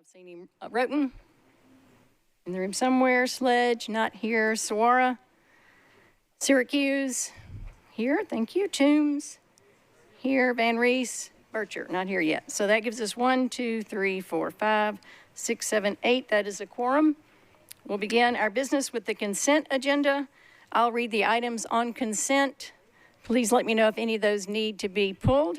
not seen him. Roten, in the room somewhere. Sledge, not here. Sawara, Syracuse, here. Thank you. Toombs, here. Van Rees, Bircher, not here yet. So that gives us 1, 2, 3, 4, 5, 6, 7, 8. That is a quorum. We'll begin our business with the consent agenda. I'll read the items on consent. Please let me know if any of those need to be pulled.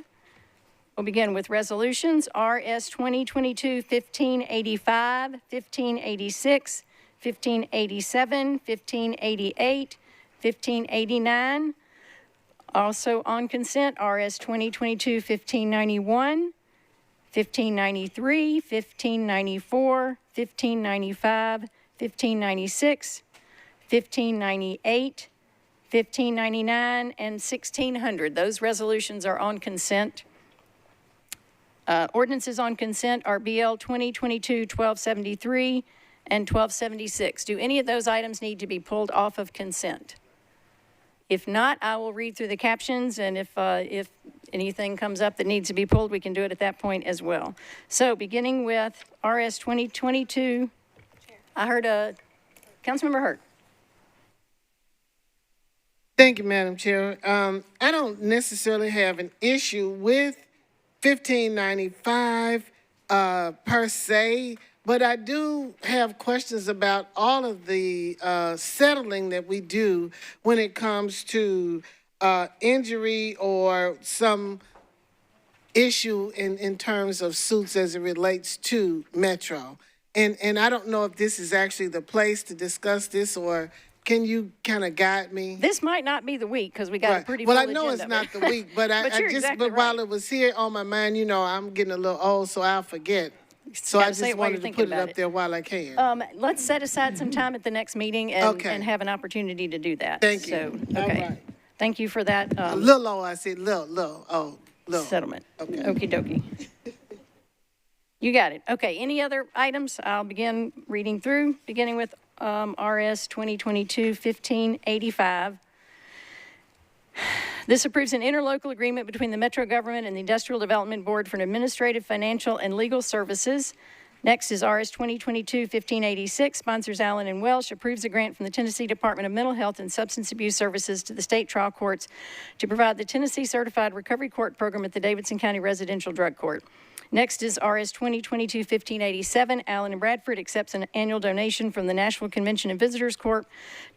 We'll begin with resolutions. RS 2022-1585, 1586, 1587, 1588, 1589. Also on consent, RS 2022-1591, 1593, 1594, 1595, 1596, 1598, 1599, and 1600. Those resolutions are on consent. Ordinances on consent are BL 2022-1273 and 1276. Do any of those items need to be pulled off of consent? If not, I will read through the captions, and if anything comes up that needs to be pulled, we can do it at that point as well. So beginning with RS 2022, I heard Councilmember Hurt. Thank you, Madam Chair. I don't necessarily have an issue with 1595 per se, but I do have questions about all of the settling that we do when it comes to injury or some issue in terms of suits as it relates to Metro. And I don't know if this is actually the place to discuss this, or can you kind of guide me? This might not be the week because we got a pretty full agenda. Well, I know it's not the week, but while it was here on my mind, I'm getting a little old, so I'll forget. So I just wanted to put it up there while I can. Let's set aside some time at the next meeting and have an opportunity to do that. Thank you. So, okay. All right. Thank you for that. A little old, I said little. Settlement. Okay. Okie dokie. You got it. Okay, any other items? I'll begin reading through, beginning with RS 2022-1585. This approves an interlocal agreement between the Metro government and the Industrial Development Board for administrative, financial, and legal services. Next is RS 2022-1586, sponsors Allen and Welsh, approves a grant from the Tennessee Department of Mental Health and Substance Abuse Services to the state trial courts to provide the Tennessee Certified Recovery Court program at the Davidson County Residential Drug Court. Next is RS 2022-1587. Allen and Bradford accepts an annual donation from the Nashville Convention and Visitors Corp.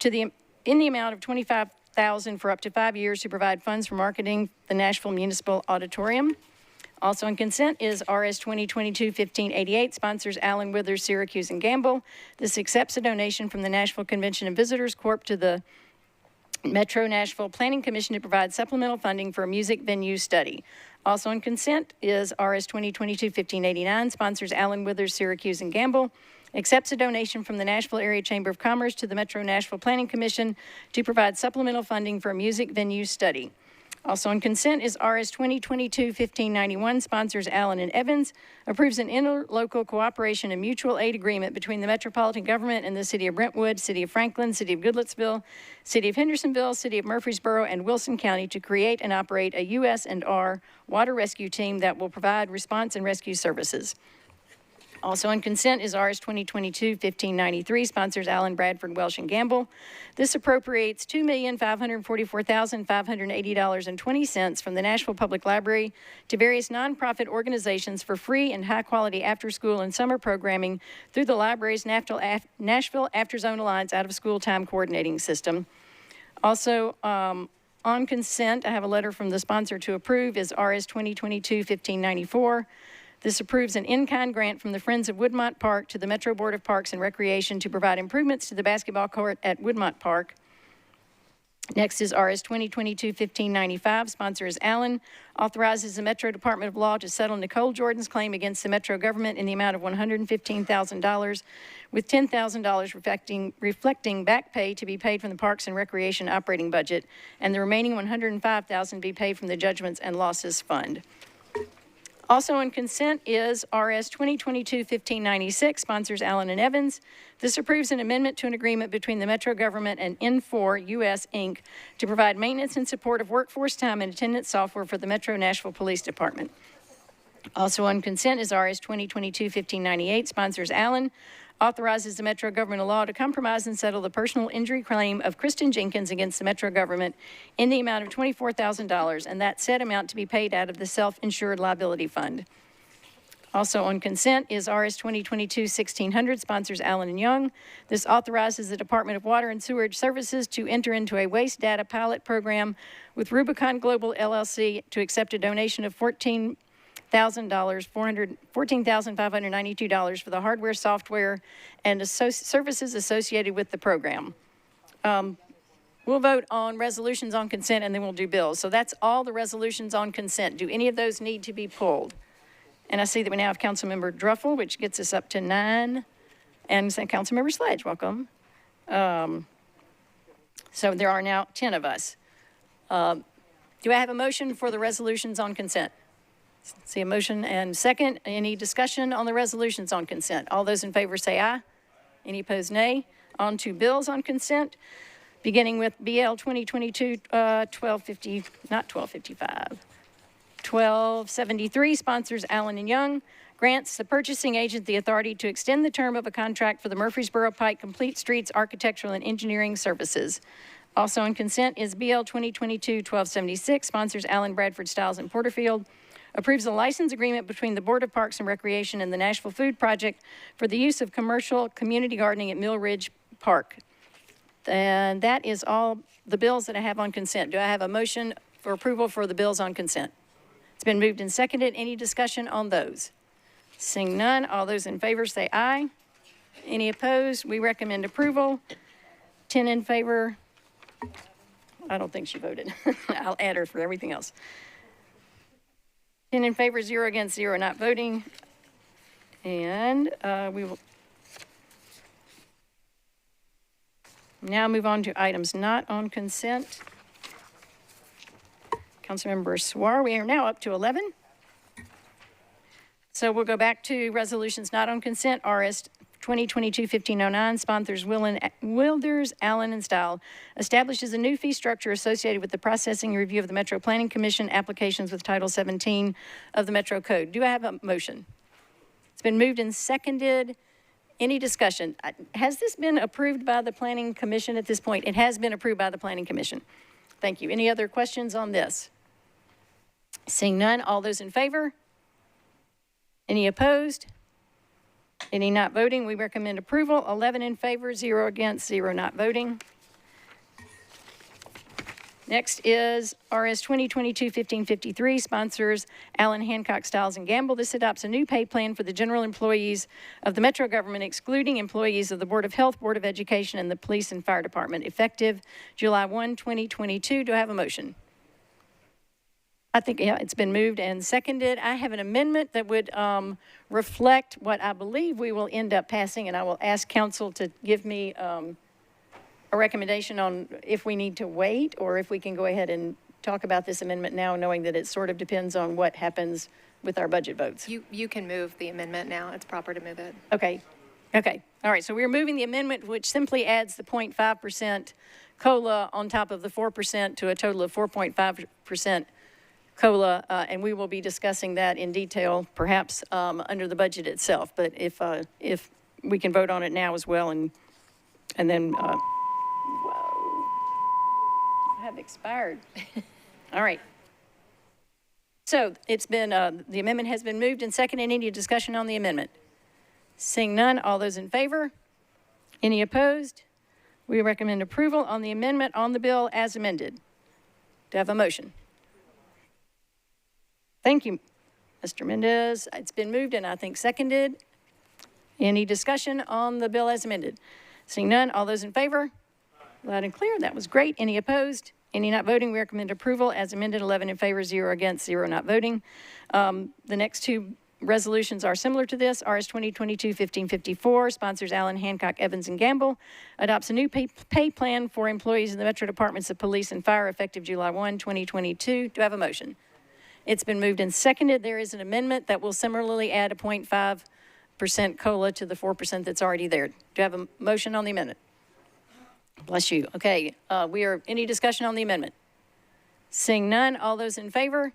in the amount of $25,000 for up to 5 years to provide funds for marketing the Nashville Municipal Auditorium. Also on consent is RS 2022-1588, sponsors Allen, Withers, Syracuse, and Gamble. This accepts a donation from the Nashville Convention and Visitors Corp. to the Metro Nashville Planning Commission to provide supplemental funding for a music venue study. Also on consent is RS 2022-1589, sponsors Allen, Withers, Syracuse, and Gamble, accepts a donation from the Nashville Area Chamber of Commerce to the Metro Nashville Planning Commission to provide supplemental funding for a music venue study. Also on consent is RS 2022-1591, sponsors Allen and Evans, approves an interlocal cooperation and mutual aid agreement between the Metropolitan government and the City of Brentwood, City of Franklin, City of Goodlettsville, City of Hendersonville, City of Murfreesboro, and Wilson County to create and operate a US&R water rescue team that will provide response and rescue services. Also on consent is RS 2022-1593, sponsors Allen, Bradford, Welsh, and Gamble. This appropriates $2,544,580.20 from the Nashville Public Library to various nonprofit organizations for free and high-quality after-school and summer programming through the library's Nashville After-Zone Alliance out-of-school time coordinating system. Also, on consent, I have a letter from the sponsor to approve is RS 2022-1594. This approves an in-kind grant from the Friends of Woodmont Park to the Metro Board of Parks and Recreation to provide improvements to the basketball court at Woodmont Park. Next is RS 2022-1595, sponsor is Allen, authorizes the Metro Department of Law to settle Nicole Jordan's claim against the Metro government in the amount of $115,000, with $10,000 reflecting back pay to be paid from the Parks and Recreation operating budget, and the remaining $105,000 be paid from the Judgments and Losses Fund. Also on consent is RS 2022-1596, sponsors Allen and Evans. This approves an amendment to an agreement between the Metro government and N4 US Inc. to provide maintenance and support of workforce time and attendance software for the Metro Nashville Police Department. Also on consent is RS 2022-1598, sponsors Allen, authorizes the Metro government law to compromise and settle the personal injury claim of Kristen Jenkins against the Metro government in the amount of $24,000, and that said amount to be paid out of the self-insured liability fund. Also on consent is RS 2022-1600, sponsors Allen and Young. This authorizes the Department of Water and Sewerage Services to enter into a waste data pilot program with Rubicon Global LLC to accept a donation of $14,592 for the hardware, software, and services associated with the program. We'll vote on resolutions on consent, and then we'll do bills. So that's all the resolutions on consent. Do any of those need to be pulled? And I see that we now have Councilmember Druffel, which gets us up to 9, and Councilmember Sledge, welcome. So there are now 10 of us. Do I have a motion for the resolutions on consent? See a motion and second. Any discussion on the resolutions on consent? All those in favor say aye. Any opposed, nay. On to bills on consent, beginning with BL 2022-1250, not 1255. 1273, sponsors Allen and Young, grants the purchasing agent the authority to extend the term of a contract for the Murfreesboro Pike Complete Streets Architectural and Engineering Services. Also on consent is BL 2022-1276, sponsors Allen, Bradford, Stiles, and Porterfield, approves a license agreement between the Board of Parks and Recreation and the Nashville Food Project for the use of commercial community gardening at Mill Ridge Park. And that is all the bills that I have on consent. Do I have a motion for approval for the bills on consent? It's been moved and seconded. Any discussion on those? Seeing none, all those in favor say aye. Any opposed? We recommend approval. 10 in favor. I don't think she voted. I'll add her for everything else. 10 in favor, 0 against, 0 not voting. And we will now move on to items not on consent. Councilmember Swar, we are now up to 11. So we'll go back to resolutions not on consent. RS 2022-1509, sponsors Wilders, Allen, and Style, establishes a new fee structure associated with the processing and review of the Metro Planning Commission applications with Title 17 of the Metro Code. Do I have a motion? It's been moved and seconded. Any discussion? Has this been approved by the Planning Commission at this point? It has been approved by the Planning Commission. Thank you. Any other questions on this? Seeing none, all those in favor? Any opposed? Any not voting? We recommend approval. 11 in favor, 0 against, 0 not voting. Next is RS 2022-1553, sponsors Allen, Hancock, Stiles, and Gamble. This adopts a new pay plan for the general employees of the Metro government, excluding employees of the Board of Health, Board of Education, and the Police and Fire Department, effective July 1, 2022. Do I have a motion? I think, yeah, it's been moved and seconded. I have an amendment that would reflect what I believe we will end up passing, and I will ask council to give me a recommendation on if we need to wait or if we can go ahead and talk about this amendment now, knowing that it sort of depends on what happens with our budget votes. You can move the amendment now. It's proper to move it. Okay. Okay. All right. So we're moving the amendment, which simply adds the 0.5% COLA on top of the 4% to a total of 4.5% COLA, and we will be discussing that in detail, perhaps under the budget itself. But if we can vote on it now as well, and then, whoa, I have expired. All right. So it's been the amendment has been moved and seconded. Any discussion on the amendment? Seeing none, all those in favor? Any opposed? We recommend approval on the amendment on the bill as amended. Do I have a motion? Thank you, Mr. Mendez. It's been moved and I think seconded. Any discussion on the bill as amended? Seeing none, all those in favor? Loud and clear. That was great. Any opposed? Any not voting? We recommend approval as amended. 11 in favor, 0 against, 0 not voting. The next two resolutions are similar to this. RS 2022-1554, sponsors Allen, Hancock, Evans, and Gamble, adopts a new pay plan for employees in the Metro Departments of Police and Fire effective July 1, 2022. Do I have a motion? It's been moved and seconded. There is an amendment that will similarly add a 0.5% COLA to the 4% that's already there. Do I have a motion on the amendment? Bless you. Okay, any discussion on the amendment? Seeing none, all those in favor?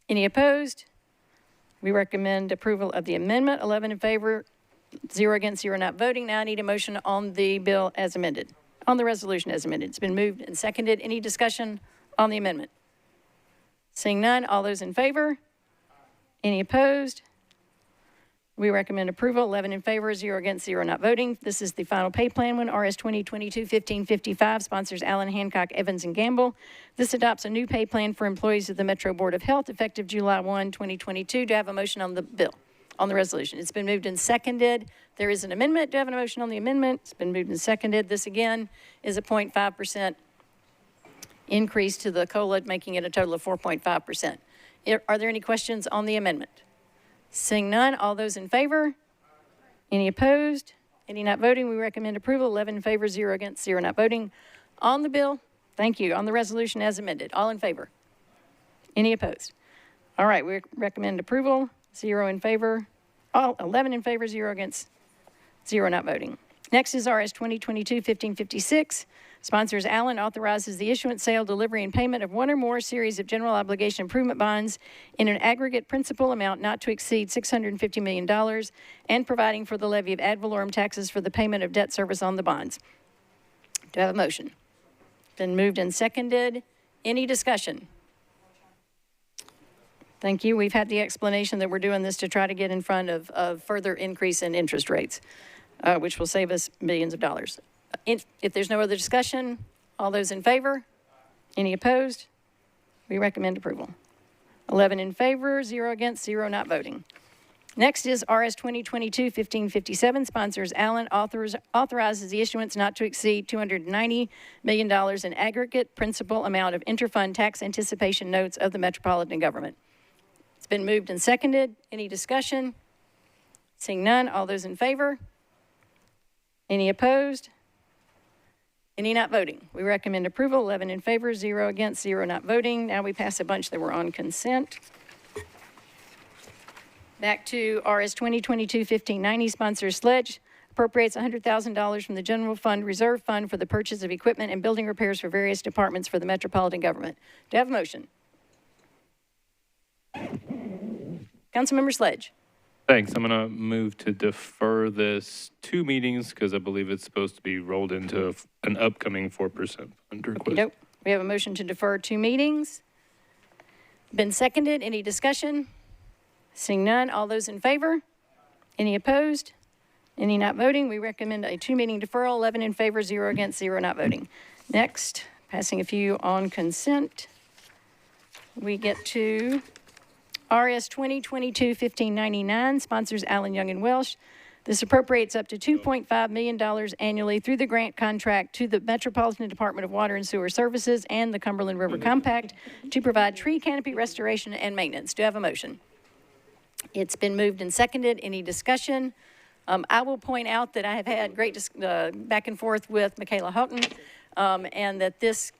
Any opposed? We recommend approval of the amendment. 11 in favor, 0 against, 0 not voting. Now I need a motion on the bill as amended, on the resolution as amended. It's been moved and seconded. Any discussion on the amendment? Seeing none, all those in favor? Any opposed? We recommend approval. 11 in favor, 0 against, 0 not voting. This is the final pay plan one, RS 2022-1555, sponsors Allen, Hancock, Evans, and Gamble. This adopts a new pay plan for employees of the Metro Board of Health effective July 1, 2022. Do I have a motion on the bill, on the resolution? It's been moved and seconded. There is an amendment. Do I have a motion on the amendment? It's been moved and seconded. This, again, is a 0.5% increase to the COLA, making it a total of 4.5%. Are there any questions on the amendment? Seeing none, all those in favor? Any opposed? Any not voting? We recommend approval. 11 in favor, 0 against, 0 not voting. On the bill, thank you. On the resolution as amended, all in favor? Any opposed? All right, we recommend approval. 0 in favor, 11 in favor, 0 against, 0 not voting. Next is RS 2022-1556. Sponsors Allen authorizes the issuance, sale, delivery, and payment of one or more series of general obligation improvement bonds in an aggregate principal amount not to exceed $650 million and providing for the levy of ad valorem taxes for the payment of debt service on the bonds. Do I have a motion? Been moved and seconded. Any discussion? Thank you. We've had the explanation that we're doing this to try to get in front of further increase in interest rates, which will save us millions of dollars. If there's no other discussion, all those in favor? Any opposed? We recommend approval. 11 in favor, 0 against, 0 not voting. Next is RS 2022-1557. Sponsors Allen authorizes the issuance not to exceed $290 million in aggregate principal amount of interfund tax anticipation notes of the Metropolitan government. It's been moved and seconded. Any discussion? Seeing none, all those in favor? Any opposed? Any not voting? We recommend approval. 11 in favor, 0 against, 0 not voting. Now we pass a bunch that were on consent. Back to RS 2022-1590. Sponsor Sledge appropriates $100,000 from the General Fund Reserve Fund for the purchase of equipment and building repairs for various departments for the Metropolitan government. Do I have a motion? Councilmember Sledge. Thanks. I'm going to move to defer this 2 meetings because I believe it's supposed to be rolled into an upcoming 4% fund request. Nope. We have a motion to defer 2 meetings. Been seconded. Any discussion? Seeing none, all those in favor? Any opposed? Any not voting? We recommend a 2-meeting deferral. 11 in favor, 0 against, 0 not voting. Next, passing a few on consent, we get to RS 2022-1599, sponsors Allen, Young, and Welsh. This appropriates up to $2.5 million annually through the grant contract to the Metropolitan Department of Water and Sewer Services and the Cumberland River Compact to provide tree canopy restoration and maintenance. Do I have a motion? It's been moved and seconded. Any discussion? I will point out that I have had great back and forth with Michaela Houghton, and that this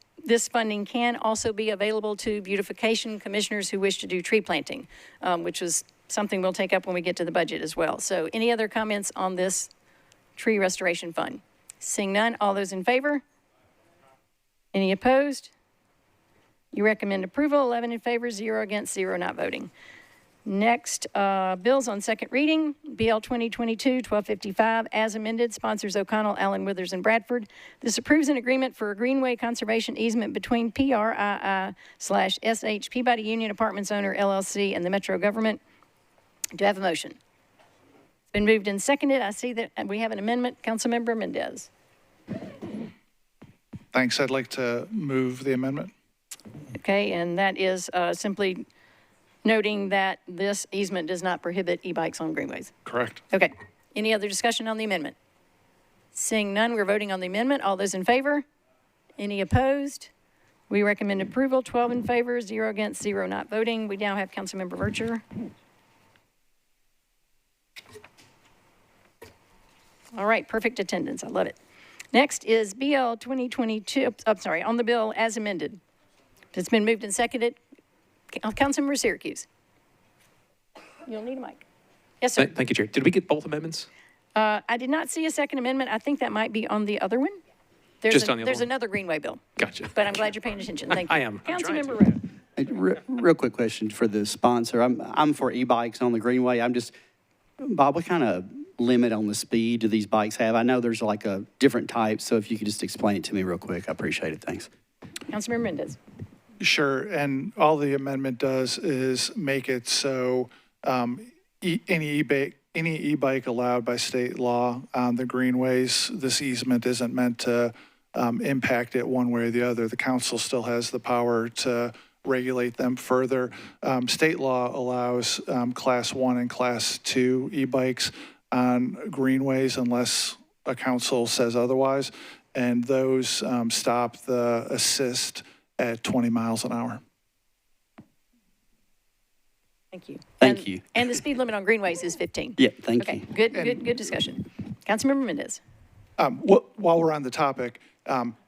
funding can also be available to beautification commissioners who wish to do tree planting, which is something we'll take up when we get to the budget as well. So any other comments on this tree restoration fund? Seeing none, all those in favor? Any opposed? You recommend approval. 11 in favor, 0 against, 0 not voting. Next, bills on second reading. BL 2022-1255, as amended, sponsors O'Connell, Allen, Withers, and Bradford. This approves an agreement for a greenway conservation easement between PRII/SH Peabody Union Apartments owner, LLC, and the Metro government. Do I have a motion? It's been moved and seconded. I see that we have an amendment. Councilmember Mendez. Thanks. I'd like to move the amendment. Okay, and that is simply noting that this easement does not prohibit e-bikes on greenways. Correct. Okay. Any other discussion on the amendment? Seeing none, we're voting on the amendment. All those in favor? Any opposed? We recommend approval. 12 in favor, 0 against, 0 not voting. We now have Councilmember Vercher. All right, perfect attendance. I love it. Next is BL 2022, on the bill as amended. It's been moved and seconded. Councilmember Syracuse. You'll need a mic. Yes, sir. Thank you, Chair. Did we get both amendments? I did not see a second amendment. I think that might be on the other one. There's Just on the other There's one? another Greenway bill. Gotcha. But I'm glad you're paying attention. Thank you. I am. I'm trying Councilmember to. Rowe. Real quick question for the sponsor. I'm for e-bikes on the Greenway. Bob, what kind of limit on the speed do these bikes have? I know there's like a different type, so if you could just explain it to me real quick, I appreciate it. Thanks. Councilmember Mendez. Sure, and all the amendment does is make it so any e-bike allowed by state law on the greenways, this easement isn't meant to impact it one way or the other. The council still has the power to regulate them further. State law allows Class 1 and Class 2 e-bikes on greenways unless a council says otherwise, and those stop the assist at 20 miles an hour. Thank you. Thank you. And the speed limit on greenways is 15. Yeah, thank Okay, you. good discussion. Councilmember Mendez. While we're on the topic,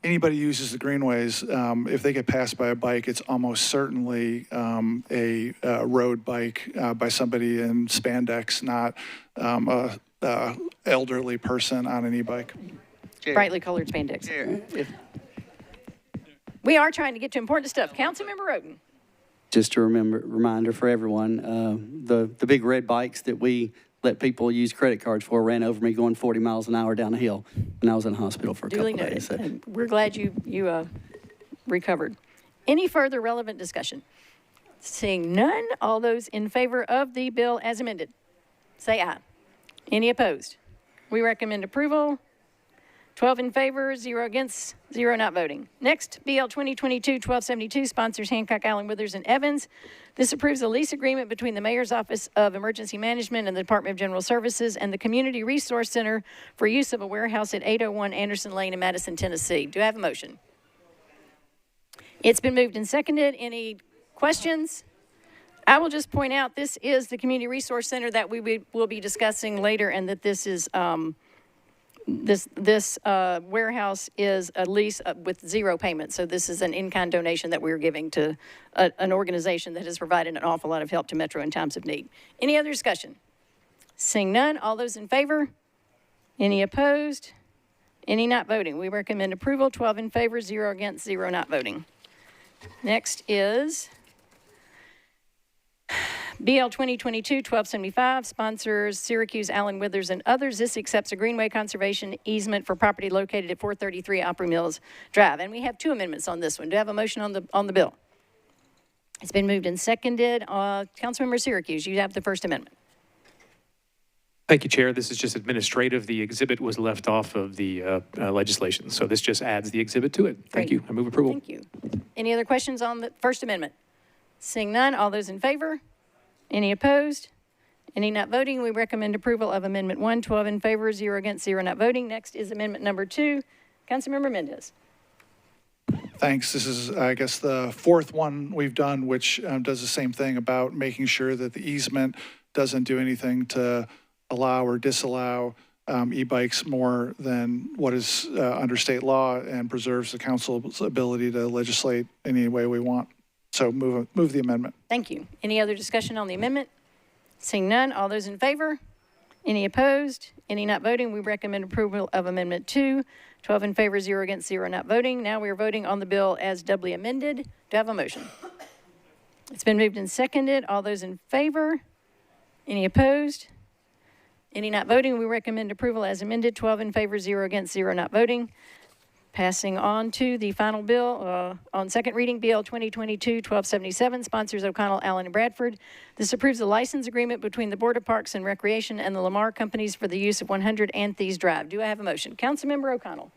anybody who uses the greenways, if they get passed by a bike, it's almost certainly a road bike by somebody in spandex, not a elderly person on an e-bike. Brightly colored spandex. We are trying to get to important stuff. Councilmember Roden. Just a reminder for everyone, the big red bikes that we let people use credit cards for ran over me going 40 miles an hour down a hill, and I was in the hospital for a couple Duly of days. noted. And we're glad you recovered. Any further relevant discussion? Seeing none, all those in favor of the bill as amended, say aye. Any opposed? We recommend approval. 12 in favor, 0 against, 0 not voting. Next, BL 2022-1272, sponsors Hancock, Allen, Withers, and Evans. This approves a lease agreement between the Mayor's Office of Emergency Management and the Department of General Services and the Community Resource Center for use of a warehouse at 801 Anderson Lane in Madison, Tennessee. Do I have a motion? It's been moved and seconded. Any questions? I will just point out this is the Community Resource Center that we will be discussing later, and that this is this warehouse is a lease with 0 payment. So this is an in-kind donation that we're giving to an organization that has provided an awful lot of help to Metro in times of need. Any other discussion? Seeing none, all those in favor? Any opposed? Any not voting? We recommend approval. 12 in favor, 0 against, 0 not voting. Next is BL 2022-1275, sponsors Syracuse, Allen, Withers, and others. This accepts a greenway conservation easement for property located at 433 Opry Mills Drive. And we have 2 amendments on this one. Do I have a motion on the bill? It's been moved and seconded. Councilmember Syracuse, you have the first amendment. Thank you, Chair. This is just administrative. The exhibit was left off of the legislation, so this just adds the exhibit to it. Thank you. I move approval. Thank you. Any other questions on the first amendment? Seeing none, all those in favor? Any opposed? Any not voting? We recommend approval of Amendment 1, 12 in favor, 0 against, 0 not voting. Next is Amendment number 2. Councilmember Mendez. Thanks. This is, I guess, the 4th one we've done, which does the same thing about making sure that the easement doesn't do anything to allow or disallow e-bikes more than what is under state law, and preserves the council's ability to legislate any way we want. So move the amendment. Thank you. Any other discussion on the amendment? Seeing none, all those in favor? Any opposed? Any not voting? We recommend approval of Amendment 2. 12 in favor, 0 against, 0 not voting. Now we are voting on the bill as doubly amended. Do I have a motion? It's been moved and seconded. All those in favor? Any opposed? Any not voting? We recommend approval as amended. 12 in favor, 0 against, 0 not voting. Passing on to the final bill on second reading, BL 2022-1277, sponsors O'Connell, Allen, and Bradford. This approves a license agreement between the Board of Parks and Recreation and the Lamar Companies for the use of 100 Anthony's Drive. Do I have a motion? Councilmember O'Connell.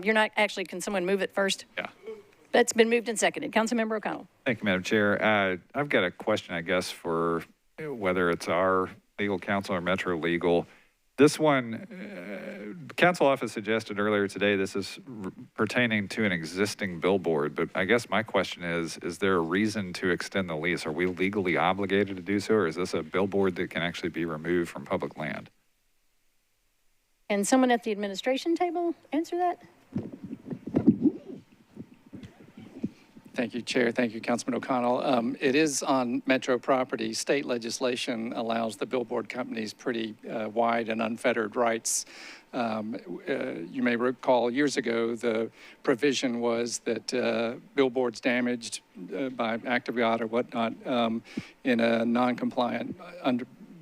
You're not actually, can someone move it first? Yeah. That's been moved and seconded. Councilmember O'Connell. Thank you, Madam Chair. I've got a question, I guess, for whether it's our legal counsel or Metro Legal. This one, council office suggested earlier today, this is pertaining to an existing billboard, but I guess my question is there a reason to extend the lease? Are we legally obligated to do so, or is this a billboard that can actually be removed from public land? Can someone at the administration table answer that? Thank you, Chair. Thank you, Councilman O'Connell. It is on metro property. State legislation allows the billboard companies pretty wide and unfettered rights. You may recall years ago, the provision was that billboards damaged by act of God or whatnot in a non-compliant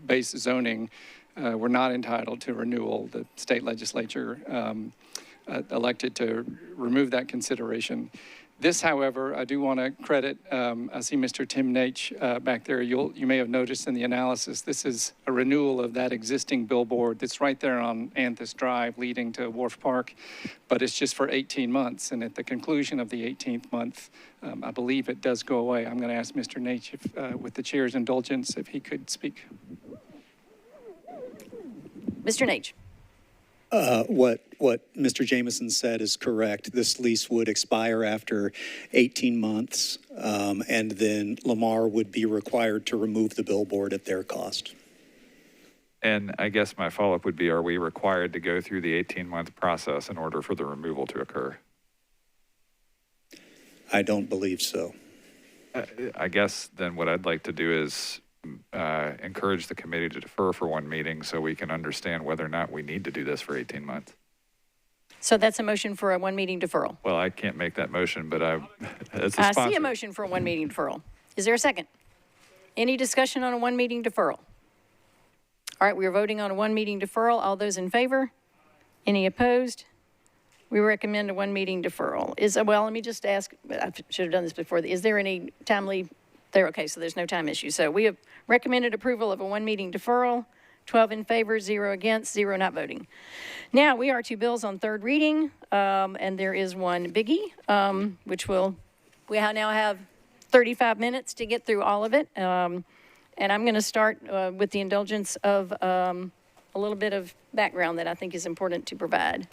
base zoning were not entitled to renewal. The state legislature elected to remove that consideration. This, however, I do want to credit, I see Mr. Tim Nate back there. You may have noticed in the analysis, this is a renewal of that existing billboard that's right there on Anthus Drive leading to Wharf Park, but it's just for 18 months. And at the conclusion of the 18th month, I believe it does go away. I'm going to ask Mr. Nate, if, with the chair's indulgence, if he could speak. Mr. Nate. What Mr. Jameson said is correct. This lease would expire after 18 months, and then Lamar would be required to remove the billboard at their cost. And I guess my follow-up would be, are we required to go through the 18-month process in order for the removal to occur? I don't believe so. I guess then what I'd like to do is encourage the committee to defer for one meeting so we can understand whether or not we need to do this for 18 months. So that's a motion for a one meeting deferral. Well, I can't make that motion, but as a I sponsor. see a motion for a one meeting deferral. Is there a second? Any discussion on a one meeting deferral? All right, we are voting on a one meeting deferral. All those in favor? Any opposed? We recommend a one meeting deferral. Well, let me just ask, I should have done this before. Is there any timely there? Okay, so there's no time issue. So we have recommended approval of a one meeting deferral. 12 in favor, 0 against, 0 not voting. Now we are to bills on third reading, and there is one biggie, which we now have 35 minutes to get through all of it. And I'm going to start with the indulgence of a little bit of background that I think is important to provide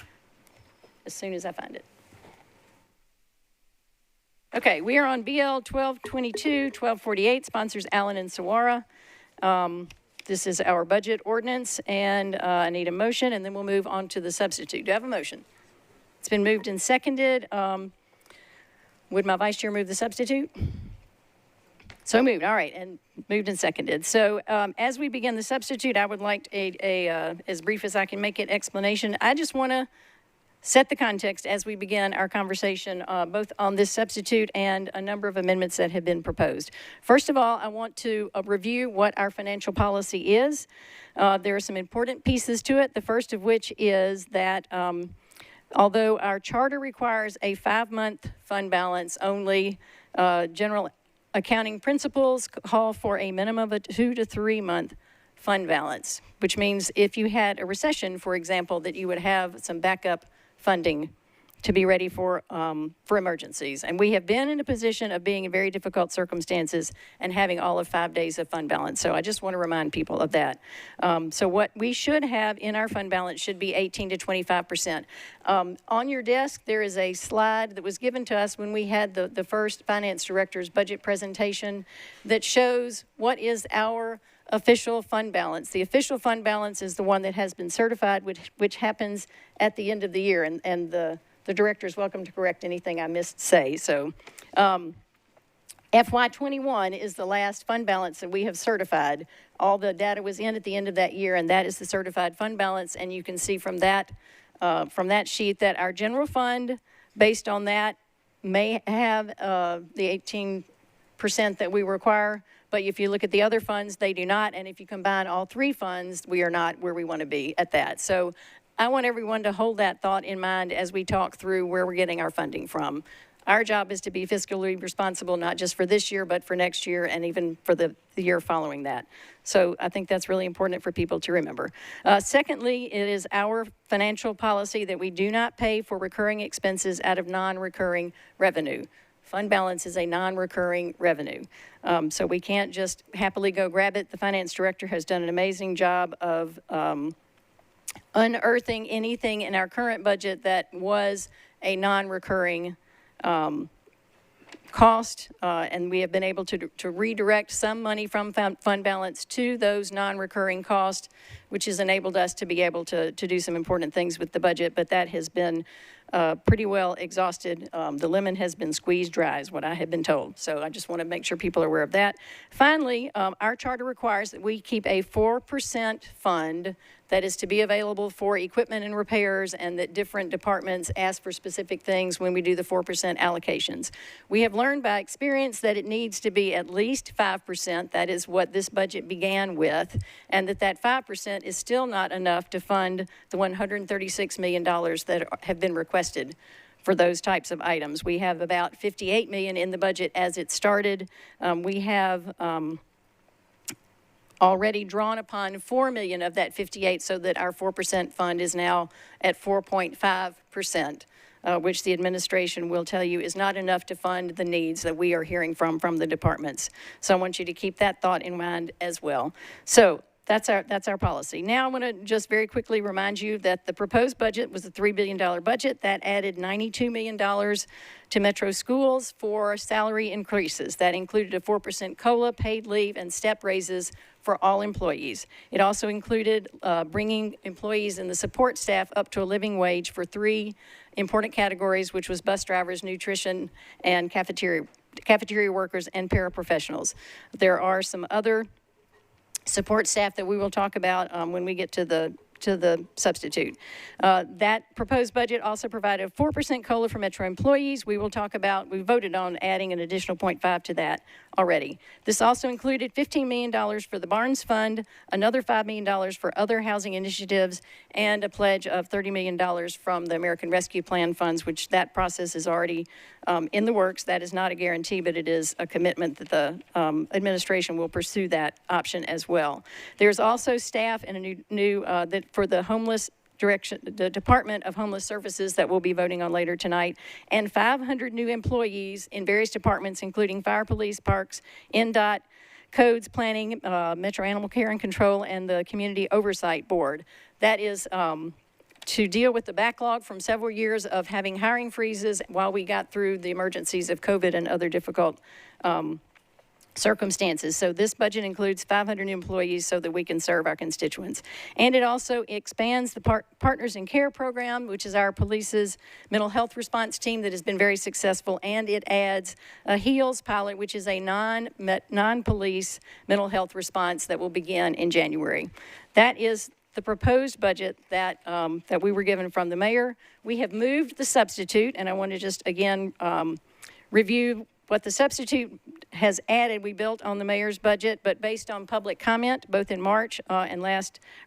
as soon as I find it. Okay, we are on BL 1222, 1248, sponsors Allen and Sawara. This is our budget ordinance, and I need a motion, and then we'll move on to the substitute. Do I have a motion? It's been moved and seconded. Would my vice chair move the substitute? So moved, all right, and moved and seconded. So as we begin the substitute, I would like as brief as I can make it, explanation. I just want to set the context as we begin our conversation, both on this substitute and a number of amendments that have been proposed. First of all, I want to review what our financial policy is. There are some important pieces to it, the first of which is that although our charter requires a 5-month fund balance only, general accounting principles call for a minimum of a 2 to 3 month fund balance, which means if you had a recession, for example, that you would have some backup funding to be ready for emergencies. And we have been in a position of being in very difficult circumstances and having all of 5 days of fund balance. So I just want to remind people of that. So what we should have in our fund balance should be 18 to 25%. On your desk, there is a slide that was given to us when we had the first finance director's budget presentation that shows what is our official fund balance. The official fund balance is the one that has been certified, which happens at the end of the year, and the director is welcome to correct anything I missed say. So FY21 is the last fund balance that we have certified. All the data was in at the end of that year, and that is the certified fund balance, and you can see from that sheet that our general fund, based on that, may have the 18% that we require. But if you look at the other funds, they do not. And if you combine all three funds, we are not where we want to be at that. So I want everyone to hold that thought in mind as we talk through where we're getting our funding from. Our job is to be fiscally responsible, not just for this year, but for next year and even for the year following that. So I think that's really important for people to remember. Secondly, it is our financial policy that we do not pay for recurring expenses out of non-recurring revenue. Fund balance is a non-recurring revenue. So we can't just happily go grab it. The finance director has done an amazing job of unearthing anything in our current budget that was a non-recurring cost, and we have been able to redirect some money from fund balance to those non-recurring costs, which has enabled us to be able to do some important things with the budget, but that has been pretty well exhausted. The lemon has been squeezed dry, is what I have been told. So I just want to make sure people are aware of that. Finally, our charter requires that we keep a 4% fund that is to be available for equipment and repairs, and that different departments ask for specific things when we do the 4% allocations. We have learned by experience that it needs to be at least 5%. That is what this budget began with, and that 5% is still not enough to fund the $136 million that have been requested for those types of items. We have about $58 million in the budget as it started. We have already drawn upon $4 million of that 58, so that our 4% fund is now at 4.5%, which the administration will tell you is not enough to fund the needs that we are hearing from the departments. So I want you to keep that thought in mind as well. So that's our policy. Now I want to just very quickly remind you that the proposed budget was a $3 billion budget that added $92 million to Metro schools for salary increases. That included a 4% COLA, paid leave, and step raises for all employees. It also included bringing employees and the support staff up to a living wage for 3 important categories, which was bus drivers, nutrition, and cafeteria workers and paraprofessionals. There are some other support staff that we will talk about when we get to the substitute. That proposed budget also provided a 4% COLA for Metro employees. We voted on adding an additional 0.5 to that already. This also included $15 million for the Barnes Fund, another $5 million for other housing initiatives, and a pledge of $30 million from the American Rescue Plan funds, which that process is already in the works. That is not a guarantee, but it is a commitment that the administration will pursue that option as well. There's also staff and a new that for the homeless direction, the Department of Homeless Services, that we'll be voting on later tonight, and 500 new employees in various departments, including fire, police, parks, NDOT, codes, planning, Metro Animal Care and Control, and the Community Oversight Board. That is to deal with the backlog from several years of having hiring freezes while we got through the emergencies of COVID and other difficult circumstances. So this budget includes 500 new employees so that we can serve our constituents. And it also expands the Partners in Care program, which is our police's mental health response team that has been very successful. And it adds a HEALS pilot, which is a non-police mental health response that will begin in January. That is the proposed budget that we were given from the mayor. We have moved the substitute, and I want to just again review what the substitute has added. We built on the mayor's budget, but based on public comment, both in March and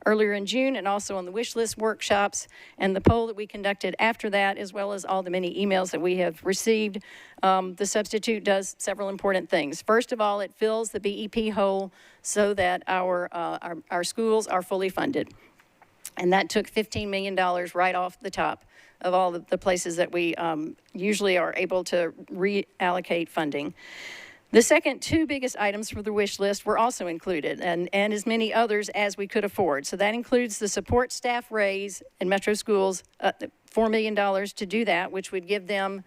earlier in June, and also on the wish list workshops and the poll that we conducted after that, as well as all the many emails that we have received, the substitute does several important things. First of all, it fills the BEP hole so that our schools are fully funded. And that took $15 million right off the top of all the places that we usually are able to reallocate funding. The second 2 biggest items for the wish list were also included, and as many others as we could afford. So that includes the support staff raise in Metro schools, $4 million to do that, which would give them,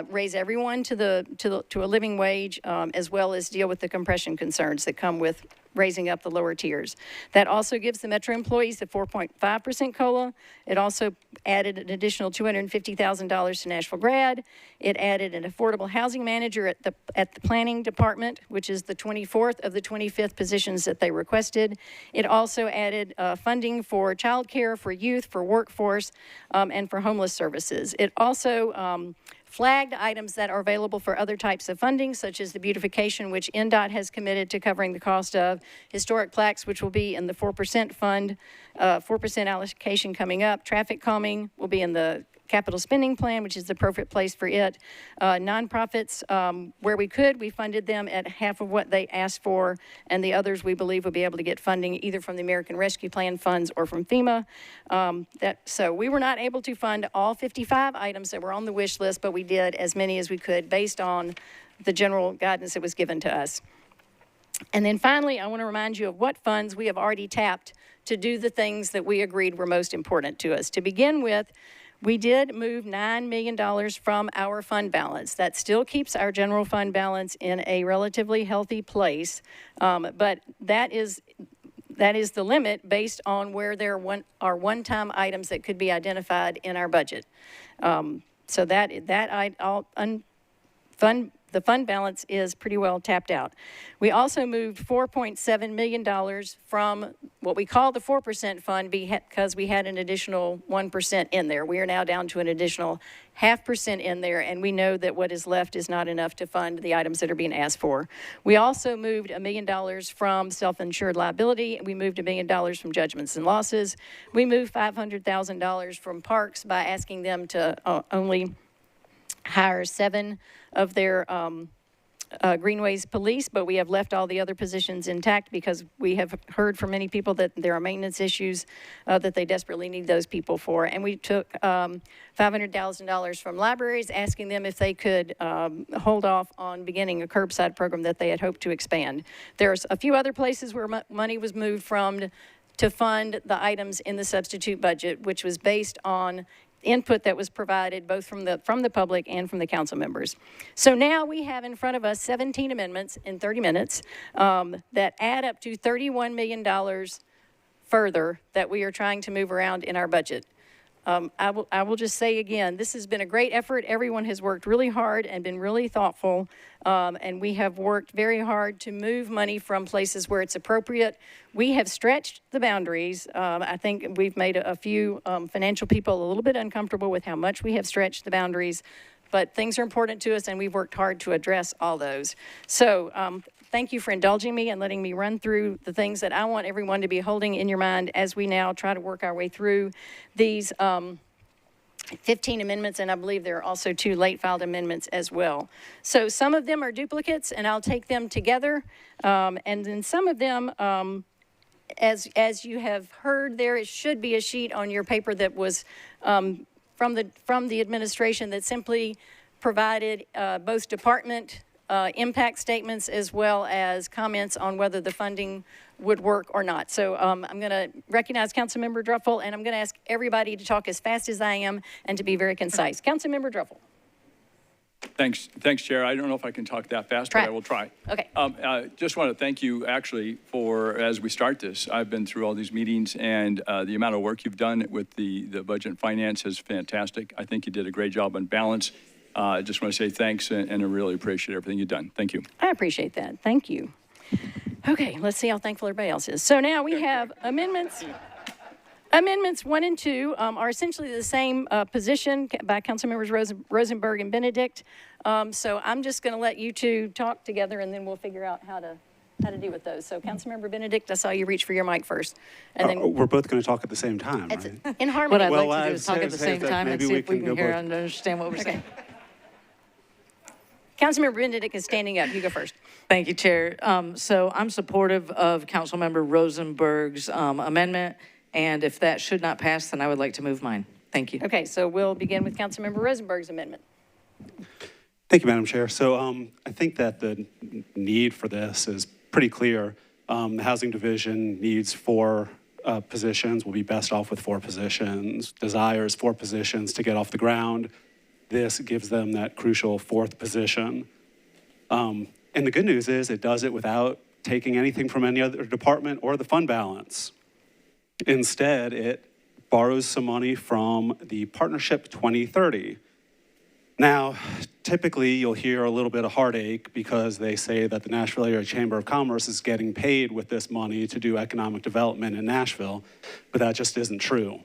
raise everyone to a living wage, as well as deal with the compression concerns that come with raising up the lower tiers. That also gives the Metro employees the 4.5% COLA. It also added an additional $250,000 to Nashville Grad. It added an affordable housing manager at the planning department, which is the 24th of the 25th positions that they requested. It also added funding for childcare, for youth, for workforce, and for homeless services. It also flagged items that are available for other types of funding, such as the beautification, which NDOT has committed to covering the cost of, historic plaques, which will be in the 4% fund, 4% allocation coming up. Traffic calming will be in the capital spending plan, which is the perfect place for it. Nonprofits, where we could, we funded them at half of what they asked for, and the others we believe will be able to get funding either from the American Rescue Plan funds or from FEMA. So we were not able to fund all 55 items that were on the wish list, but we did as many as we could based on the general guidance that was given to us. And then finally, I want to remind you of what funds we have already tapped to do the things that we agreed were most important to us. To begin with, we did move $9 million from our fund balance. That still keeps our general fund balance in a relatively healthy place, but that is that is the limit based on where there are one-time items that could be identified in our budget. So the fund balance is pretty well tapped out. We also moved $4.7 million from what we call the 4% fund because we had an additional 1% in there. We are now down to an additional 0.5% in there, and we know that what is left is not enough to fund the items that are being asked for. We also moved $1 million from self-insured liability. We moved $1 million from judgments and losses. We moved $500,000 from parks by asking them to only hire 7 of their Greenways police, but we have left all the other positions intact because we have heard from many people that there are maintenance issues that they desperately need those people for. And we took $500,000 from libraries, asking them if they could hold off on beginning a curbside program that they had hoped to expand. There's a few other places where money was moved from to fund the items in the substitute budget, which was based on input that was provided both from the public and from the council members. So now we have in front of us 17 amendments in 30 minutes that add up to $31 million further that we are trying to move around in our budget. I will just say again, this has been a great effort. Everyone has worked really hard and been really thoughtful, and we have worked very hard to move money from places where it's appropriate. We have stretched the boundaries. I think we've made a few financial people a little bit uncomfortable with how much we have stretched the boundaries, but things are important to us, and we've worked hard to address all those. So thank you for indulging me and letting me run through the things that I want everyone to be holding in your mind as we now try to work our way through these 15 amendments, and I believe there are also 2 late filed amendments as well. So some of them are duplicates, and I'll take them together. And then some of them, as you have heard, there should be a sheet on your paper that was from the administration that simply provided both department impact statements as well as comments on whether the funding would work or not. So I'm going to recognize Councilmember Druffel, and I'm going to ask everybody to talk as fast as I am and to be very concise. Councilmember Druffel. Thanks, Chair. I don't know if I can talk that fast, but I will try. Okay. Just want to thank you actually for, as we start this, I've been through all these meetings, and the amount of work you've done with the budget and finance is fantastic. I think you did a great job on balance. I just want to say thanks, and I really appreciate everything you've done. Thank you. I appreciate that. Thank you. Okay, let's see how thankful everybody else is. So now we have amendments. Amendments 1 and 2 are essentially the same position by Councilmembers Rosenberg and Benedict. So I'm just going to let you two talk together, and then we'll figure out how to deal with those. So Councilmember Benedict, I saw you reach for your mic first. And then we're both going to talk at the same time, right? in harmony. What I'd like to do is talk at the same time and see if we can hear and understand what we're saying. Councilmember Benedict is standing up. You go first. Thank you, Chair. So I'm supportive of Councilmember Rosenberg's amendment, and if that should not pass, then I would like to move mine. Thank you. Okay, so we'll begin with Councilmember Rosenberg's amendment. Thank you, Madam Chair. So I think that the need for this is pretty clear. The Housing Division needs 4 positions, will be best off with 4 positions, desires 4 positions to get off the ground. This gives them that crucial 4th position. And the good news is it does it without taking anything from any other department or the fund balance. Instead, it borrows some money from the Partnership 2030. Now, typically you'll hear a little bit of heartache because they say that the Nashville Area Chamber of Commerce is getting paid with this money to do economic development in Nashville, but that just isn't true.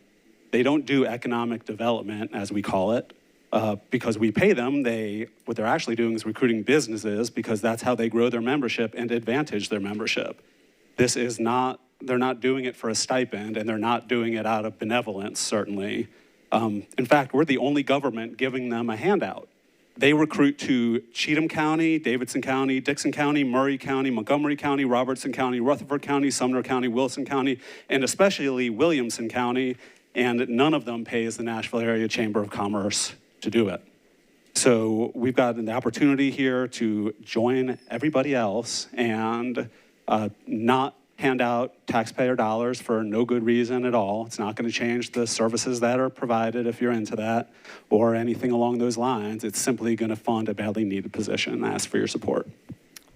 They don't do economic development, as we call it, because we pay them. What they're actually doing is recruiting businesses because that's how they grow their membership and advantage their membership. They're not doing it for a stipend, and they're not doing it out of benevolence, certainly. In fact, we're the only government giving them a handout. They recruit to Cheatham County, Davidson County, Dixon County, Murray County, Montgomery County, Robertson County, Rutherford County, Sumner County, Wilson County, and especially Williamson County, and none of them pays the Nashville Area Chamber of Commerce to do it. So we've got an opportunity here to join everybody else and not hand out taxpayer dollars for no good reason at all. It's not going to change the services that are provided if you're into that or anything along those lines. It's simply going to fund a badly needed position. I ask for your support.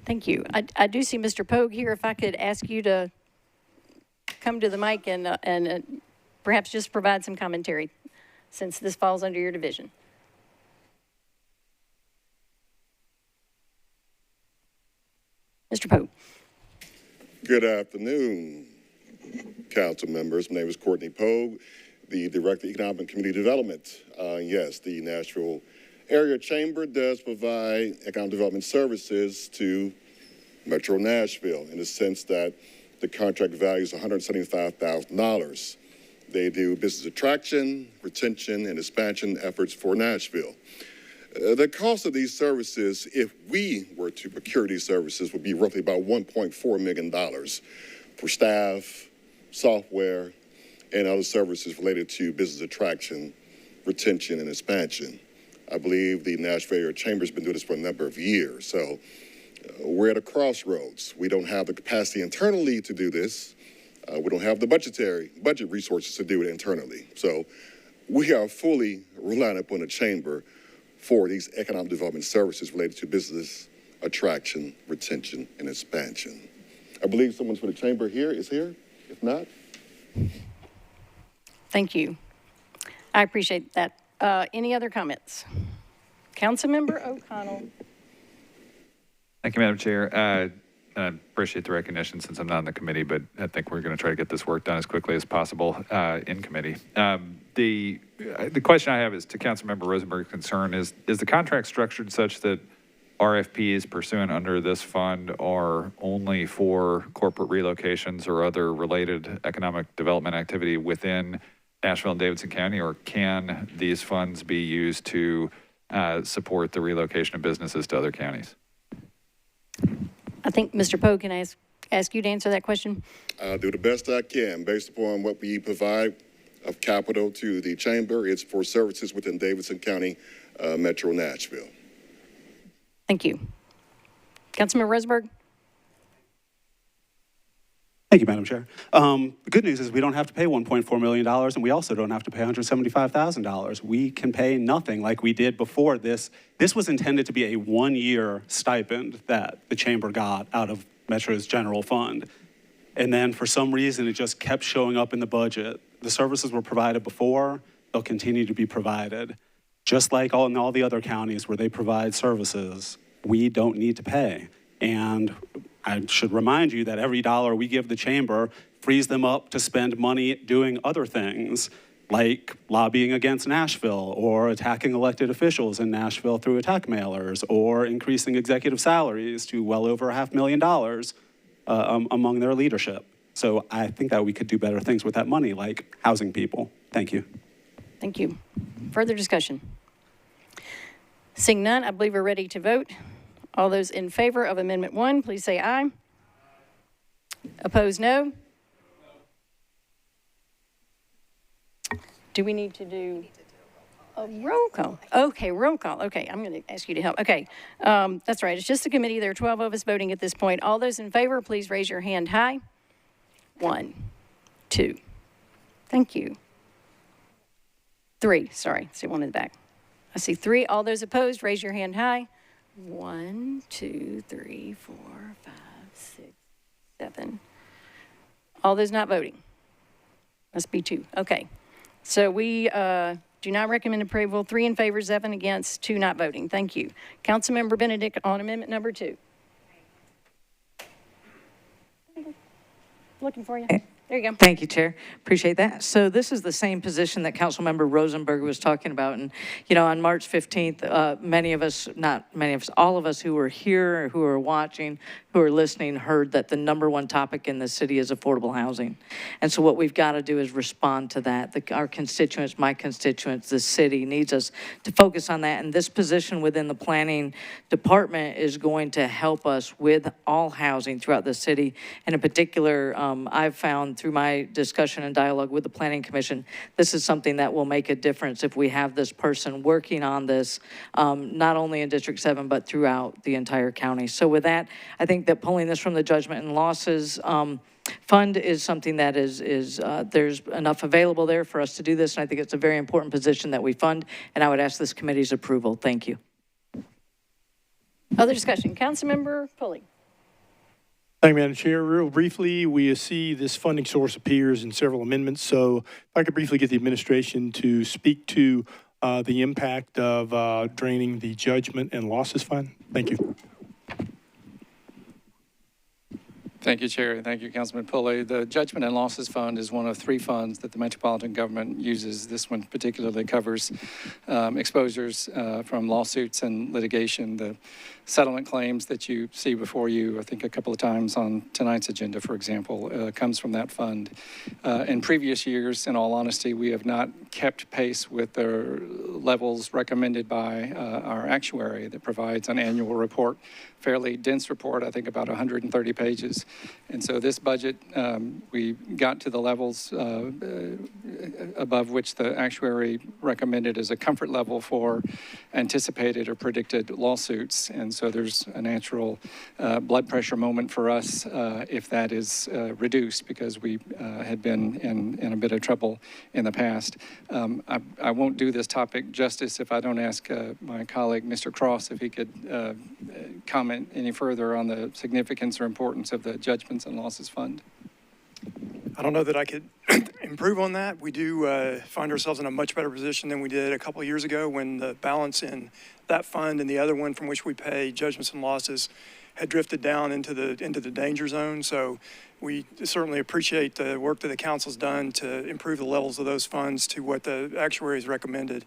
Thank you. I do see Mr. Pogue here. If I could ask you to come to the mic and perhaps just provide some commentary, since this falls under your division. Mr. Pope. Good afternoon, council members. My name is Courtney Pogue, the Director of Economic and Community Development. Yes, the Nashville Area Chamber does provide economic development services to Metro Nashville in the sense that the contract value is $175,000. They do business attraction, retention, and expansion efforts for Nashville. The cost of these services, if we were to procure these services, would be roughly about $1.4 million for staff, software, and other services related to business attraction, retention, and expansion. I believe the Nashville Area Chamber has been doing this for a number of years. So we're at a crossroads. We don't have the capacity internally to do this. We don't have the budget resources to do it internally. So we are fully relying upon the chamber for these economic development services related to business attraction, retention, and expansion. I believe someone from the chamber is here. If not. Thank you. I appreciate that. Any other comments? Councilmember O'Connell. Thank you, Madam Chair. I appreciate the recognition since I'm not in the committee, but I think we're going to try to get this work done as quickly as possible in committee. The question I have is to Councilmember Rosenberg's concern is the contract structured such that RFPs pursuant under this fund are only for corporate relocations or other related economic development activity within Nashville and Davidson County, or can these funds be used to support the relocation of businesses to other counties? I think Mr. Poe can ask you to answer that question. I'll do the best I can based upon what we provide of capital to the chamber. It's for services within Davidson County, Metro Nashville. Thank you. Councilmember Rosenberg. Thank you, Madam Chair. The good news is we don't have to pay $1.4 million, and we also don't have to pay $175,000. We can pay nothing like we did before this. This was intended to be a one-year stipend that the chamber got out of Metro's general fund. And then for some reason, it just kept showing up in the budget. The services were provided before, they'll continue to be provided. Just like in all the other counties where they provide services, we don't need to pay. And I should remind you that every dollar we give the chamber frees them up to spend money doing other things, like lobbying against Nashville, or attacking elected officials in Nashville through attack mailers, or increasing executive salaries to well over $500,000 among their leadership. So I think that we could do better things with that money, like housing people. Thank you. Thank you. Further discussion? Seeing none, I believe we're ready to vote. All those in favor of Amendment 1, please say aye. Opposed, no. Do we need to do a roll call? Okay, roll call. Okay, I'm going to ask you to help. Okay, that's right. It's just a committee. There are 12 of us voting at this point. All those in favor, please raise your hand high. 1, 2. Thank you. 3. Sorry, see one in the back. I see 3. All those opposed, raise your hand high. 1, 2, 3, 4, 5, 6, 7. All those not voting? Must be 2. Okay. So we do not recommend approval. 3 in favor, 7 against, 2 not voting. Thank you. Councilmember Benedict on amendment number 2. Looking for you. There you go. Thank you, Chair. Appreciate that. So this is the same position that Councilmember Rosenberg was talking about. And, you know, on March 15th, many of us, not many of us, all of us who were here, who were watching, who are listening, heard that the #1 topic in the city is affordable housing. And so what we've got to do is respond to that. Our constituents, my constituents, the city needs us to focus on that. And this position within the planning department is going to help us with all housing throughout the city. And in particular, I've found through my discussion and dialogue with the Planning Commission, this is something that will make a difference if we have this person working on this, not only in District 7, but throughout the entire county. So with that, I think that pulling this from the judgment and losses fund is something that is there's enough available there for us to do this, and I think it's a very important position that we fund, and I would ask this committee's approval. Thank you. Other discussion. Councilmember Pulley. Thank you, Madam Chair. Real briefly, we see this funding source appears in several amendments. So if I could briefly get the administration to speak to the impact of draining the judgment and losses fund. Thank you. Thank you, Chair. Thank you, Councilman Pulley. The Judgment and Losses Fund is one of 3 funds that the Metropolitan government uses. This one particularly covers exposures from lawsuits and litigation. The settlement claims that you see before you, I think a couple of times on tonight's agenda, for example, comes from that fund. In previous years, in all honesty, we have not kept pace with the levels recommended by our actuary that provides an annual report, fairly dense report, I think about 130 pages. And so this budget, we got to the levels above which the actuary recommended as a comfort level for anticipated or predicted lawsuits. And so there's a natural blood pressure moment for us if that is reduced, because we had been in a bit of trouble in the past. I won't do this topic justice if I don't ask my colleague, Mr. Cross, if he could comment any further on the significance or importance of the Judgments and Losses Fund. I don't know that I could improve on that. We do find ourselves in a much better position than we did a couple of years ago, when the balance in that fund and the other one from which we pay judgments and losses had drifted down into the danger zone. So we certainly appreciate the work that the council's done to improve the levels of those funds to what the actuaries recommended.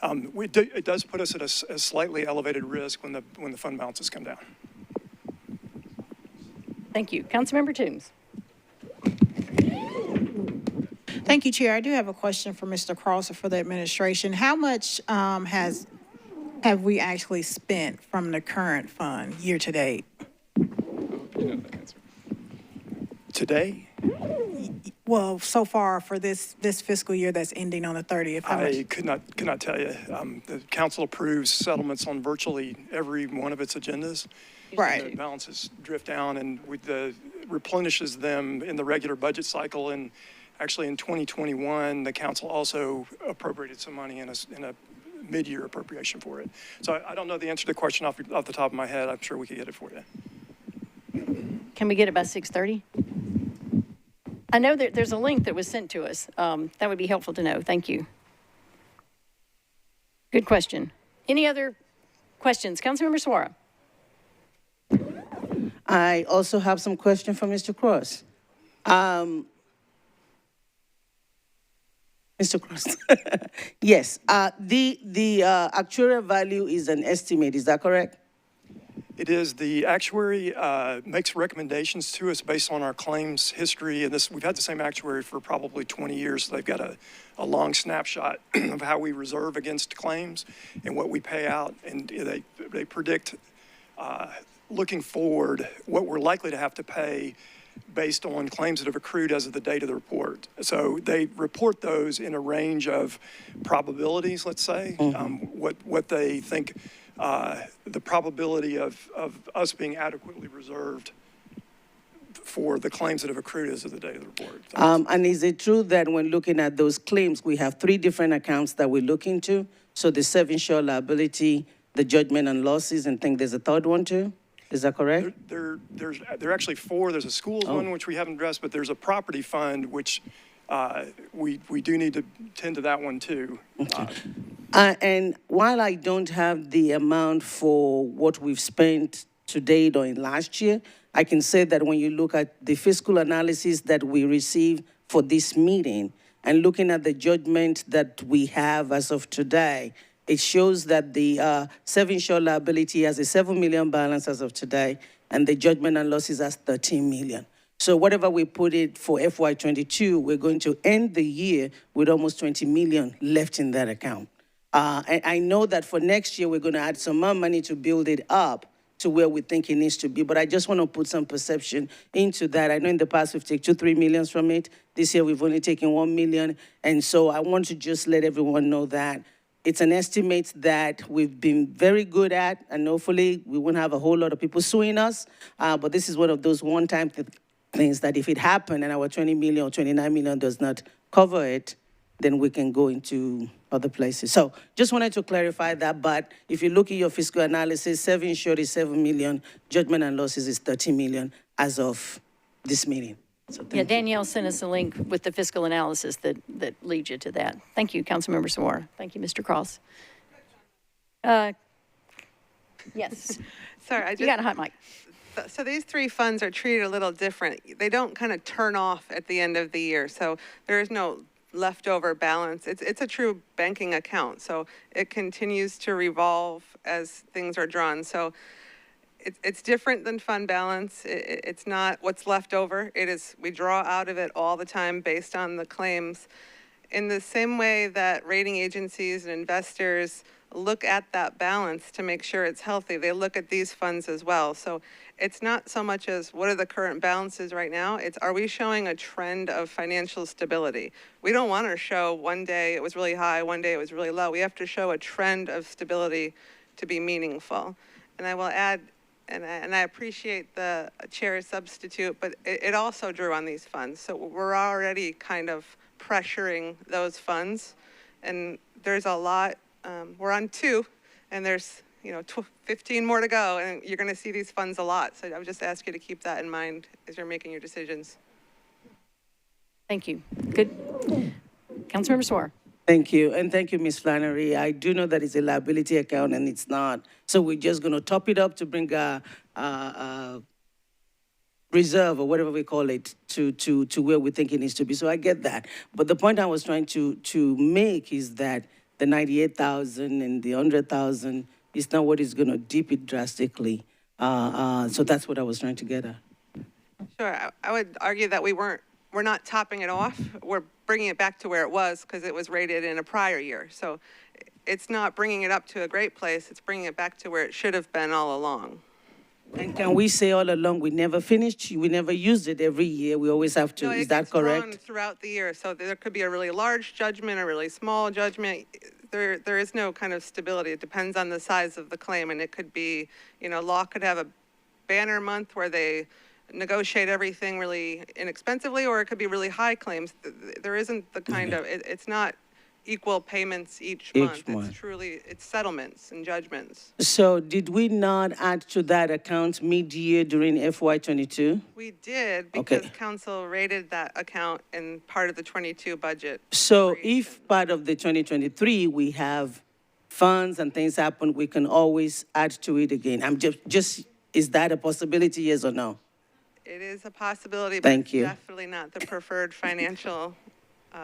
It does put us at a slightly elevated risk when the fund balances come down. Thank you. Councilmember Toombs. Thank you, Chair. I do have a question for Mr. Cross or for the administration. How much have we actually spent from the current fund year to date? Today? Well, so far for this fiscal year that's ending on the 30th. I could not tell you. The council approves settlements on virtually every one of its agendas. Right. The balances drift down, and replenishes them in the regular budget cycle. And actually, in 2021, the council also appropriated some money in a mid-year appropriation for it. So I don't know the answer to the question off the top of my head. I'm sure we could get it for you. Can we get it by 6:30? I know that there's a link that was sent to us. That would be helpful to know. Thank you. Good question. Any other questions? Councilmember Suara. I also have some question for Mr. Cross. Mr. Cross, yes, the actuarial value is an estimate, is that correct? It is. The actuary makes recommendations to us based on our claims history, and we've had the same actuary for probably 20 years, so they've got a long snapshot of how we reserve against claims and what we pay out, and they predict, looking forward, what we're likely to have to pay based on claims that have accrued as of the date of the report. So they report those in a range of probabilities, let's say, what they think the probability of us being adequately reserved for the claims that have accrued as of the date of the report. And is it true that when looking at those claims, we have 3 different accounts that we look into? So the self-insured liability, the judgment and losses, and I think there's a third one too? Is that correct? There are actually 4. There's a schools one, which we haven't addressed, but there's a property fund, which we do need to tend to that one too. Okay. And while I don't have the amount for what we've spent to date or in last year, I can say that when you look at the fiscal analysis that we received for this meeting and looking at the judgment that we have as of today, it shows that the self-insured liability has a $7 million balance as of today, and the judgment and losses has $13 million. So whatever we put it for FY22, we're going to end the year with almost $20 million left in that account. And I know that for next year, we're going to add some more money to build it up to where we think it needs to be. But I just want to put some perception into that. I know in the past we've taken $2-3 million from it. This year we've only taken $1 million. And so I want to just let everyone know that it's an estimate that we've been very good at, and hopefully we won't have a whole lot of people suing us. But this is one of those one-time things that if it happened and our $20 million or $29 million does not cover it, then we can go into other places. So just wanted to clarify that, but if you look at your fiscal analysis, 7 insured is 7 million, judgment and losses is 13 million as of this meeting. So Yeah, thank you. Danielle sent us a link with the fiscal analysis that leads you to that. Thank you, Councilmember Sawara. Thank you, Mr. Cross. Yes, Sorry, I you just, got a hot mic. so these three funds are treated a little different. They don't kind of turn off at the end of the year, so there is no leftover balance. It's a true banking account, so it continues to revolve as things are drawn. So it's different than fund balance. It's not what's left over. It is, we draw out of it all the time based on the claims. In the same way that rating agencies and investors look at that balance to make sure it's healthy, they look at these funds as well. So it's not so much as what are the current balances right now, it's are we showing a trend of financial stability? We don't want to show one day it was really high, one day it was really low. We have to show a trend of stability to be meaningful. And I will add, and I appreciate the chair's substitute, but it also drew on these funds. So we're already kind of pressuring those funds, and there's a lot. We're on 2, and there's 15 more to go, and you're going to see these funds a lot. So I would just ask you to keep that in mind as you're making your decisions. Thank you. Good. Councilmember Sawara. Thank you, and thank you, Ms. Flannery. I do know that it's a liability account, and it's not. So we're just going to top it up to bring a reserve, or whatever we call it, to where we think it needs to be. So I get that. But the point I was trying to make is that the 98,000 and the 100,000 is not what is going to dip it drastically. So that's what I was trying to get at. Sure, I would argue that we're not topping it off. We're bringing it back to where it was because it was rated in a prior year. So it's not bringing it up to a great place. It's bringing it back to where it should have been all along. And can we say all along we never finished? We never used it every year. We always have to. No, Is that it's drawn correct? throughout the year. So there could be a really large judgment, a really small judgment. There is no kind of stability. It depends on the size of the claim, and it could be, law could have a banner month where they negotiate everything really inexpensively, or it could be really high claims. There isn't the kind of, it's not equal payments each month. It's truly, it's settlements and judgments. So did we not add to that account mid-year during FY22? We did, because council rated that account in part of the 22 budget. So if part of the 2023 we have funds and things happen, we can always add to it again. I'm just is that a possibility, yes or no? It is a possibility, but it's definitely not the preferred financial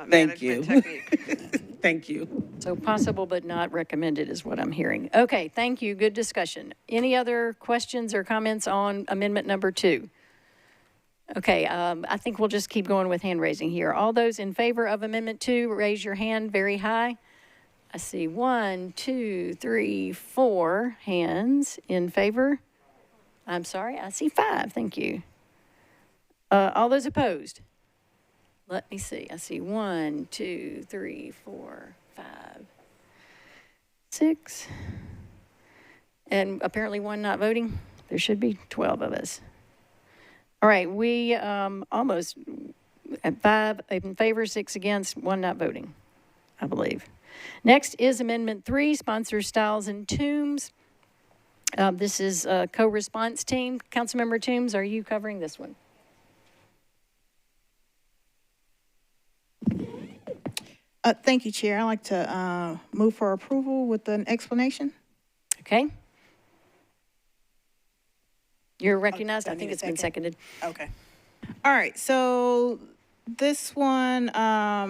management technique. Thank you. So possible but not recommended is what I'm hearing. Okay, thank you. Good discussion. Any other questions or comments on amendment number 2? Okay, I think we'll just keep going with hand raising here. All those in favor of amendment 2, raise your hand very high. I see 1, 2, 3, 4 hands in favor. I'm sorry, I see 5. Thank you. All those opposed? Let me see. I see 1, 2, 3, 4, 5, 6. And apparently 1 not voting. There should be 12 of us. All right, we almost at 5 in favor, 6 against, 1 not voting, I believe. Next is Amendment 3, sponsors Stiles and Toombs. This is a co-response team. Councilmember Toombs, are you covering this one? Thank you, Chair. I'd like to move for approval with an explanation. Okay. You're recognized. I think it's been seconded. Okay. All right. So this one,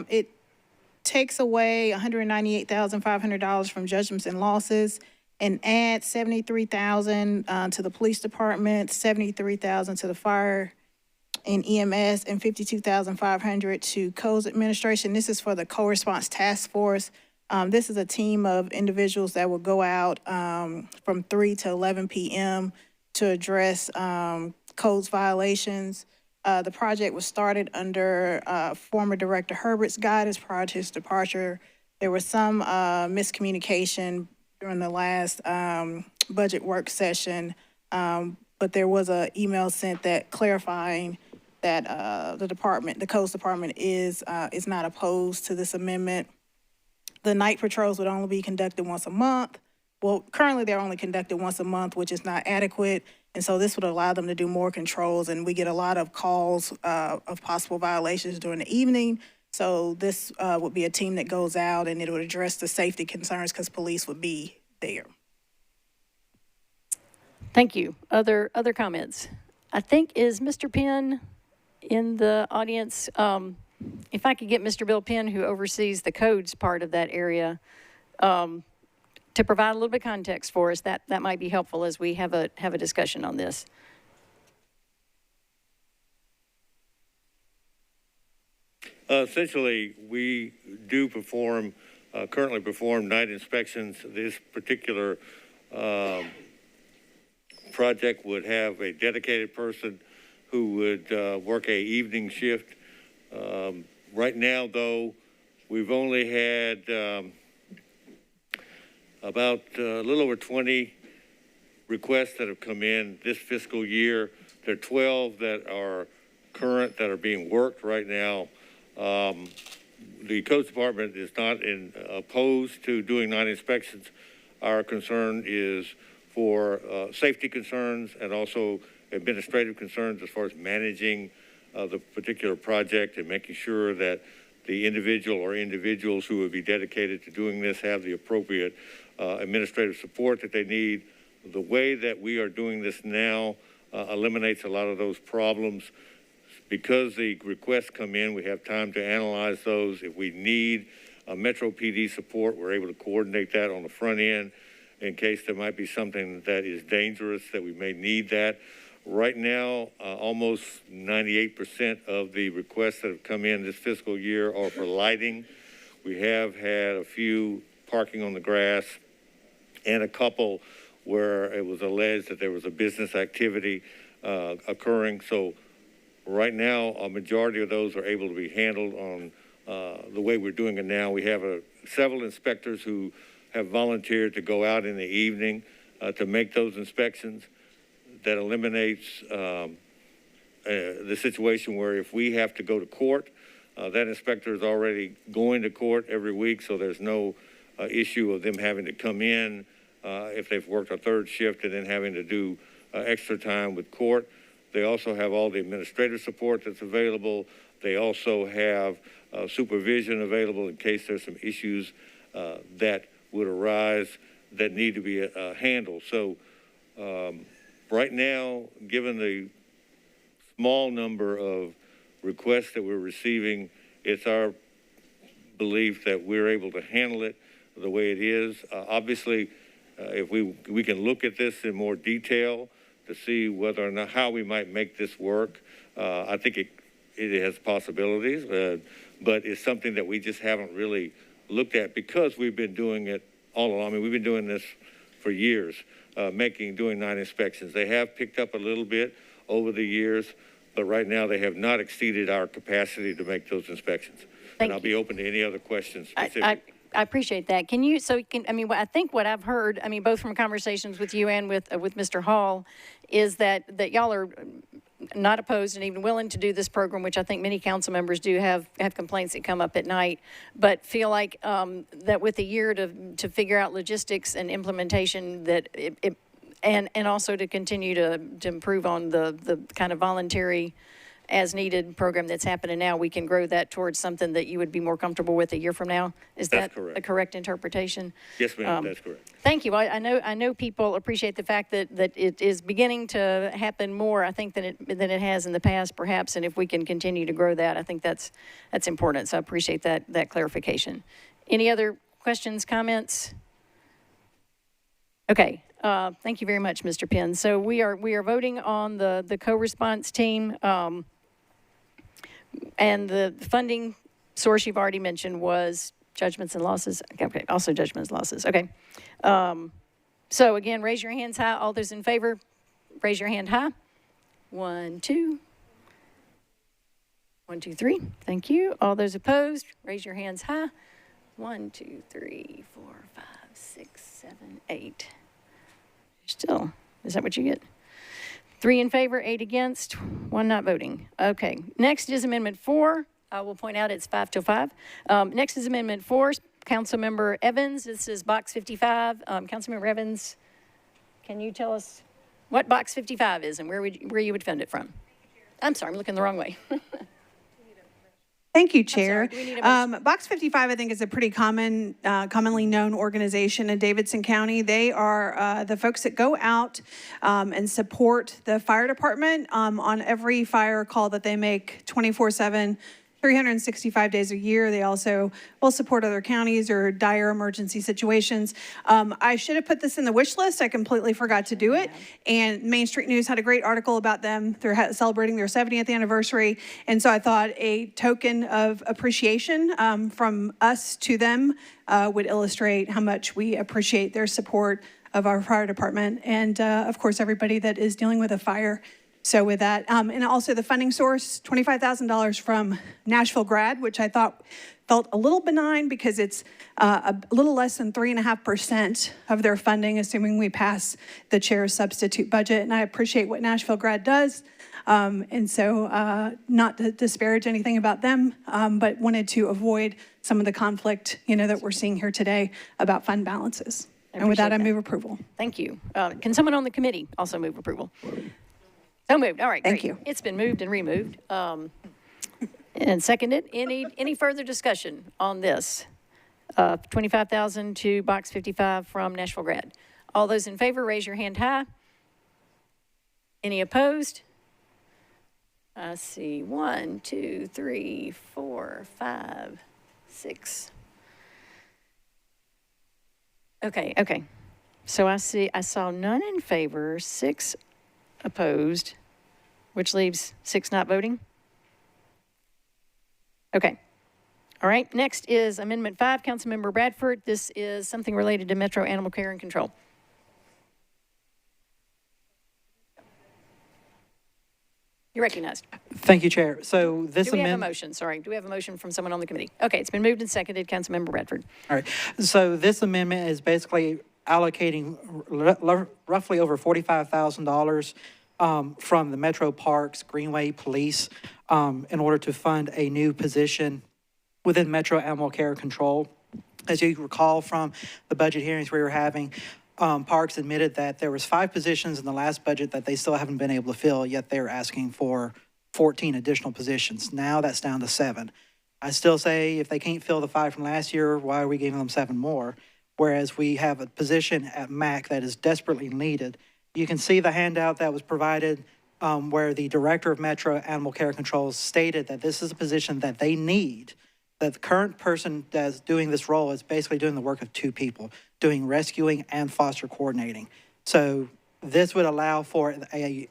it takes away $198,500 from judgments and losses and adds $73,000 to the police department, $73,000 to the fire and EMS, and $52,500 to codes administration. This is for the co-response task force. This is a team of individuals that will go out from 3 to 11 p.m. to address codes violations. The project was started under former Director Herbert's guidance prior to his departure. There was some miscommunication during the last budget work session, but there was an email sent that clarifying that the codes department is not opposed to this amendment. The night patrols would only be conducted once a month. Well, currently they're only conducted once a month, which is not adequate. And so this would allow them to do more controls. And we get a lot of calls of possible violations during the evening. So this would be a team that goes out and it would address the safety concerns because police would be there. Thank you. Other comments? I think, is Mr. Penn in the audience? If I could get Mr. Bill Penn, who oversees the codes part of that area, to provide a little bit of context for us, that might be helpful as we have a discussion on this. Essentially, we do currently perform night inspections. This particular project would have a dedicated person who would work a evening shift. Right now, though, we've only had about a little over 20 requests that have come in this fiscal year. There are 12 that are current that are being worked right now. The Codes Department is not opposed to doing night inspections. Our concern is for safety concerns and also administrative concerns as far as managing the particular project and making sure that the individual or individuals who would be dedicated to doing this have the appropriate administrative support that they need. The way that we are doing this now eliminates a lot of those problems. Because the requests come in, we have time to analyze those. If we need Metro PD support, we're able to coordinate that on the front end in case there might be something that is dangerous that we may need that. Right now, almost 98% of the requests that have come in this fiscal year are for lighting. We have had a few parking on the grass and a couple where it was alleged that there was a business activity occurring. So right now, a majority of those are able to be handled on the way we're doing it now. We have several inspectors who have volunteered to go out in the evening to make those inspections. That eliminates the situation where if we have to go to court, that inspector is already going to court every week, so there's no issue of them having to come in if they've worked a third shift and then having to do extra time with court. They also have all the administrative support that's available. They also have supervision available in case there's some issues that would arise that need to be handled. So right now, given the small number of requests that we're receiving, it's our belief that we're able to handle it the way it is. Obviously, if we can look at this in more detail to see whether or not how we might make this work. I think it has possibilities, but it's something that we just haven't really looked at because we've been doing it all along. I mean, we've been doing this for years, doing night inspections. They have picked up a little bit over the years, but right now they have not exceeded our capacity to make those inspections. And I'll be open to any other questions specifically. I appreciate that. I think what I've heard, both from conversations with you and with Mr. Hall, is that y'all are not opposed and even willing to do this program, which I think many council members do have complaints that come up at night, but feel like that with a year to figure out logistics and implementation, that and also to continue to improve on the kind of voluntary as needed program that's happening now, we can grow that towards something that you would be more comfortable with a year from now. Is that a correct interpretation? Yes, ma'am, that's correct. Thank you. I know people appreciate the fact that it is beginning to happen more, I think, than it has in the past, perhaps. And if we can continue to grow that, I think that's important. So I appreciate that clarification. Any other questions, comments? Okay. Thank you very much, Mr. Penn. So we are voting on the co-response team. And the funding source you've already mentioned was judgments and losses. Okay, also judgments and losses. Okay. So again, raise your hands high. All those in favor, raise your hand high. 1, 2. 1, 2, 3. Thank you. All those opposed, raise your hands high. 1, 2, 3, 4, 5, 6, 7, 8. Still, is that what you get? 3 in favor, 8 against, 1 not voting. Okay, next is Amendment 4. I will point out it's 5 to 5. Next is Amendment 4, Councilmember Evans. This is Box 55. Councilmember Evans, can you tell us what Box 55 is and where you would fund it from? I'm sorry, I'm looking the wrong way. Thank you, Chair. sorry, do we need a motion? Box 55, I think, is a pretty commonly known organization in Davidson County. They are the folks that go out and support the fire department on every fire call that they make 24/7. 365 days a year. They also will support other counties or dire emergency situations. I should have put this in the wish list. I completely forgot to do it. And Main Street News had a great article about them. They're celebrating their 70th anniversary. And so I thought a token of appreciation from us to them would illustrate how much we appreciate their support of our fire department and, of course, everybody that is dealing with a fire. So with that, and also the funding source, $25,000 from Nashville Grad, which I thought felt a little benign because it's a little less than 3.5% of their funding, assuming we pass the chair's substitute budget. And I appreciate what Nashville Grad does. And so not to disparage anything about them, but wanted to avoid some of the conflict, that we're seeing here today about fund balances. And with that, I move approval. Thank you. Can someone on the committee also move approval? So moved. All right, Thank great. you. It's been moved and removed and seconded. Any further discussion on this? $25,000 to Box 55 from Nashville Grad. All those in favor, raise your hand high. Any opposed? I see 1, 2, 3, 4, 5, 6. Okay. So I saw none in favor, 6 opposed, which leaves 6 not voting. Okay. All right. Next is Amendment 5, Councilmember Bradford. This is something related to Metro Animal Care and Control. You're recognized. Thank you, Chair. So this Do we have a motion? Sorry. Do we have a motion from someone on the committee? Okay. It's been moved and seconded. Councilmember Bradford. All right. So this amendment is basically allocating roughly over $45,000 from the Metro Parks Greenway Police in order to fund a new position within Metro Animal Care Control. As you recall from the budget hearings we were having, Parks admitted that there was 5 positions in the last budget that they still haven't been able to fill, yet they're asking for 14 additional positions. Now that's down to 7. I still say if they can't fill the 5 from last year, why are we giving them 7 more? Whereas we have a position at MAC that is desperately needed. You can see the handout that was provided where the Director of Metro Animal Care Control stated that this is a position that they need, that the current person that's doing this role is basically doing the work of 2 people, doing rescuing and foster coordinating. So this would allow for a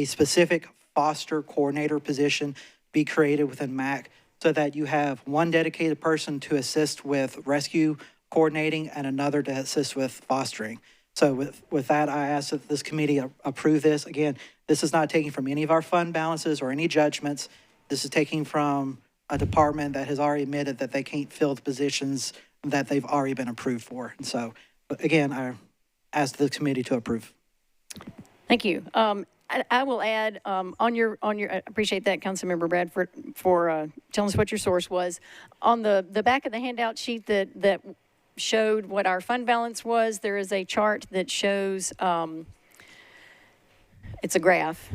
specific foster coordinator position be created within MAC so that you have one dedicated person to assist with rescue coordinating and another to assist with fostering. So with that, I ask that this committee approve this. Again, this is not taking from any of our fund balances or any judgments. This is taking from a department that has already admitted that they can't fill the positions that they've already been approved for. And so, again, I ask the committee to approve. Thank you. I will add on your. I appreciate that, Councilmember Bradford, for telling us what your source was. On the back of the handout sheet that showed what our fund balance was, there is a chart that shows, it's a graph,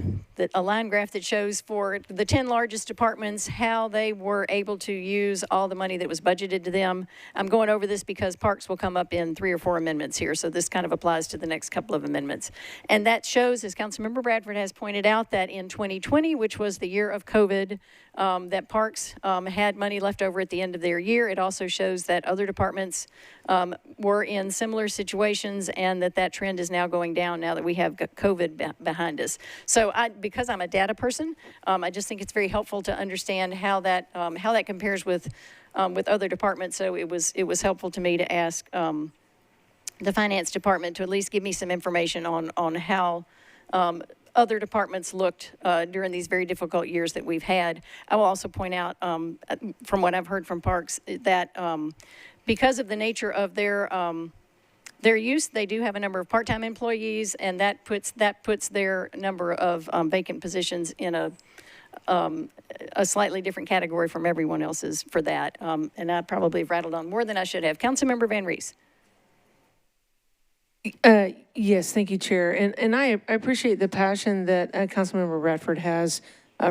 a line graph that shows for the 10 largest departments how they were able to use all the money that was budgeted to them. I'm going over this because Parks will come up in 3 or 4 amendments here, so this kind of applies to the next couple of amendments. And that shows, as Councilmember Bradford has pointed out, that in 2020, which was the year of COVID, that Parks had money left over at the end of their year. It also shows that other departments were in similar situations and that trend is now going down now that we have COVID behind us. So because I'm a data person, I just think it's very helpful to understand how that compares with other departments. So it was helpful to me to ask the finance department to at least give me some information on how other departments looked during these very difficult years that we've had. I will also point out, from what I've heard from Parks, that because of the nature of their use, they do have a number of part-time employees, and that puts their number of vacant positions in a slightly different category from everyone else's for that. And I probably have rattled on more than I should have. Councilmember Van Rees. Yes, thank you, Chair. And I appreciate the passion that Councilmember Radford has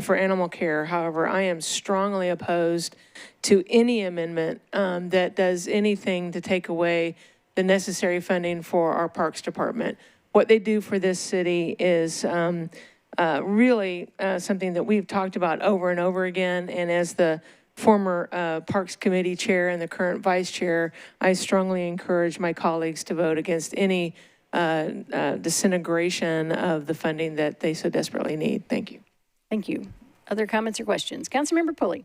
for animal care. However, I am strongly opposed to any amendment that does anything to take away the necessary funding for our Parks Department. What they do for this city is really something that we've talked about over and over again. And as the former Parks Committee Chair and the current Vice Chair, I strongly encourage my colleagues to vote against any disintegration of the funding that they so desperately need. Thank you. Thank you. Other comments or questions? Councilmember Pulley.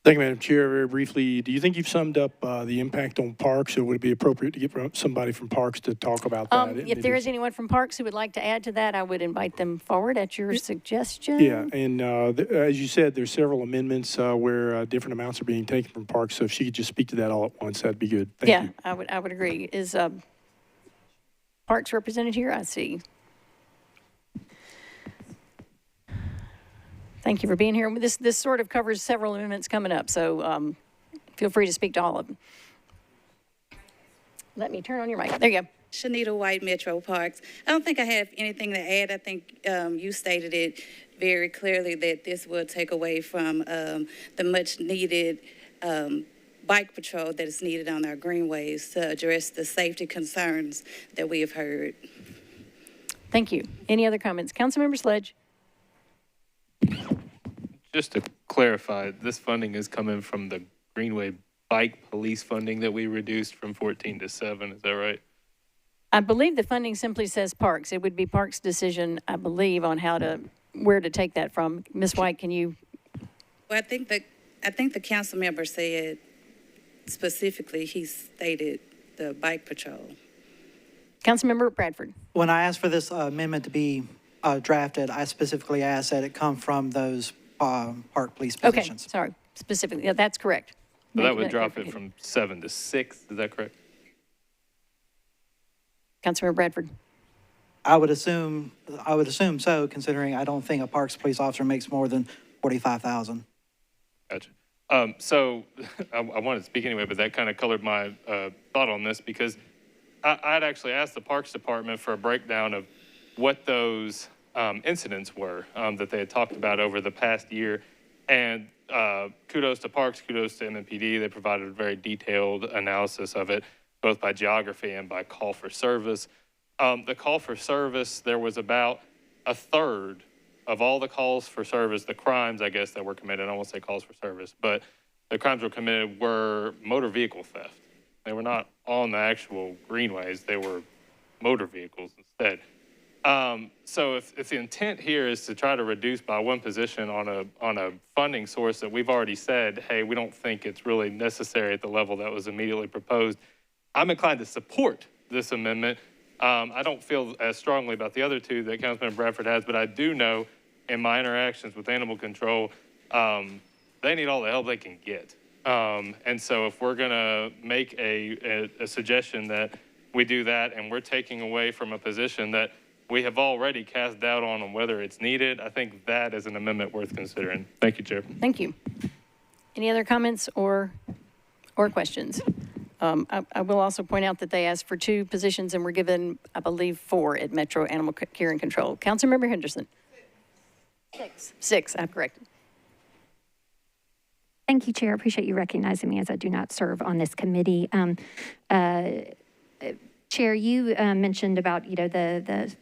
Thank you, Madam Chair. Very briefly, do you think you've summed up the impact on parks, or would it be appropriate to get somebody from parks to talk about that? If there is anyone from Parks who would like to add to that, I would invite them forward at your suggestion. Yeah, and as you said, there's several amendments where different amounts are being taken from parks. So if she could just speak to that all at once, that'd be good. Thank you. I would agree. Is Parks represented here? I see. Thank you for being here. This sort of covers several amendments coming up, so feel free to speak to all of them. Let me turn on your mic. There you go. Shanita White, Metro Parks. I don't think I have anything to add. I think you stated it very clearly that this will take away from the much needed bike patrol that is needed on our greenways to address the safety concerns that we have heard. Thank you. Any other comments? Councilmember Sledge. Just to clarify, this funding is coming from the Greenway Bike Police funding that we reduced from 14 to 7. Is that right? I believe the funding simply says Parks. It would be Parks' decision, I believe, on where to take that from. Ms. White, can you? Well, I think the council member said specifically, he stated the bike patrol. Councilmember Bradford. When I asked for this amendment to be drafted, I specifically asked that it come from those park police positions. Okay, sorry, specifically, yeah, that's correct. So that would drop it from 7 to 6, is that correct? Councilmember Bradford. I would assume so, considering I don't think a parks police officer makes more than $45,000. Gotcha. So I wanted to speak anyway, but that kind of colored my thought on this, because I'd actually asked the Parks Department for a breakdown of what those incidents were that they had talked about over the past year. And kudos to Parks, kudos to MMPD. They provided a very detailed analysis of it, both by geography and by call for service. The call for service, there was about a third of all the calls for service, the crimes, I guess, that were committed. I don't want to say calls for service, but the crimes were committed were motor vehicle theft. They were not on the actual greenways. They were motor vehicles instead. So if the intent here is to try to reduce by one position on a funding source that we've already said, hey, we don't think it's really necessary at the level that was immediately proposed, I'm inclined to support this amendment. I don't feel as strongly about the other two that Councilmember Bradford has, but I do know in my interactions with animal control, they need all the help they can get. And so if we're going to make a suggestion that we do that, and we're taking away from a position that we have already cast doubt on whether it's needed, I think that is an amendment worth considering. Thank you, Chair. Thank you. Any other comments or questions? I will also point out that they asked for 2 positions and were given, I believe, 4 at Metro Animal Care and Control. Councilmember Henderson. 6, I'm corrected. Thank you, Chair. I appreciate you recognizing me as I do not serve on this committee. Chair, you mentioned about, the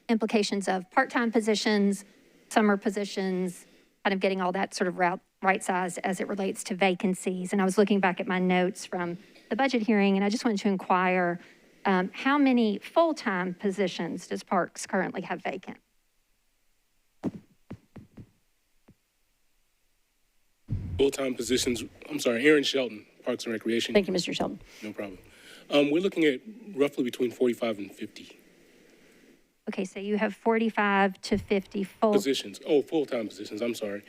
implications of part-time positions, summer positions, kind of getting all that sort of right-sized as it relates to vacancies. And I was looking back at my notes from the budget hearing, and I just wanted to inquire, how many full-time positions does Parks currently have vacant? Full-time positions, I'm sorry, Aaron Shelton, Parks and Recreation. Thank you, Mr. Shelton. No problem. We're looking at roughly between 45 and 50. Okay, so you have 45 to 50 positions. Oh, full-time positions, I'm sorry.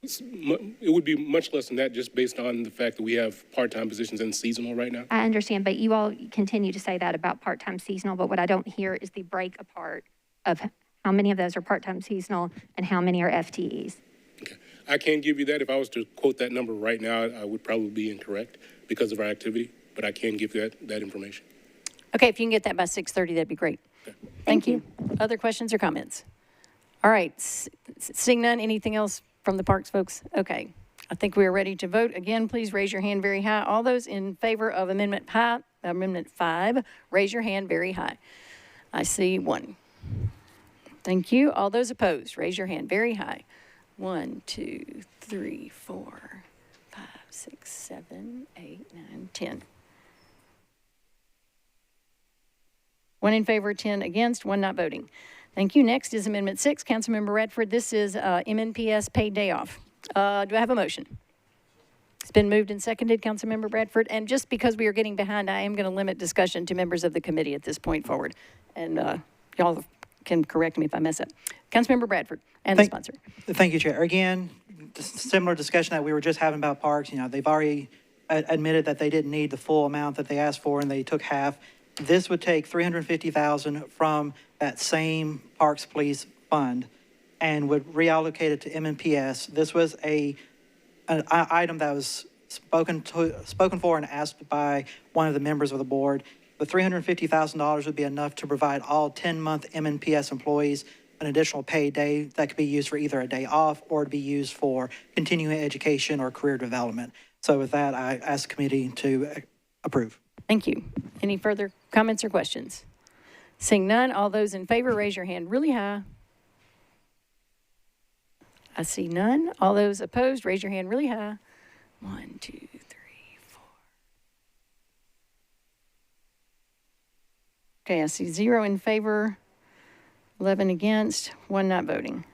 It would be much less than that just based on the fact that we have part-time positions and seasonal right now. I understand, but you all continue to say that about part-time seasonal, but what I don't hear is the break apart of How many of those are part-time seasonal and how many are FTEs? I can't give you that. If I was to quote that number right now, I would probably be incorrect because of our activity, but I can give you that information. Okay, if you can get that by 6:30, that'd be great. Thank you. Other questions or comments? All right, seeing none, anything else from the Parks folks? Okay, I think we are ready to vote. Again, please raise your hand very high. All those in favor of Amendment 5, raise your hand very high. I see one. Thank you. All those opposed, raise your hand very high. 1, 2, 3, 4, 5, 6, 7, 8, 9, 10. 1 in favor, 10 against, 1 not voting. Thank you. Next is Amendment 6, Councilmember Radford. This is MNPS paid day off. Do I have a motion? It's been moved and seconded, Councilmember Bradford. And just because we are getting behind, I am going to limit discussion to members of the committee at this point forward. And y'all can correct me if I mess up. Councilmember Bradford and the sponsor. Thank you, Chair. Again, similar discussion that we were just having about parks. You know, they've already admitted that they didn't need the full amount that they asked for, and they took half. This would take $350,000 from that same Parks Police fund and would reallocate it to MNPS. This was an item that was spoken for and asked by one of the members of the board. The $350,000 would be enough to provide all 10-month MNPS employees an additional paid day that could be used for either a day off or to be used for continuing education or career development. So with that, I ask the committee to approve. Thank you. Any further comments or questions? Seeing none, all those in favor, raise your hand really high. I see none. All those opposed, raise your hand really high. 1, 2, 3, 4. Okay, I see 0 in favor, 11 against, 1 not voting.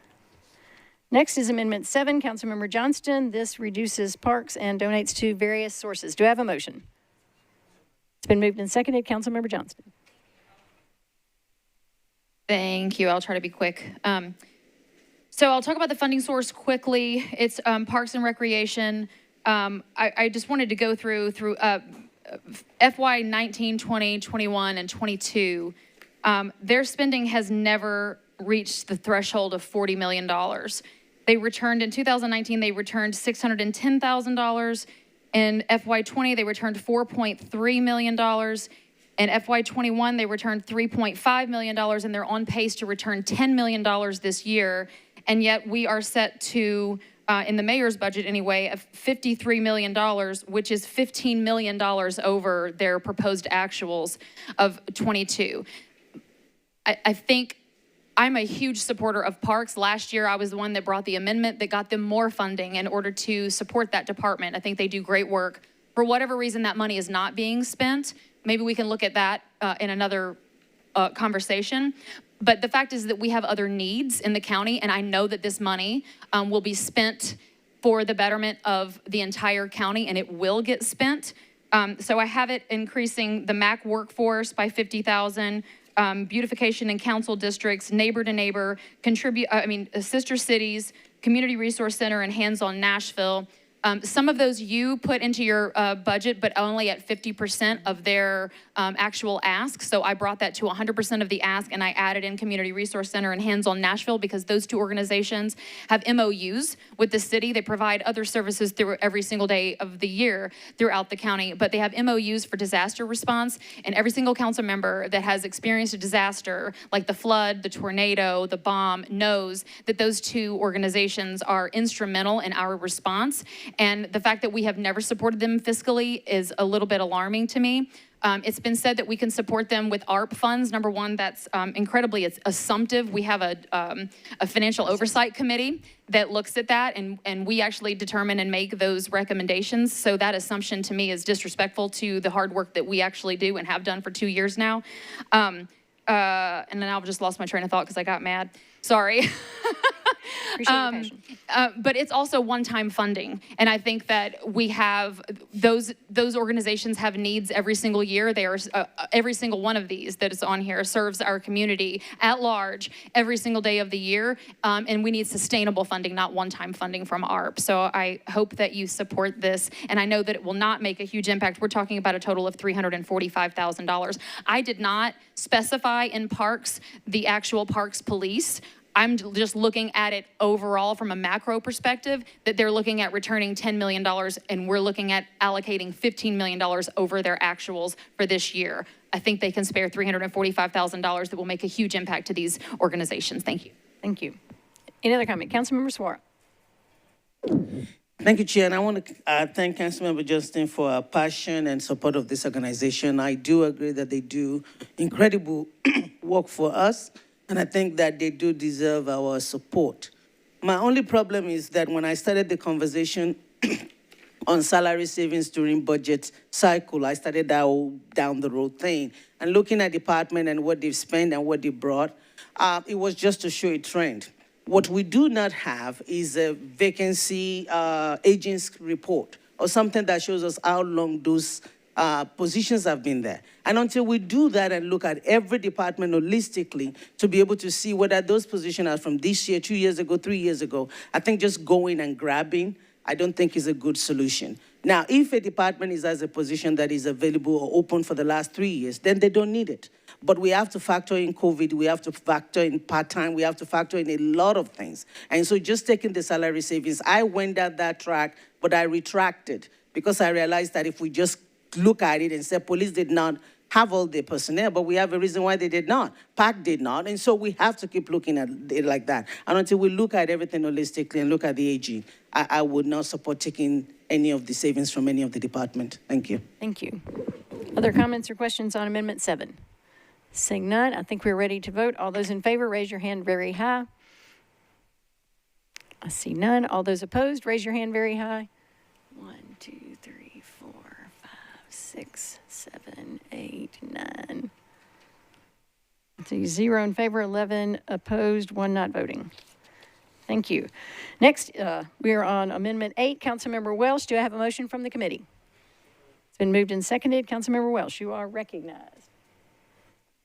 Next is Amendment 7, Councilmember Johnston. This reduces parks and donates to various sources. Do I have a motion? It's been moved and seconded. Councilmember Johnston. Thank you. I'll try to be quick. So I'll talk about the funding source quickly. It's Parks and Recreation. I just wanted to go through FY 19, 20, 21, and 22. Their spending has never reached the threshold of $40 million. They returned in 2019, they returned $610,000. In FY 20, they returned $4.3 million. In FY 21, they returned $3.5 million, and they're on pace to return $10 million this year. And yet we are set to, in the mayor's budget anyway, of $53 million, which is $15 million over their proposed actuals of 22. I think I'm a huge supporter of parks. Last year, I was the one that brought the amendment that got them more funding in order to support that department. I think they do great work. For whatever reason that money is not being spent, maybe we can look at that in another conversation. But the fact is that we have other needs in the county, and I know that this money will be spent for the betterment of the entire county, and it will get spent. So I have it increasing the MAC workforce by 50,000, beautification in council districts, neighbor to neighbor, sister cities, community resource center, and hands-on Nashville. Some of those you put into your budget, but only at 50% of their actual ask. So I brought that to 100% of the ask, and I added in Community Resource Center and Hands-on Nashville because those two organizations have MOUs with the city. They provide other services through every single day of the year throughout the county, but they have MOUs for disaster response, and every single council member that has experienced a disaster like the flood, the tornado, the bomb knows that those two organizations are instrumental in our response. And the fact that we have never supported them fiscally is a little bit alarming to me. It's been said that we can support them with ARP funds. Number one, that's it's assumptive. We have a financial oversight committee that looks at that, and we actually determine and make those recommendations. So that assumption to me is disrespectful to the hard work that we actually do and have done for 2 years now. And then I've just lost my train of thought because I got mad. Sorry. Appreciate your passion. But it's also one-time funding. And I think that we have, those organizations have needs every single year. They are, every single one of these that is on here serves our community at large every single day of the year. And we need sustainable funding, not one-time funding from ARP. So I hope that you support this. And I know that it will not make a huge impact. We're talking about a total of $345,000. I did not specify in parks the actual parks police. I'm just looking at it overall from a macro perspective, that they're looking at returning $10 million, and we're looking at allocating $15 million over their actuals for this year. I think they can spare $345,000 that will make a huge impact to these organizations. Thank you. Thank you. Any other comment? Councilmember Suara. Thank you, Chair. And I want to thank Councilmember Justin for her passion and support of this organization. I do agree that they do incredible work for us, and I think that they do deserve our support. My only problem is that when I started the conversation on salary savings during budget cycle, I started that whole down the road thing. And looking at department and what they've spent and what they brought, it was just to show a trend. What we do not have is a vacancy agents report or something that shows us how long those positions have been there. And until we do that and look at every department holistically to be able to see whether those positions are from this year, 2 years ago, 3 years ago, I think just going and grabbing, I don't think is a good solution. Now, if a department has a position that is available or open for the last 3 years, then they don't need it. But we have to factor in COVID, we have to factor in part-time, we have to factor in a lot of things. And so just taking the salary savings, I went down that track, but I retracted because I realized that if we just look at it and say police did not have all their personnel, but we have a reason why they did not. PAC did not, and so we have to keep looking at it like that. And until we look at everything holistically and look at the AG, I would not support taking any of the savings from any of the department. Thank you. Thank you. Other comments or questions on Amendment 7? Seeing none, I think we're ready to vote. All those in favor, raise your hand very high. I see none. All those opposed, raise your hand very high. 1, 2, 3, 4, 5, 6, 7, 8, 9. I see 0 in favor, 11 opposed, 1 not voting. Thank you. Next, we are on Amendment 8. Councilmember Welsh, do I have a motion from the committee? It's been moved and seconded. Councilmember Welsh, you are recognized.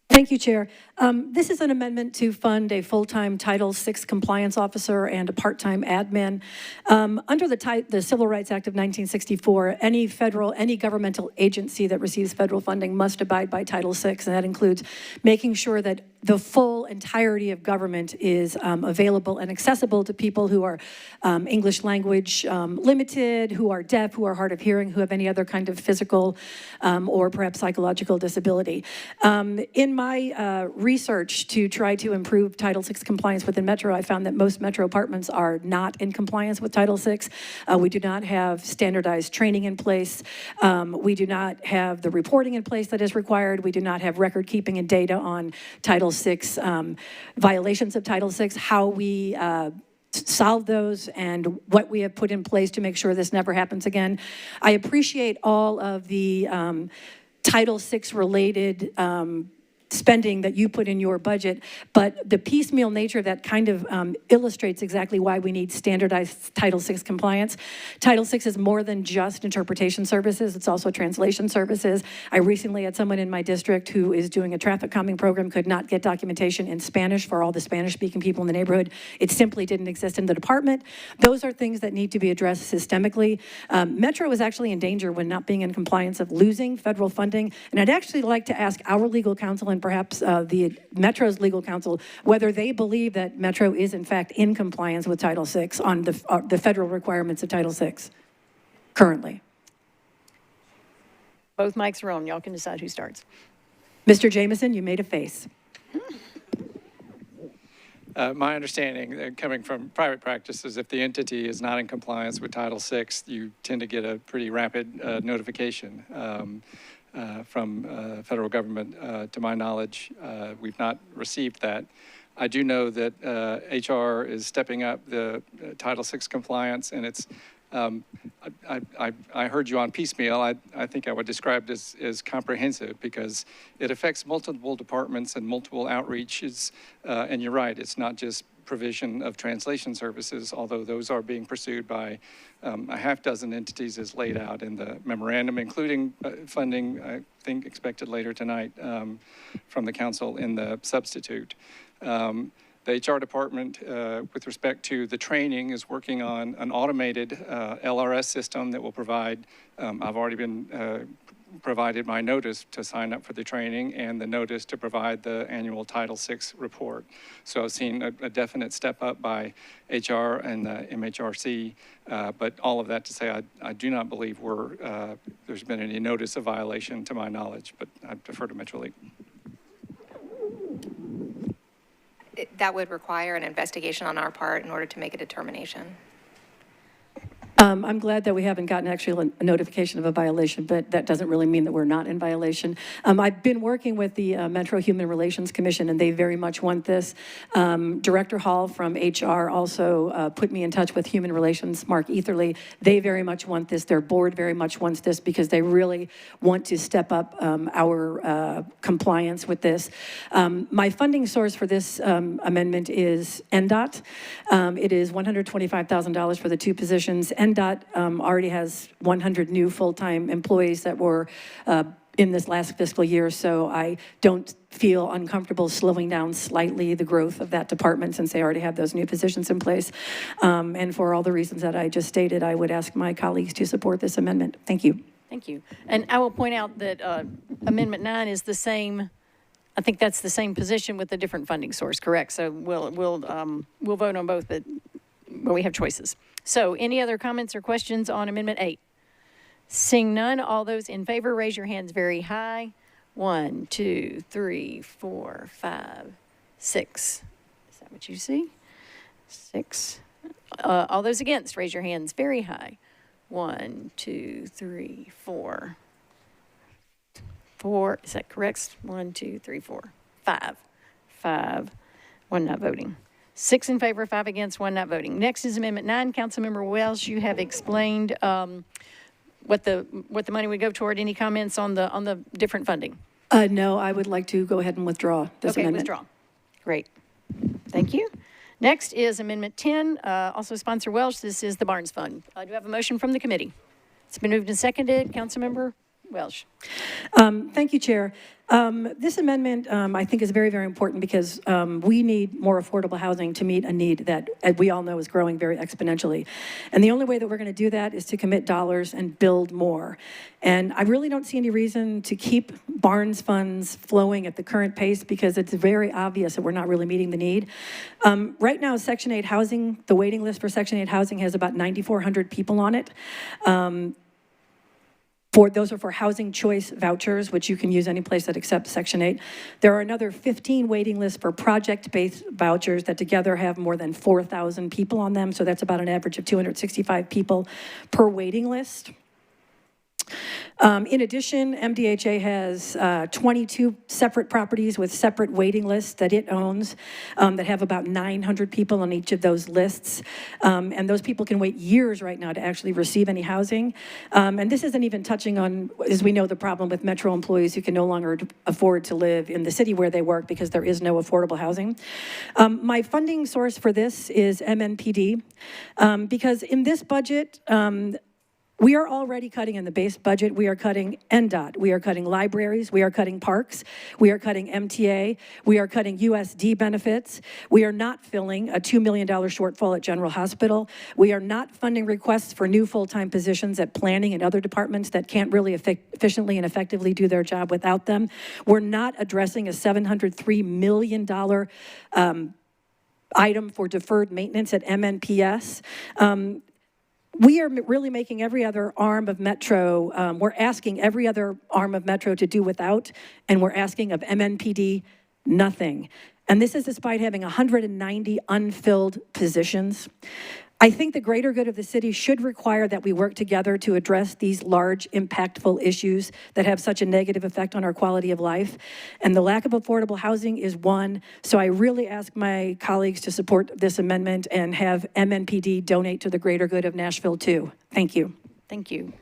Thank you, Chair. This is an amendment to fund a full-time Title VI compliance officer and a part-time admin. Under the Civil Rights Act of 1964, any governmental agency that receives federal funding must abide by Title VI, and that includes making sure that the full entirety of government is available and accessible to people who are English language limited, who are deaf, who are hard of hearing, who have any other kind of physical or perhaps psychological disability. In my research to try to improve Title VI compliance within Metro, I found that most Metro apartments are not in compliance with Title VI. We do not have standardized training in place. We do not have the reporting in place that is required. We do not have record keeping and data on Title VI violations of Title VI, how we solve those, and what we have put in place to make sure this never happens again. I appreciate all of the Title VI related spending that you put in your budget, but the piecemeal nature of that kind of illustrates exactly why we need standardized Title VI compliance. Title VI is more than just interpretation services, it's also translation services. I recently had someone in my district who is doing a traffic calming program, could not get documentation in Spanish for all the Spanish-speaking people in the neighborhood. It simply didn't exist in the department. Those are things that need to be addressed systemically. Metro is actually in danger when not being in compliance of losing federal funding, and I'd actually like to ask our legal counsel and perhaps the Metro's legal counsel whether they believe that Metro is in fact in compliance with Title VI on the federal requirements of Title VI currently. Both mics are on. Y'all can decide who starts. Mr. Jameson, you made a face. My understanding, coming from private practice, is if the entity is not in compliance with Title VI, you tend to get a pretty rapid notification from federal government. To my knowledge, we've not received that. I do know that HR is stepping up the Title VI compliance, and it's I heard you on piecemeal. I think I would describe it as comprehensive because it affects multiple departments and multiple outreaches. And you're right, it's not just provision of translation services, although those are being pursued by a half dozen entities as laid out in the memorandum, including funding, I think, expected later tonight from the council in the substitute. The HR department, with respect to the training, is working on an automated LRS system that will provide, I've already been provided my notice to sign up for the training and the notice to provide the annual Title VI report. So I've seen a definite step up by HR and the MHRC, but all of that to say I do not believe there's been any notice of violation to my knowledge, but I defer to Metro League. That would require an investigation on our part in order to make a determination. I'm glad that we haven't gotten actually a notification of a violation, but that doesn't really mean that we're not in violation. I've been working with the Metro Human Relations Commission, and they very much want this. Director Hall from HR also put me in touch with Human Relations, Mark Etherly. They very much want this. Their board very much wants this because they really want to step up our compliance with this. My funding source for this amendment is NDOT. It is $125,000 for the two positions. NDOT already has 100 new full-time employees that were in this last fiscal year, so I don't feel uncomfortable slowing down slightly the growth of that department since they already have those new positions in place. And for all the reasons that I just stated, I would ask my colleagues to support this amendment. Thank you. Thank you. And I will point out that Amendment 9 is the same. I think that's the same position with a different funding source, correct? So we'll vote on both, but we have choices. So any other comments or questions on Amendment 8? Seeing none, all those in favor, raise your hands very high. 1, 2, 3, 4, 5, 6. Is that what you see? 6. All those against, raise your hands very high. 1, 2, 3, 4. 4, is that correct? 1, 2, 3, 4. 5. 5. 1 not voting. 6 in favor, 5 against, 1 not voting. Next is Amendment 9. Councilmember Welsh, you have explained what the money would go toward. Any comments on the different funding? No, I would like to go ahead and withdraw this amendment. Withdraw. Great. Thank you. Next is Amendment 10, also sponsor Welsh. This is the Barnes Fund. Do you have a motion from the committee? It's been moved and seconded. Councilmember Welsh. Thank you, Chair. This amendment, I think, is very, very important because we need more affordable housing to meet a need that, as we all know, is growing very exponentially. And the only way that we're going to do that is to commit dollars and build more. And I really don't see any reason to keep Barnes funds flowing at the current pace because it's very obvious that we're not really meeting the need. Right now, Section 8 housing, the waiting list for Section 8 housing has about 9,400 people on it. Those are for housing choice vouchers, which you can use any place that accepts Section 8. There are another 15 waiting lists for project-based vouchers that together have more than 4,000 people on them. So that's about an average of 265 people per waiting list. In addition, MDHA has 22 separate properties with separate waiting lists that it owns that have about 900 people on each of those lists. And those people can wait years right now to actually receive any housing. And this isn't even touching on, as we know, the problem with Metro employees who can no longer afford to live in the city where they work because there is no affordable housing. My funding source for this is MNPD because in this budget, we are already cutting in the base budget. We are cutting NDOT. We are cutting libraries. We are cutting parks. We are cutting MTA. We are cutting USD benefits. We are not filling a $2 million shortfall at General Hospital. We are not funding requests for new full-time positions at planning and other departments that can't really efficiently and effectively do their job without them. We're not addressing a $703 million item for deferred maintenance at MNPS. We are really making every other arm of Metro, we're asking every other arm of Metro to do without, and we're asking of MNPD nothing. And this is despite having 190 unfilled positions. I think the greater good of the city should require that we work together to address these large, impactful issues that have such a negative effect on our quality of life. And the lack of affordable housing is one. So I really ask my colleagues to support this amendment and have MNPD donate to the greater good of Nashville too. Thank you. Thank you.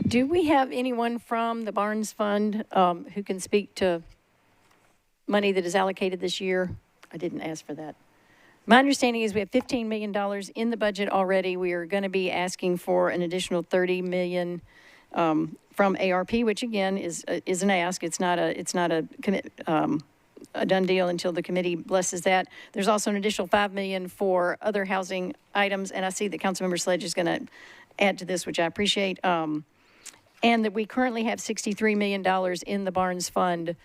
Do we have anyone from the Barnes Fund who can speak to money that is allocated this year? I didn't ask for that. My understanding is we have $15 million in the budget already. We are going to be asking for an additional $30 million from ARP, which again is an ask. It's not a done deal until the committee blesses that. There's also an additional $5 million for other housing items, and I see that Councilmember Sledge is going to add to this, which I appreciate. And that we currently have $63 million in the Barnes Fund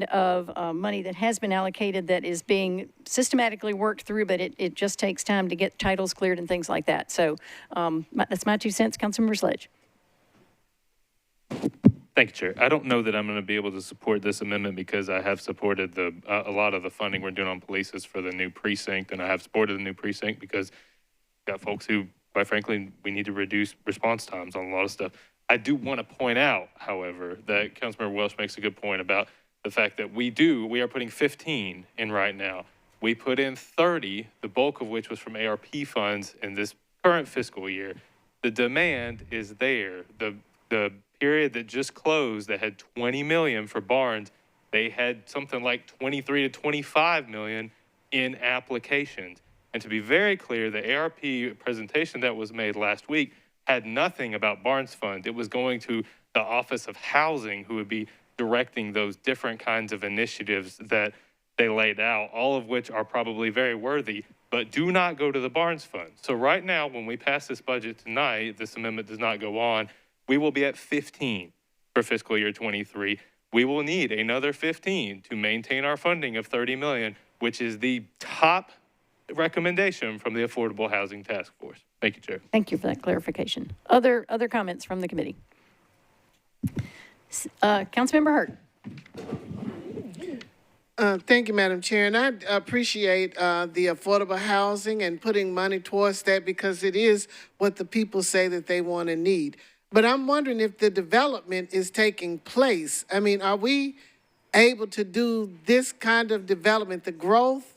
of money that has been allocated that is being systematically worked through, but it just takes time to get titles cleared and things like that. So that's my 2 cents. Councilmember Sledge. Thank you, Chair. I don't know that I'm going to be able to support this amendment because I have supported a lot of the funding we're doing on police for the new precinct, and I have supported the new precinct because we've got folks who, quite frankly, we need to reduce response times on a lot of stuff. I do want to point out, however, that Councilmember Welsh makes a good point about the fact that we are putting 15 in right now. We put in 30, the bulk of which was from ARP funds in this current fiscal year. The demand is there. The period that just closed that had 20 million for Barnes, they had something like 23 to 25 million in applications. And to be very clear, the ARP presentation that was made last week had nothing about Barnes Fund. It was going to the Office of Housing, who would be directing those different kinds of initiatives that they laid out, all of which are probably very worthy, but do not go to the Barnes Fund. So right now, when we pass this budget tonight, this amendment does not go on, we will be at 15 for fiscal year 23. We will need another 15 to maintain our funding of 30 million, which is the top recommendation from the Affordable Housing Task Force. Thank you, Chair. Thank you for that clarification. Other comments from the committee? Councilmember Hurt. Thank you, Madam Chair, and I appreciate the affordable housing and putting money towards that because it is what the people say that they want and need. But I'm wondering if the development is taking place. I mean, are we able to do this kind of development, the growth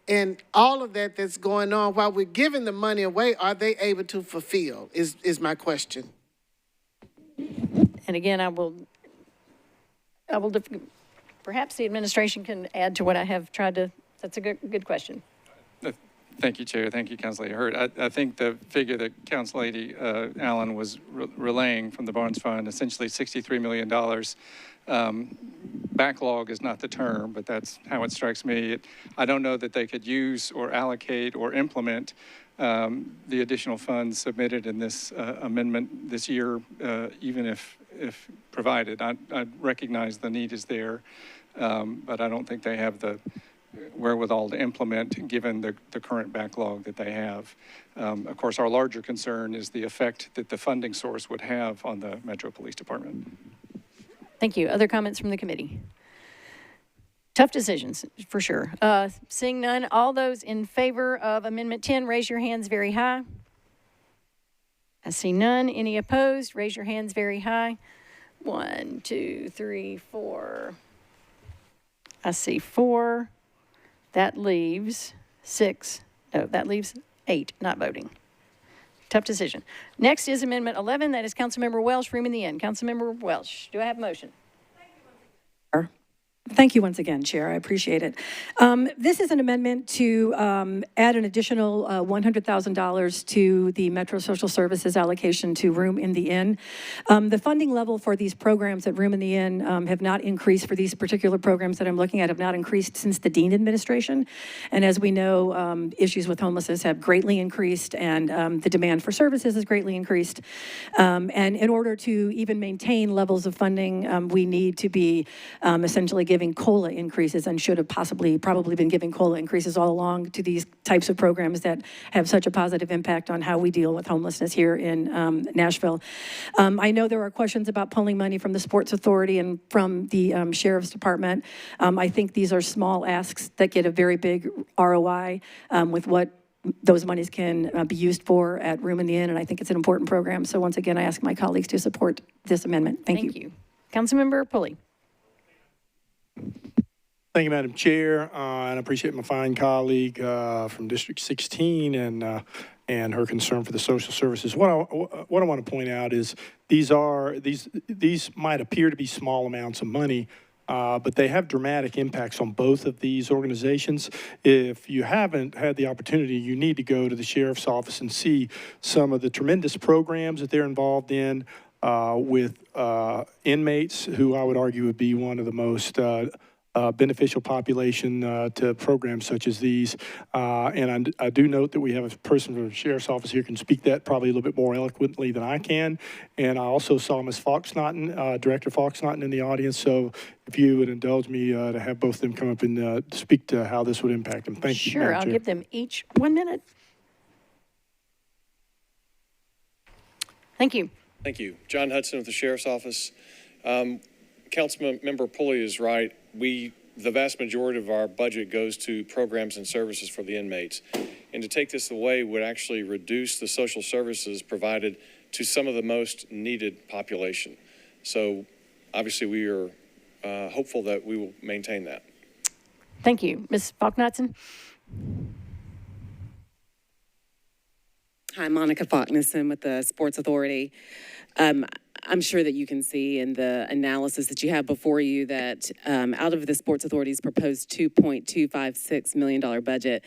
and all of that that's going on while we're giving the money away? Are they able to fulfill is my question. And again, I will perhaps the administration can add to what I have tried to, that's a good question. Thank you, Chair. Thank you, Councilor Hurt. I think the figure that Council Lady Allen was relaying from the Barnes Fund, essentially $63 million. Backlog is not the term, but that's how it strikes me. I don't know that they could use or allocate or implement the additional funds submitted in this amendment this year, even if provided. I recognize the need is there, but I don't think they have the wherewithal to implement given the current backlog that they have. Of course, our larger concern is the effect that the funding source would have on the Metro Police Department. Thank you. Other comments from the committee? Tough decisions, for sure. Seeing none, all those in favor of Amendment 10, raise your hands very high. I see none. Any opposed? Raise your hands very high. 1, 2, 3, 4. I see 4. That leaves 6. No, that leaves 8 not voting. Tough decision. Next is Amendment 11. That is Councilmember Welsh, room in the end. Councilmember Welsh, do I have a motion? Thank you once again, Chair. I appreciate it. This is an amendment to add an additional $100,000 to the Metro Social Services allocation to Room in the Inn. The funding level for these programs at Room in the Inn have not increased for these particular programs that I'm looking at have not increased since the Dean administration. And as we know, issues with homelessness have greatly increased and the demand for services has greatly increased. And in order to even maintain levels of funding, we need to be essentially giving COLA increases and should have probably been giving COLA increases all along to these types of programs that have such a positive impact on how we deal with homelessness here in Nashville. I know there are questions about pulling money from the Sports Authority and from the Sheriff's Department. I think these are small asks that get a very big ROI with what those monies can be used for at Room in the Inn, and I think it's an important program. So once again, I ask my colleagues to support this amendment. Thank you. Councilmember Pulley. Thank you, Madam Chair, and I appreciate my fine colleague from District 16 and her concern for the social services. What I want to point out is these might appear to be small amounts of money, but they have dramatic impacts on both of these organizations. If you haven't had the opportunity, you need to go to the sheriff's office and see some of the tremendous programs that they're involved in with inmates, who I would argue would be one of the most beneficial population to programs such as these. And I do note that we have a person from the sheriff's office here who can speak that probably a little bit more eloquently than I can. And I also saw Ms. Foxnaughton, Director Foxnaughton in the audience. So if you would indulge me to have both of them come up and speak to how this would impact them. Thank you. Sure, I'll give them each 1 minute. Thank you. Thank you. John Hudson with the Sheriff's Office. Councilmember Pulley is right. The vast majority of our budget goes to programs and services for the inmates. And to take this away would actually reduce the social services provided to some of the most needed population. So obviously we are hopeful that we will maintain that. Thank you. Ms. Faulknotson? Hi, Monica Faulknotson with the Sports Authority. I'm sure that you can see in the analysis that you have before you that out of the Sports Authority's proposed $2.256 million budget,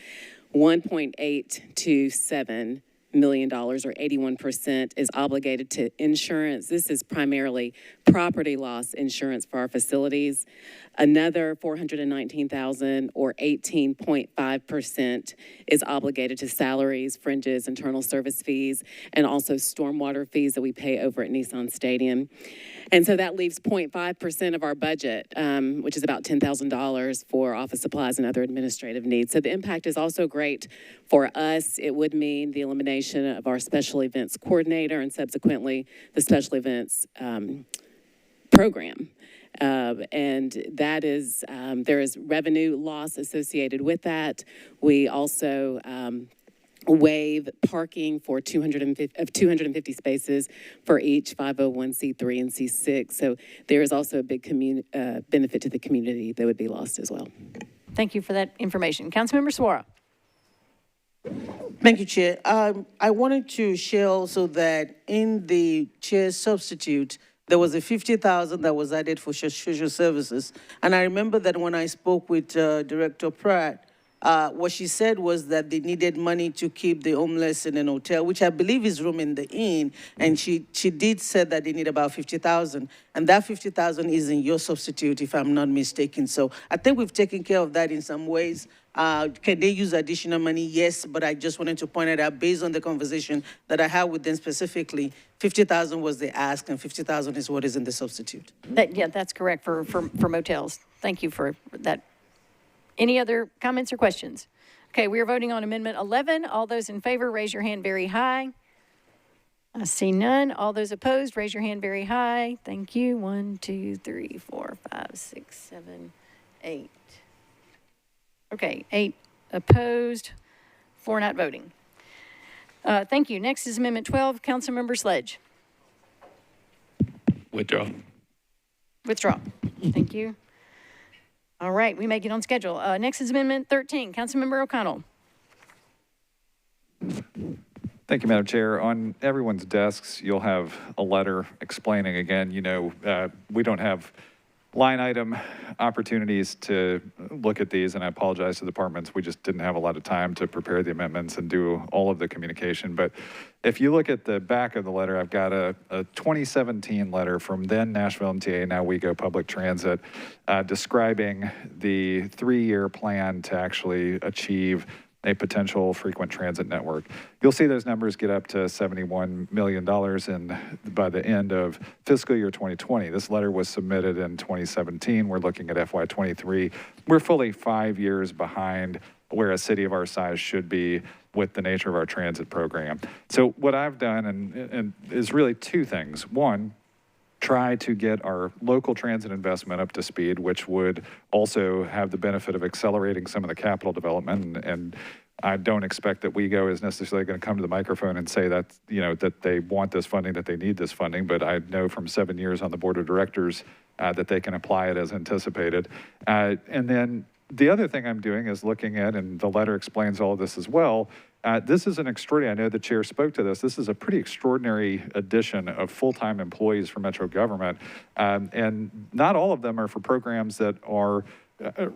$1.827 million, or 81%, is obligated to insurance. This is primarily property loss insurance for our facilities. Another $419,000, or 18.5%, is obligated to salaries, fringes, internal service fees, and also stormwater fees that we pay over at Nissan Stadium. And so that leaves 0.5% of our budget, which is about $10,000 for office supplies and other administrative needs. So the impact is also great for us. It would mean the elimination of our special events coordinator and subsequently the special events program. And that is, there is revenue loss associated with that. We also waive parking for 250 spaces for each 501c3 and C6. So there is also a big benefit to the community that would be lost as well. Thank you for that information. Councilmember Suara. Thank you, Chair. I wanted to share also that in the chair's substitute, there was a $50,000 that was added for social services. And I remember that when I spoke with Director Pratt, what she said was that they needed money to keep the homeless in an hotel, which I believe is Room in the Inn. And she did say that they need about $50,000. And that $50,000 is in your substitute, if I'm not mistaken. So I think we've taken care of that in some ways. Can they use additional money? Yes, but I just wanted to point it out based on the conversation that I had with them specifically. $50,000 was the ask, and $50,000 is what is in the substitute. Yeah, that's correct for motels. Thank you for that. Any other comments or questions? Okay, we are voting on Amendment 11. All those in favor, raise your hand very high. I see none. All those opposed, raise your hand very high. Thank you. 1, 2, 3, 4, 5, 6, 7, 8. Okay, 8 opposed, 4 not voting. Thank you. Next is Amendment 12, Councilmember Sledge. Withdraw. Withdraw. Thank you. All right, we may get on schedule. Next is Amendment 13, Councilmember O'Connell. Thank you, Madam Chair. On everyone's desks, you'll have a letter explaining again, we don't have line item opportunities to look at these, and I apologize to the departments. We just didn't have a lot of time to prepare the amendments and do all of the communication. But if you look at the back of the letter, I've got a 2017 letter from then Nashville MTA, now WeGo Public Transit, describing the 3-year plan to actually achieve a potential frequent transit network. You'll see those numbers get up to $71 million by the end of fiscal year 2020. This letter was submitted in 2017. We're looking at FY23. We're fully 5 years behind where a city of our size should be with the nature of our transit program. So what I've done and is really 2 things. One, try to get our local transit investment up to speed, which would also have the benefit of accelerating some of the capital development. And I don't expect that WeGo is necessarily going to come to the microphone and say that, that they want this funding, that they need this funding, but I know from 7 years on the board of directors that they can apply it as anticipated. And then the other thing I'm doing is looking at, and the letter explains all of this as well, this is an extraordinary, I know the chair spoke to this is a pretty extraordinary addition of full-time employees for Metro government. And not all of them are for programs that are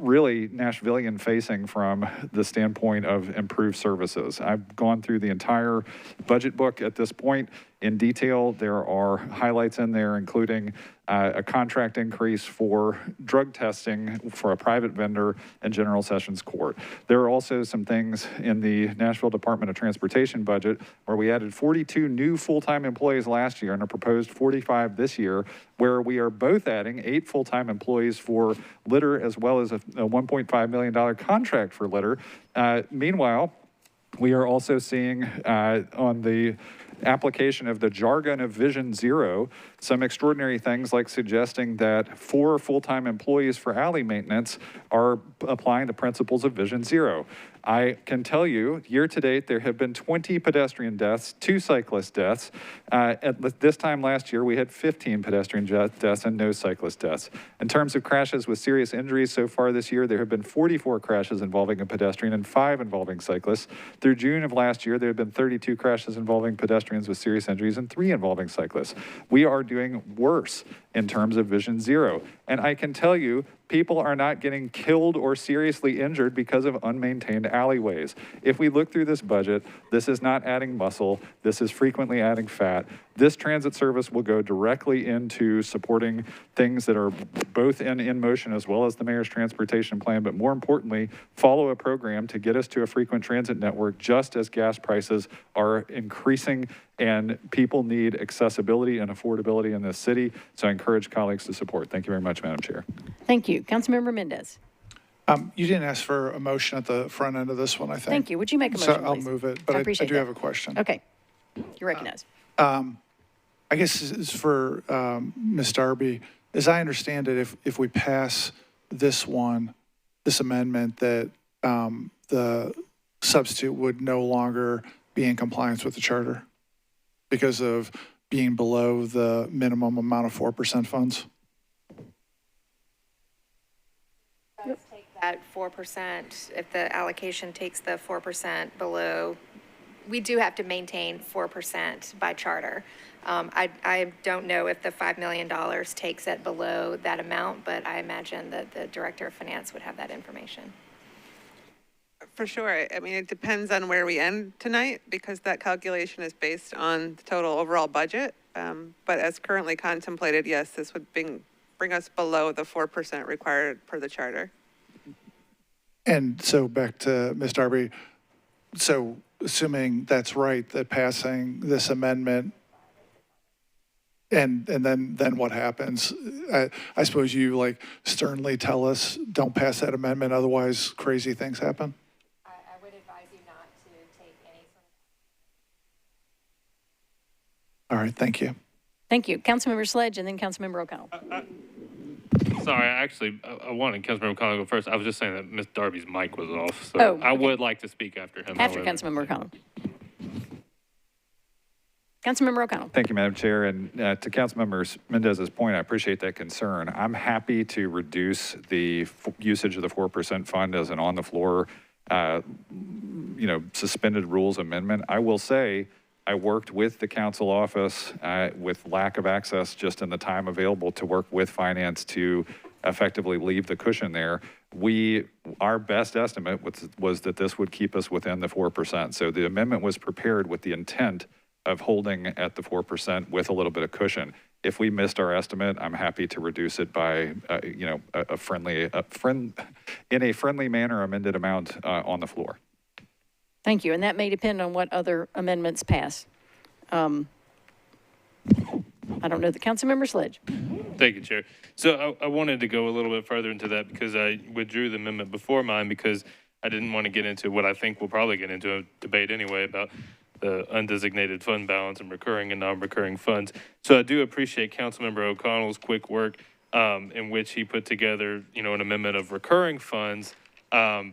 really Nashvilleian facing from the standpoint of improved services. I've gone through the entire budget book at this point in detail. There are highlights in there, including a contract increase for drug testing for a private vendor in General Sessions Court. There are also some things in the Nashville Department of Transportation budget where we added 42 new full-time employees last year and a proposed 45 this year, where we are both adding 8 full-time employees for litter as well as a $1.5 million contract for litter. Meanwhile, we are also seeing on the application of the jargon of Vision Zero, some extraordinary things like suggesting that 4 full-time employees for alley maintenance are applying the principles of Vision Zero. I can tell you, year to date, there have been 20 pedestrian deaths, 2 cyclist deaths. At this time last year, we had 15 pedestrian deaths and no cyclist deaths. In terms of crashes with serious injuries so far this year, there have been 44 crashes involving a pedestrian and 5 involving cyclists. Through June of last year, there have been 32 crashes involving pedestrians with serious injuries and 3 involving cyclists. We are doing worse in terms of Vision Zero. And I can tell you, people are not getting killed or seriously injured because of unmaintained alleyways. If we look through this budget, this is not adding muscle. This is frequently adding fat. This transit service will go directly into supporting things that are both in motion as well as the mayor's transportation plan, but more importantly, follow a program to get us to a frequent transit network just as gas prices are increasing and people need accessibility and affordability in this city. So I encourage colleagues to support. Thank you very much, Madam Chair. Thank you. Councilmember Mendez. You didn't ask for a motion at the front end of this one, I think. Thank you. Would you make a motion, So I'll please? move it, but I do have a question. Okay. You're recognized. I guess this is for Ms. Darby. As I understand it, if we pass this amendment, that the substitute would no longer be in compliance with the charter because of being below the minimum amount of 4% funds? Take that 4%, if the allocation takes the 4% below, we do have to maintain 4% by charter. I don't know if the $5 million takes it below that amount, but I imagine that the Director of Finance would have that information. For sure. I mean, it depends on where we end tonight because that calculation is based on the total overall budget. But as currently contemplated, yes, this would bring us below the 4% required per the charter. And so back to Ms. Darby, so assuming that's right, that passing this amendment, and then what happens? I suppose you sternly tell us, don't pass that amendment, otherwise crazy things happen? I would advise you not to take any All right, thank you. Thank you. Councilmember Sledge and then Councilmember O'Connell. Sorry, I wanted Councilmember O'Connell to go first. I was just saying that Ms. Darby's mic was off, so I would like to speak after him. After Councilmember O'Connell. Councilmember O'Connell. Thank you, Madam Chair. And to Councilmember Mendez's point, I appreciate that concern. I'm happy to reduce the usage of the 4% fund as an on-the-floor, suspended rules amendment. I will say I worked with the council office with lack of access just in the time available to work with finance to effectively leave the cushion there. Our best estimate was that this would keep us within the 4%. So the amendment was prepared with the intent of holding at the 4% with a little bit of cushion. If we missed our estimate, I'm happy to reduce it by, in a friendly manner, amended amount on the floor. Thank you. And that may depend on what other amendments pass. I don't know. The Councilmember Sledge. Thank you, Chair. So I wanted to go a little bit further into that because I withdrew the amendment before mine because I didn't want to get into what I think we'll probably get into a debate anyway about the undesignated fund balance and recurring and non-recurring funds. So I do appreciate Councilmember O'Connell's quick work in which he put together, an amendment of recurring funds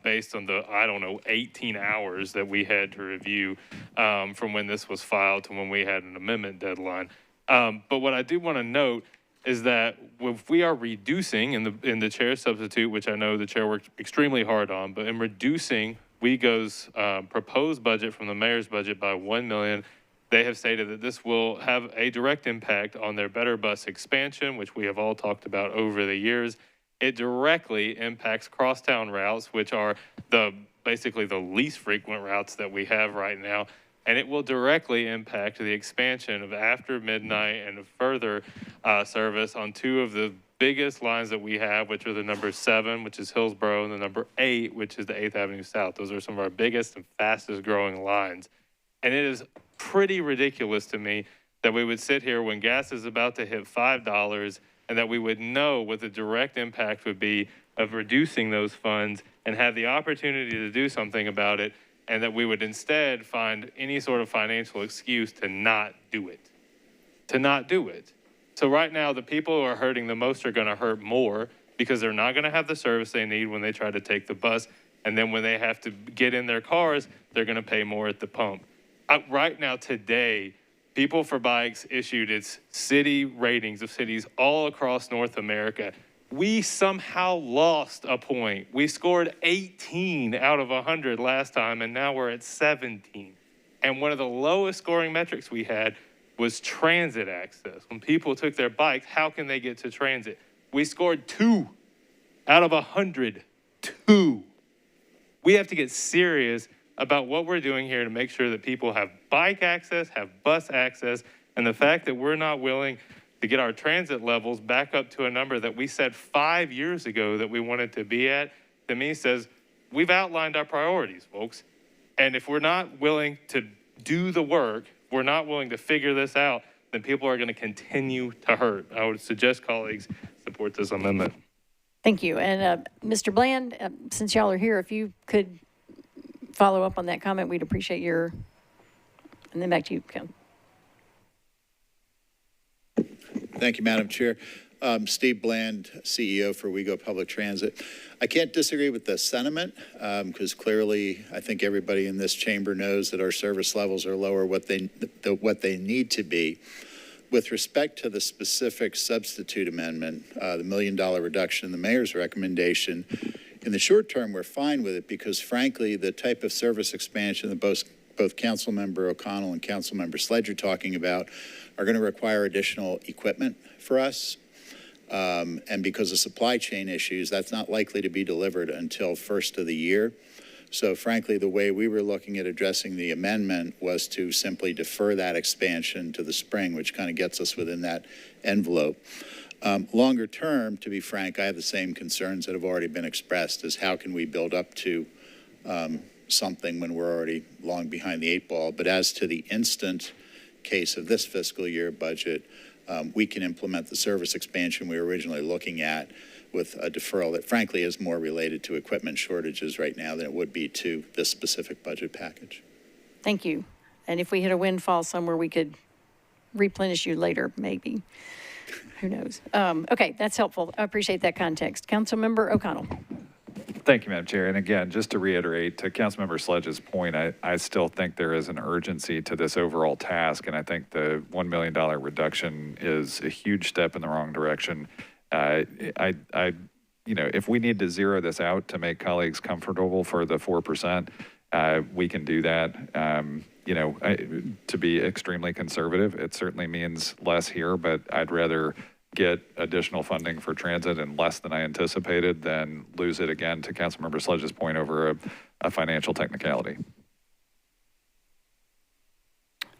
based on the, 18 hours that we had to review from when this was filed to when we had an amendment deadline. But what I do want to note is that if we are reducing in the chair substitute, which I know the chair worked extremely hard on, but in reducing WEGO's proposed budget from the mayor's budget by $1 million, they have stated that this will have a direct impact on their Better Bus expansion, which we have all talked about over the years. It directly impacts crosstown routes, which are basically the least frequent routes that we have right now. And it will directly impact the expansion of after midnight and further service on two of the biggest lines that we have, which are the number 7, which is Hillsborough, and the number 8, which is the 8th Avenue South. Those are some of our biggest and fastest growing lines. And it is pretty ridiculous to me that we would sit here when gas is about to hit $5 and that we would know what the direct impact would be of reducing those funds and have the opportunity to do something about it, and that we would instead find any sort of financial excuse to not do it. So right now, the people who are hurting the most are going to hurt more because they're not going to have the service they need when they try to take the bus. And then when they have to get in their cars, they're going to pay more at the pump. Right now, today, People for Bikes issued its city ratings of cities all across North America. We somehow lost a point. We scored 18 out of 100 last time, and now we're at 17. And one of the lowest scoring metrics we had was transit access. When people took their bikes, how can they get to transit? We scored 2 out of 100. 2. We have to get serious about what we're doing here to make sure that people have bike access, have bus access, and the fact that we're not willing to get our transit levels back up to a number that we said 5 years ago that we wanted to be at, to me says we've outlined our priorities, folks. And if we're not willing to do the work, we're not willing to figure this out, then people are going to continue to hurt. I would suggest colleagues support this amendment. Thank you. And Mr. Bland, since y'all are here, if you could follow up on that comment, we'd appreciate your, and then back to you, Ken. Thank you, Madam Chair. Steve Bland, CEO for WeGo Public Transit. I can't disagree with the sentiment because clearly I think everybody in this chamber knows that our service levels are lower what they need to be. With respect to the specific substitute amendment, the $1 million reduction in the mayor's recommendation, in the short term, we're fine with it because, frankly, the type of service expansion that both Councilmember O'Connell and Councilmember Sledge are talking about are going to require additional equipment for us. And because of supply chain issues, that's not likely to be delivered until first of the year. So, frankly, the way we were looking at addressing the amendment was to simply defer that expansion to the spring, which kind of gets us within that envelope. Longer term, to be frank, I have the same concerns that have already been expressed as how can we build up to something when we're already long behind the 8 ball. But as to the instant case of this fiscal year budget, we can implement the service expansion we were originally looking at with a deferral that frankly is more related to equipment shortages right now than it would be to this specific budget package. Thank you. And if we hit a windfall somewhere, we could replenish you later, maybe. Who knows? Okay, that's helpful. I appreciate that context. Councilmember O'Connell. Thank you, Madam Chair. And again, just to reiterate, to Councilmember Sledge's point, I still think there is an urgency to this overall task, and I think the $1 million reduction is a huge step in the wrong direction. If we need to zero this out to make colleagues comfortable for the 4%, we can do that. To be extremely conservative, it certainly means less here, but I'd rather get additional funding for transit and less than I anticipated than lose it again, to Councilmember Sledge's point, over a financial technicality.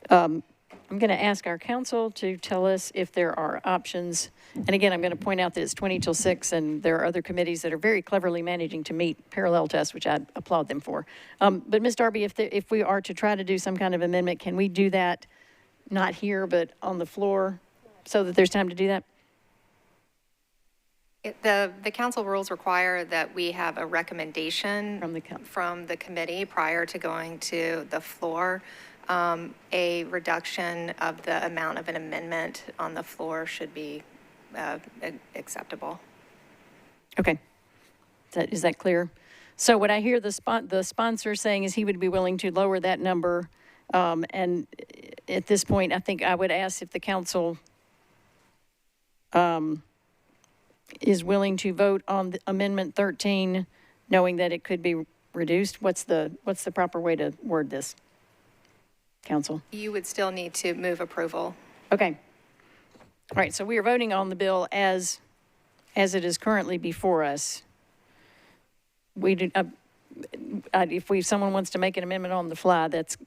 I'm going to ask our council to tell us if there are options. And again, I'm going to point out that it's 20 till 6, and there are other committees that are very cleverly managing to meet parallel tests, which I applaud them for. But Ms. Darby, if we are to try to do some kind of amendment, can we do that not here, but on the floor so that there's time to do that? The council rules require that we have a recommendation from the committee prior to going to the floor. A reduction of the amount of an amendment on the floor should be acceptable. Okay. Is that clear? So what I hear the sponsor saying is he would be willing to lower that number. And at this point, I think I would ask if the council is willing to vote on the Amendment 13, knowing that it could be reduced. What's the proper way to word this, council? You would still need to move approval. Okay. All right, so we are voting on the bill as it is currently before us. We do, if someone wants to make an amendment on the fly, that's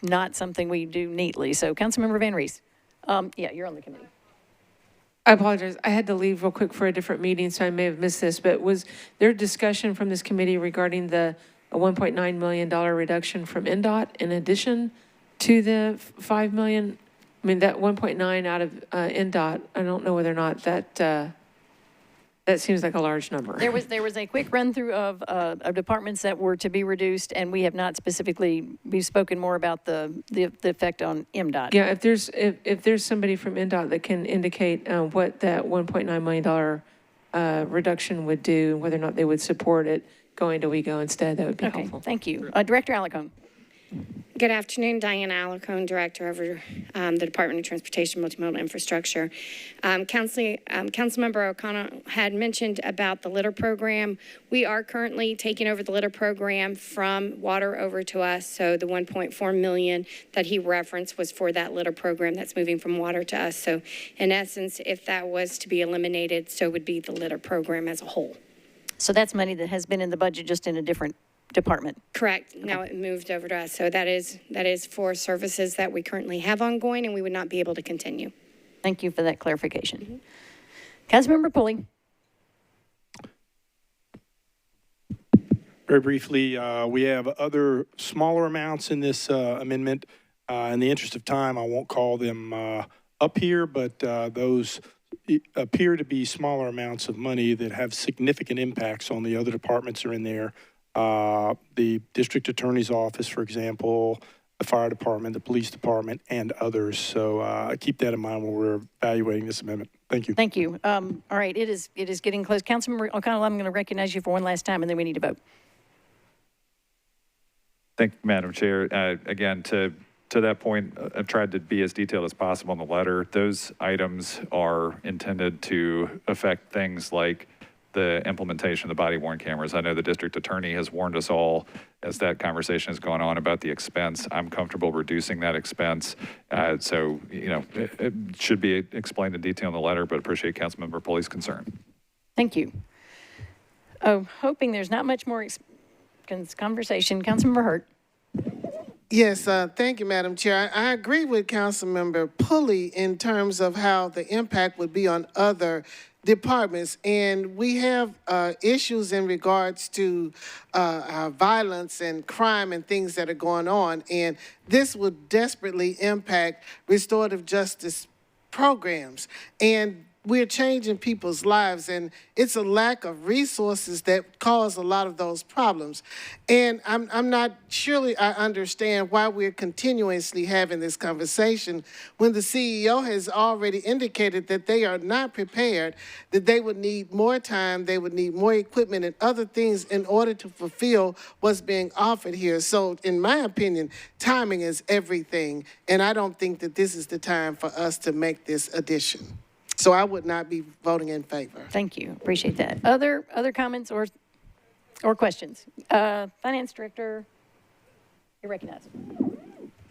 not something we do neatly. So Councilmember Van Rees. Yeah, you're on the committee. I apologize. I had to leave real quick for a different meeting, so I may have missed this. But was there discussion from this committee regarding the $1.9 million reduction from NDOT in addition to the $5 million? I mean, that 1.9 out of NDOT, I don't know whether or not that seems like a large number. There was a quick run through of departments that were to be reduced, and we have not specifically, we've spoken more about the effect on MDOT. Yeah, if there's somebody from NDOT that can indicate what that $1.9 million reduction would do, whether or not they would support it going to WEGO instead, that would be helpful. Thank you. Director Alarcon. Good afternoon, Diana Alarcon, Director over the Department of Transportation Multimodal Infrastructure. Councilmember O'Connell had mentioned about the litter program. We are currently taking over the litter program from water over to us. So the $1.4 million that he referenced was for that litter program that's moving from water to us. So in essence, if that was to be eliminated, so would be the litter program as a whole. So that's money that has been in the budget, just in a different department. Correct. Now it moved over to us. So that is for services that we currently have ongoing, and we would not be able to continue. Thank you for that clarification. Councilmember Pulley. Very briefly, we have other smaller amounts in this amendment. In the interest of time, I won't call them up here, but those appear to be smaller amounts of money that have significant impacts on the other departments that are in there. The district attorney's office, for example, the fire department, the police department, and others. So keep that in mind when we're evaluating this amendment. Thank you. Thank you. All right, it is getting close. Councilmember O'Connell, I'm going to recognize you for one last time, and then we need to vote. Thank you, Madam Chair. Again, to that point, I've tried to be as detailed as possible in the letter. Those items are intended to affect things like the implementation of the body-worn cameras. I know the district attorney has warned us all as that conversation has gone on about the expense. I'm comfortable reducing that expense. So, you know, it should be explained in detail in the letter, but appreciate Councilmember Pulley's concern. Thank you. Oh, hoping there's not much more conversation. Councilmember Hurt. Yes, thank you, Madam Chair. I agree with Councilmember Pulley in terms of how the impact would be on other departments, and we have issues in regards to violence and crime and things that are going on, and this would desperately impact restorative justice programs. And we're changing people's lives, and it's a lack of resources that cause a lot of those problems. And I'm not surely I understand why we're continuously having this conversation when the CEO has already indicated that they are not prepared, that they would need more time, they would need more equipment and other things in order to fulfill what's being offered here. So in my opinion, timing is everything, and I don't think that this is the time for us to make this addition. So I would not be voting in favor. Thank you. Appreciate that. Other comments or questions? Finance Director, you're recognized.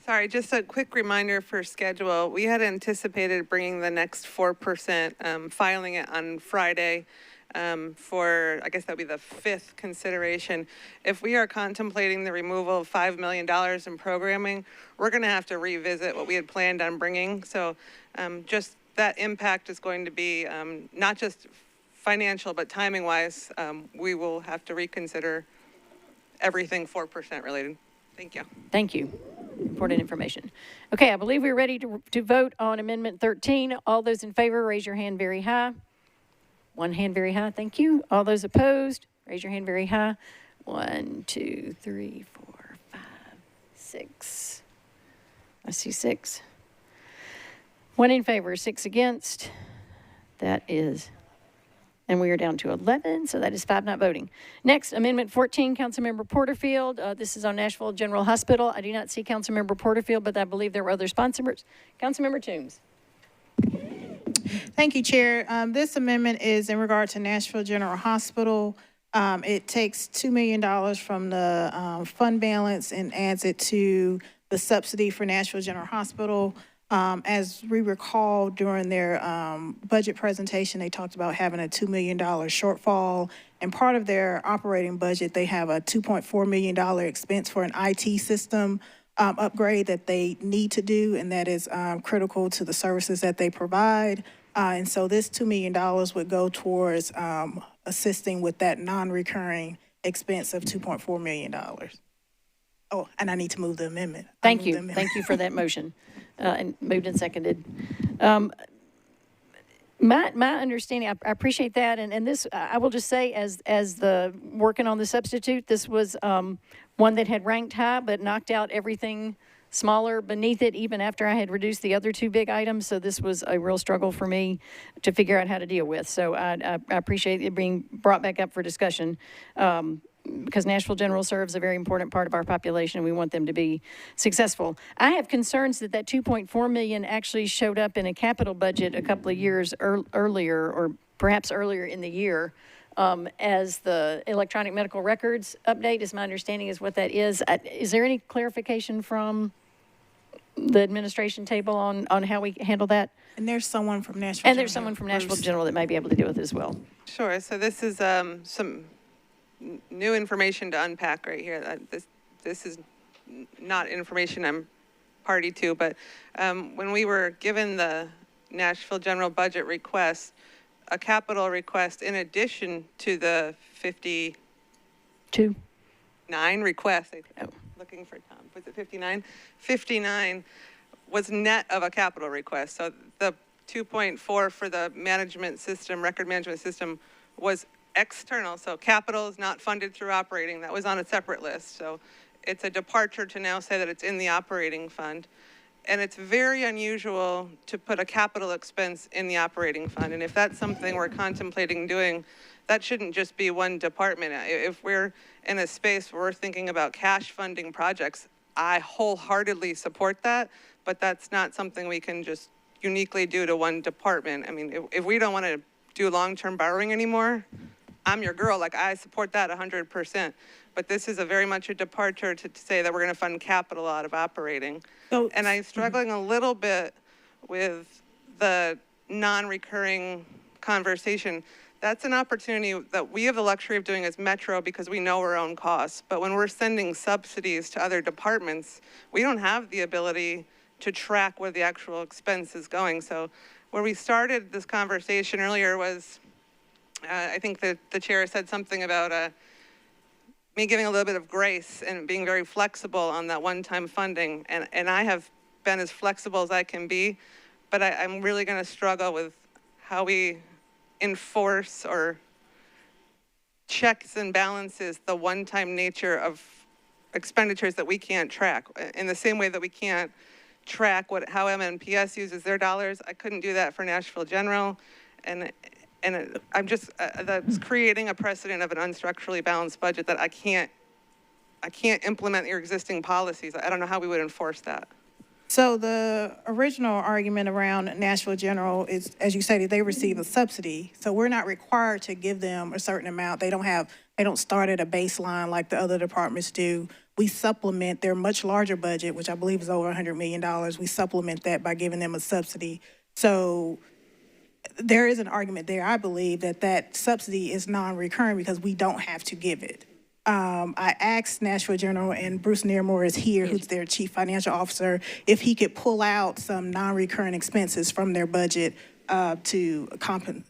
Sorry, just a quick reminder for schedule. We had anticipated bringing the next 4%, filing it on Friday for, I guess that would be the 5th consideration. If we are contemplating the removal of $5 million in programming, we're going to have to revisit what we had planned on bringing. So just that impact is going to be not just financial, but timing-wise, we will have to reconsider everything 4% related. Thank you. Thank you. Important information. Okay, I believe we're ready to vote on Amendment 13. All those in favor, raise your hand very high. One hand very high, thank you. All those opposed, raise your hand very high. 1, 2, 3, 4, 5, 6. I see 6. 1 in favor, 6 against. That is And we are down to 11, so that is 5 not voting. Next, Amendment 14, Councilmember Porterfield. This is on Nashville General Hospital. I do not see Councilmember Porterfield, but I believe there were other sponsors. Councilmember Toombs. Thank you, Chair. This amendment is in regard to Nashville General Hospital. It takes $2 million from the fund balance and adds it to the subsidy for Nashville General Hospital. As we recall, during their budget presentation, they talked about having a $2 million shortfall. And part of their operating budget, they have a $2.4 million expense for an IT system upgrade that they need to do, and that is critical to the services that they provide. And so this $2 million would go towards assisting with that non-recurring expense of $2.4 million. Oh, and I need to move the amendment. Thank you. Thank you for that motion. And moved and seconded. My understanding, I appreciate that, and this, I will just say, as the working on the substitute, this was one that had ranked high, but knocked out everything smaller beneath it, even after I had reduced the other 2 big items. So this was a real struggle for me to figure out how to deal with. So I appreciate it being brought back up for discussion. Because Nashville General serves a very important part of our population, and we want them to be successful. I have concerns that that $2.4 million actually showed up in a capital budget a couple of years earlier, or perhaps earlier in the year, as the electronic medical records update, is my understanding, is what that is. Is there any clarification from the administration table on how we handle that? And there's someone from Nashville And there's someone from Nashville General that may be able to deal with it as well. Sure. So this is some new information to unpack right here. This is not information I'm party to, but when we were given the Nashville General budget request, a capital request in addition to the 59 requests, looking for Tom, was it 59? 59 was net of a capital request. So the 2.4 for the management system, record management system, was external, so capital is not funded through operating. That was on a separate list. So it's a departure to now say that it's in the operating fund. And it's very unusual to put a capital expense in the operating fund. And if that's something we're contemplating doing, that shouldn't just be one department. If we're in a space where we're thinking about cash funding projects, I wholeheartedly support that, but that's not something we can just uniquely do to one department. I mean, if we don't want to do long-term borrowing anymore, I'm your girl, like I support that 100%. But this is very much a departure to say that we're going to fund capital out of operating. And I'm struggling a little bit with the non-recurring conversation. That's an opportunity that we have the luxury of doing as Metro because we know our own costs. But when we're sending subsidies to other departments, we don't have the ability to track where the actual expense is going. So where we started this conversation earlier was, I think that the chair said something about me giving a little bit of grace and being very flexible on that one-time funding. And I have been as flexible as I can be, but I'm really going to struggle with how we enforce or checks and balances the one-time nature of expenditures that we can't track. In the same way that we can't track how MNPS uses their dollars, I couldn't do that for Nashville General. And I'm just, that's creating a precedent of an unstructurally balanced budget that I can't implement your existing policies. I don't know how we would enforce that. So the original argument around Nashville General is, as you stated, they receive a subsidy. So we're not required to give them a certain amount. They don't start at a baseline like the other departments do. We supplement their much larger budget, which I believe is over $100 million. We supplement that by giving them a subsidy. So there is an argument there, I believe, that subsidy is non-recurring because we don't have to give it. I asked Nashville General, and Bruce Nearmore is here, who's their chief financial officer, if he could pull out some non-recurring expenses from their budget to compensate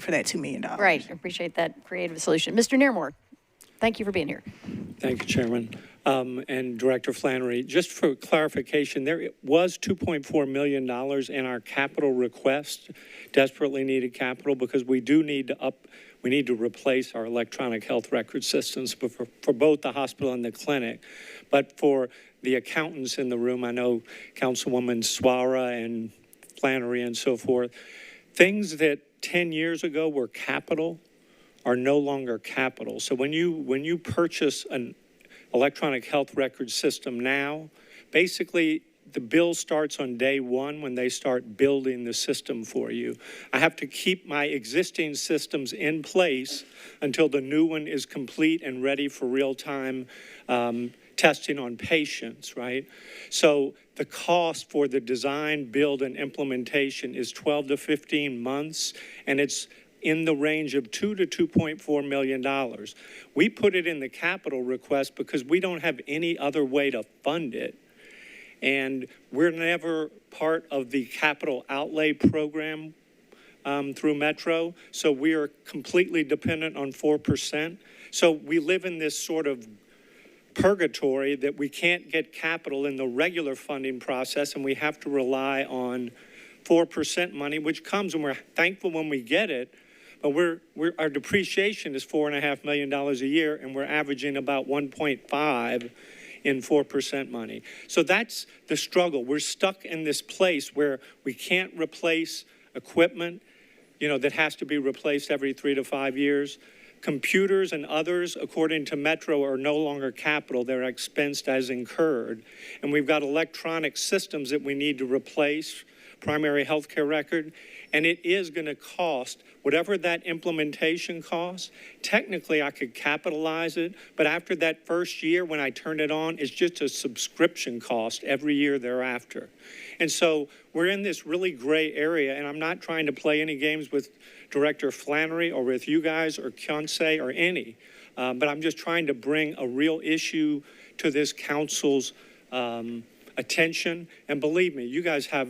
for that $2 million. Right, I appreciate that creative solution. Mr. Nearmore, thank you for being here. Thank you, Chairman. And Director Flannery, just for clarification, there was $2.4 million in our capital request, desperately needed capital, because we do need to replace our electronic health record systems for both the hospital and the clinic. But for the accountants in the room, I know Councilwoman Swara and Flannery and so forth, things that 10 years ago were capital are no longer capital. So when you purchase an electronic health record system now, basically the bill starts on day one when they start building the system for you. I have to keep my existing systems in place until the new one is complete and ready for real-time testing on patients, right? So the cost for the design, build, and implementation is 12 to 15 months, and it's in the range of $2 to $2.4 million. We put it in the capital request because we don't have any other way to fund it. And we're never part of the capital outlay program through Metro, so we are completely dependent on 4%. So we live in this sort of purgatory that we can't get capital in the regular funding process, and we have to rely on 4% money, which comes, and we're thankful when we get it, but our depreciation is $4.5 million a year, and we're averaging about 1.5 in 4% money. So that's the struggle. We're stuck in this place where we can't replace equipment, that has to be replaced every 3 to 5 years. Computers and others, according to Metro, are no longer capital. They're expensed as incurred. And we've got electronic systems that we need to replace, primary healthcare record, and it is going to cost whatever that implementation costs. Technically, I could capitalize it, but after that first year when I turn it on, it's just a subscription cost every year thereafter. And so we're in this really gray area, and I'm not trying to play any games with Director Flannery or with you guys or Konsei or any, but I'm just trying to bring a real issue to this council's attention. And believe me, you guys have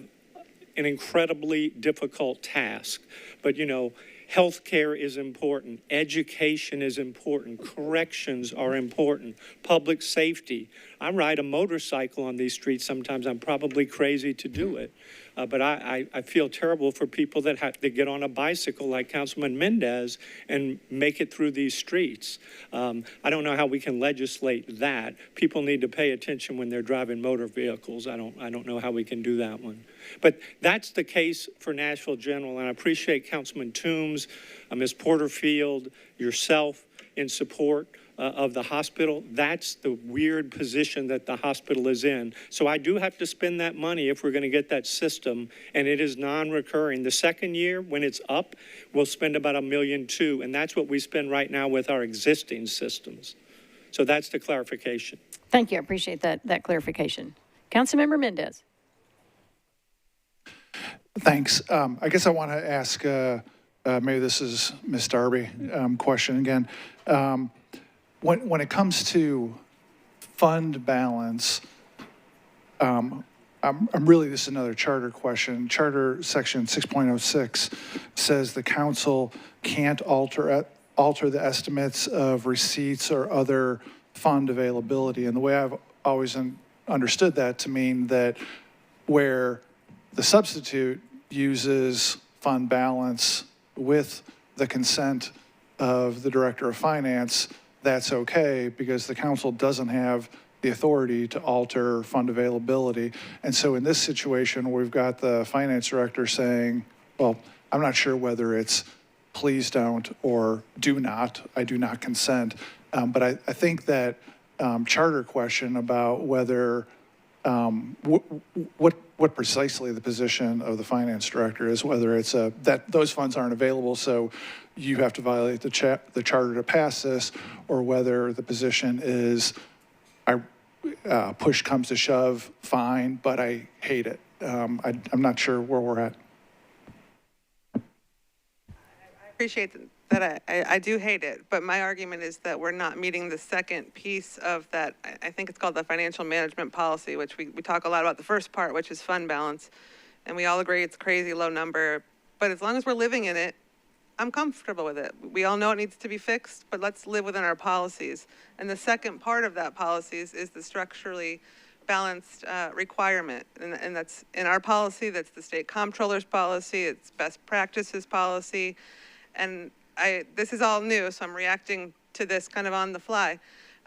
an incredibly difficult task. But, healthcare is important. Education is important. Corrections are important. Public safety. I ride a motorcycle on these streets sometimes. I'm probably crazy to do it. But I feel terrible for people that have to get on a bicycle like Councilman Mendez and make it through these streets. I don't know how we can legislate that. People need to pay attention when they're driving motor vehicles. I don't know how we can do that one. But that's the case for Nashville General, and I appreciate Councilman Toombs, Ms. Porterfield, yourself in support of the hospital. That's the weird position that the hospital is in. So I do have to spend that money if we're going to get that system, and it is non-recurring. The second year, when it's up, we'll spend about $1.2 million, and that's what we spend right now with our existing systems. So that's the clarification. Thank you. I appreciate that clarification. Councilmember Mendez. Thanks. I guess I want to ask, maybe this is Ms. Darby question again. When it comes to fund balance, I'm really, this is another charter question. Charter section 6.06 says the council can't alter the estimates of receipts or other fund availability. And the way I've always understood that to mean that where the substitute uses fund balance with the consent of the director of finance, that's okay because the council doesn't have the authority to alter fund availability. And so in this situation, we've got the finance director saying, well, I'm not sure whether it's please don't or do not, I do not consent. But I think that charter question about whether what precisely the position of the finance director is, whether it's that those funds aren't available, so you have to violate the charter to pass this, or whether the position is, push comes to shove, fine, but I hate it. I'm not sure where we're at. I appreciate that. I do hate it, but my argument is that we're not meeting the second piece of that. I think it's called the financial management policy, which we talk a lot about the first part, which is fund balance. And we all agree it's a crazy low number, but as long as we're living in it, I'm comfortable with it. We all know it needs to be fixed, but let's live within our policies. And the second part of that policies is the structurally balanced requirement. And that's in our policy, that's the state comptroller's policy, it's best practices policy. And this is all new, so I'm reacting to this kind of on the fly.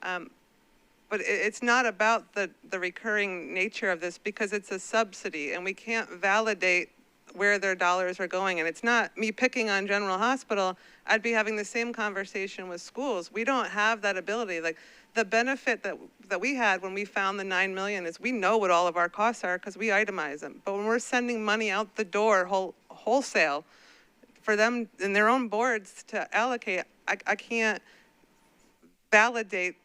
But it's not about the recurring nature of this because it's a subsidy, and we can't validate where their dollars are going. And it's not me picking on General Hospital. I'd be having the same conversation with schools. We don't have that ability. Like, the benefit that we had when we found the 9 million is we know what all of our costs are because we itemize them. But when we're sending money out the door wholesale for them in their own boards to allocate, I can't validate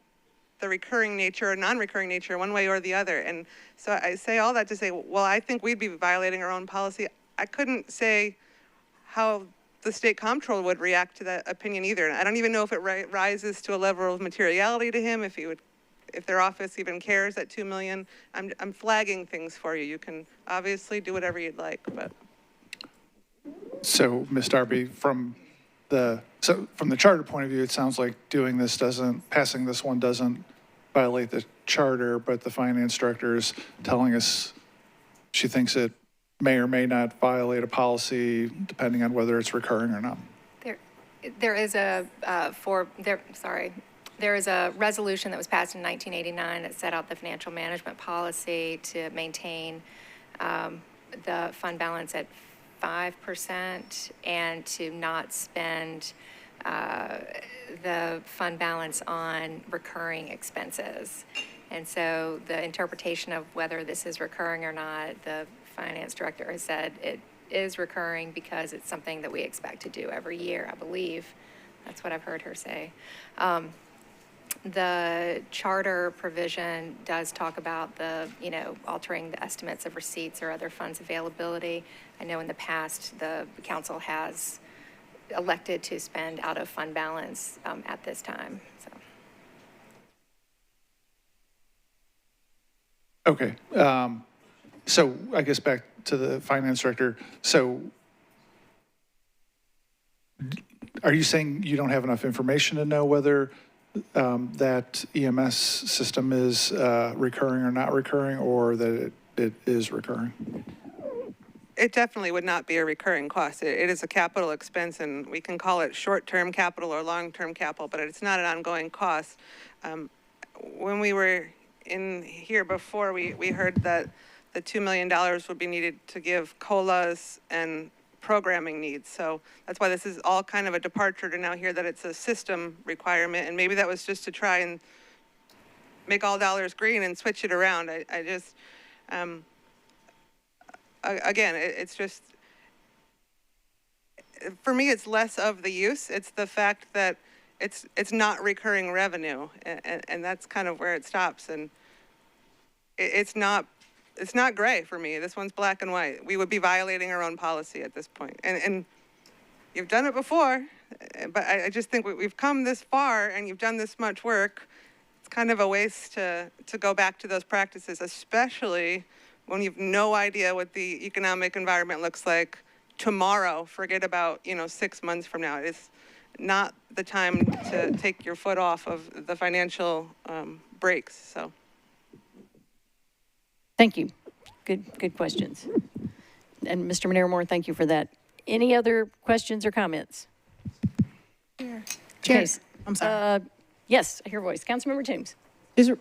the recurring nature or non-recurring nature one way or the other. And so I say all that to say, well, I think we'd be violating our own policy. I couldn't say how the state comptroller would react to that opinion either. And I don't even know if it rises to a level of materiality to him, if their office even cares at 2 million. I'm flagging things for you. You can obviously do whatever you'd like, but. So, Ms. Darby, from the charter point of view, it sounds like passing this one doesn't violate the charter, but the finance director is telling us she thinks it may or may not violate a policy depending on whether it's recurring or not. There is a resolution that was passed in 1989 that set out the financial management policy to maintain the fund balance at 5% and to not spend the fund balance on recurring expenses. And so the interpretation of whether this is recurring or not, the finance director has said it is recurring because it's something that we expect to do every year, I believe. That's what I've heard her say. The charter provision does talk about altering the estimates of receipts or other funds availability. I know in the past, the council has elected to spend out of fund balance at this time, so. Okay. So I guess back to the finance director. So are you saying you don't have enough information to know whether that EMS system is recurring or not recurring, or that it is recurring? It definitely would not be a recurring cost. It is a capital expense, and we can call it short-term capital or long-term capital, but it's not an ongoing cost. When we were in here before, we heard that the $2 million would be needed to give COLAs and programming needs. So that's why this is all kind of a departure to now hear that it's a system requirement. And maybe that was just to try and make all dollars green and switch it around. I just, again, it's just, for me, it's less of the use. It's the fact that it's not recurring revenue. And that's kind of where it stops. And it's not gray for me. This one's black and white. We would be violating our own policy at this point. And you've done it before, but I just think we've come this far and you've done this much work. It's kind of a waste to go back to those practices, especially when you've no idea what the economic environment looks like tomorrow. Forget about, 6 months from now. It's not the time to take your foot off of the financial brakes, so. Thank you. Good questions. And Mr. Monero-Moore, thank you for that. Any other questions or comments? Chair. Okay. I'm sorry. Yes, I hear a voice. Councilmember Toombs. Just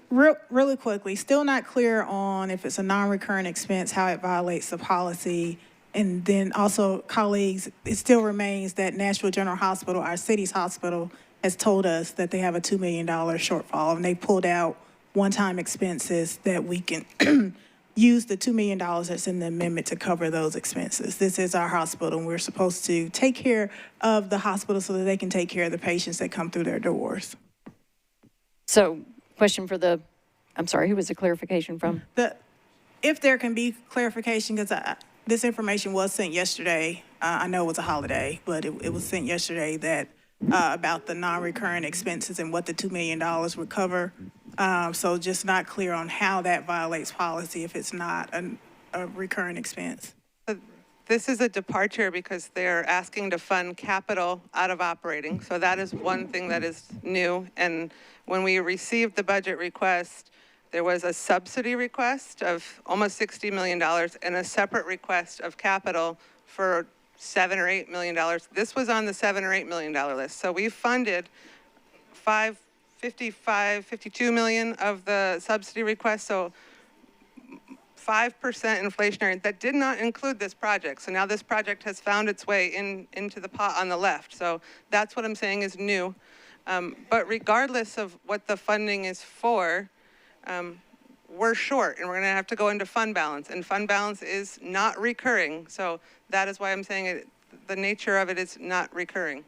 really quickly, still not clear on if it's a non-recurring expense, how it violates the policy. And then also, colleagues, it still remains that Nashville General Hospital, our city's hospital, has told us that they have a $2 million shortfall, and they pulled out one-time expenses that we can use the $2 million that's in the amendment to cover those expenses. This is our hospital, and we're supposed to take care of the hospital so that they can take care of the patients that come through their doors. So, question for I'm sorry, who was the clarification from? If there can be clarification, because this information was sent yesterday. I know it was a holiday, but it was sent yesterday that about the non-recurring expenses and what the $2 million would cover. So just not clear on how that violates policy if it's not a recurring expense. This is a departure because they're asking to fund capital out of operating. So that is one thing that is new. And when we received the budget request, there was a subsidy request of almost $60 million and a separate request of capital for $7 or $8 million. This was on the $7 or $8 million list. So we funded 52 million of the subsidy request. So 5% inflationary. That did not include this project. So now this project has found its way into the pot on the left. So that's what I'm saying is new. But regardless of what the funding is for, we're short and we're going to have to go into fund balance, and fund balance is not recurring. So that is why I'm saying the nature of it is not recurring.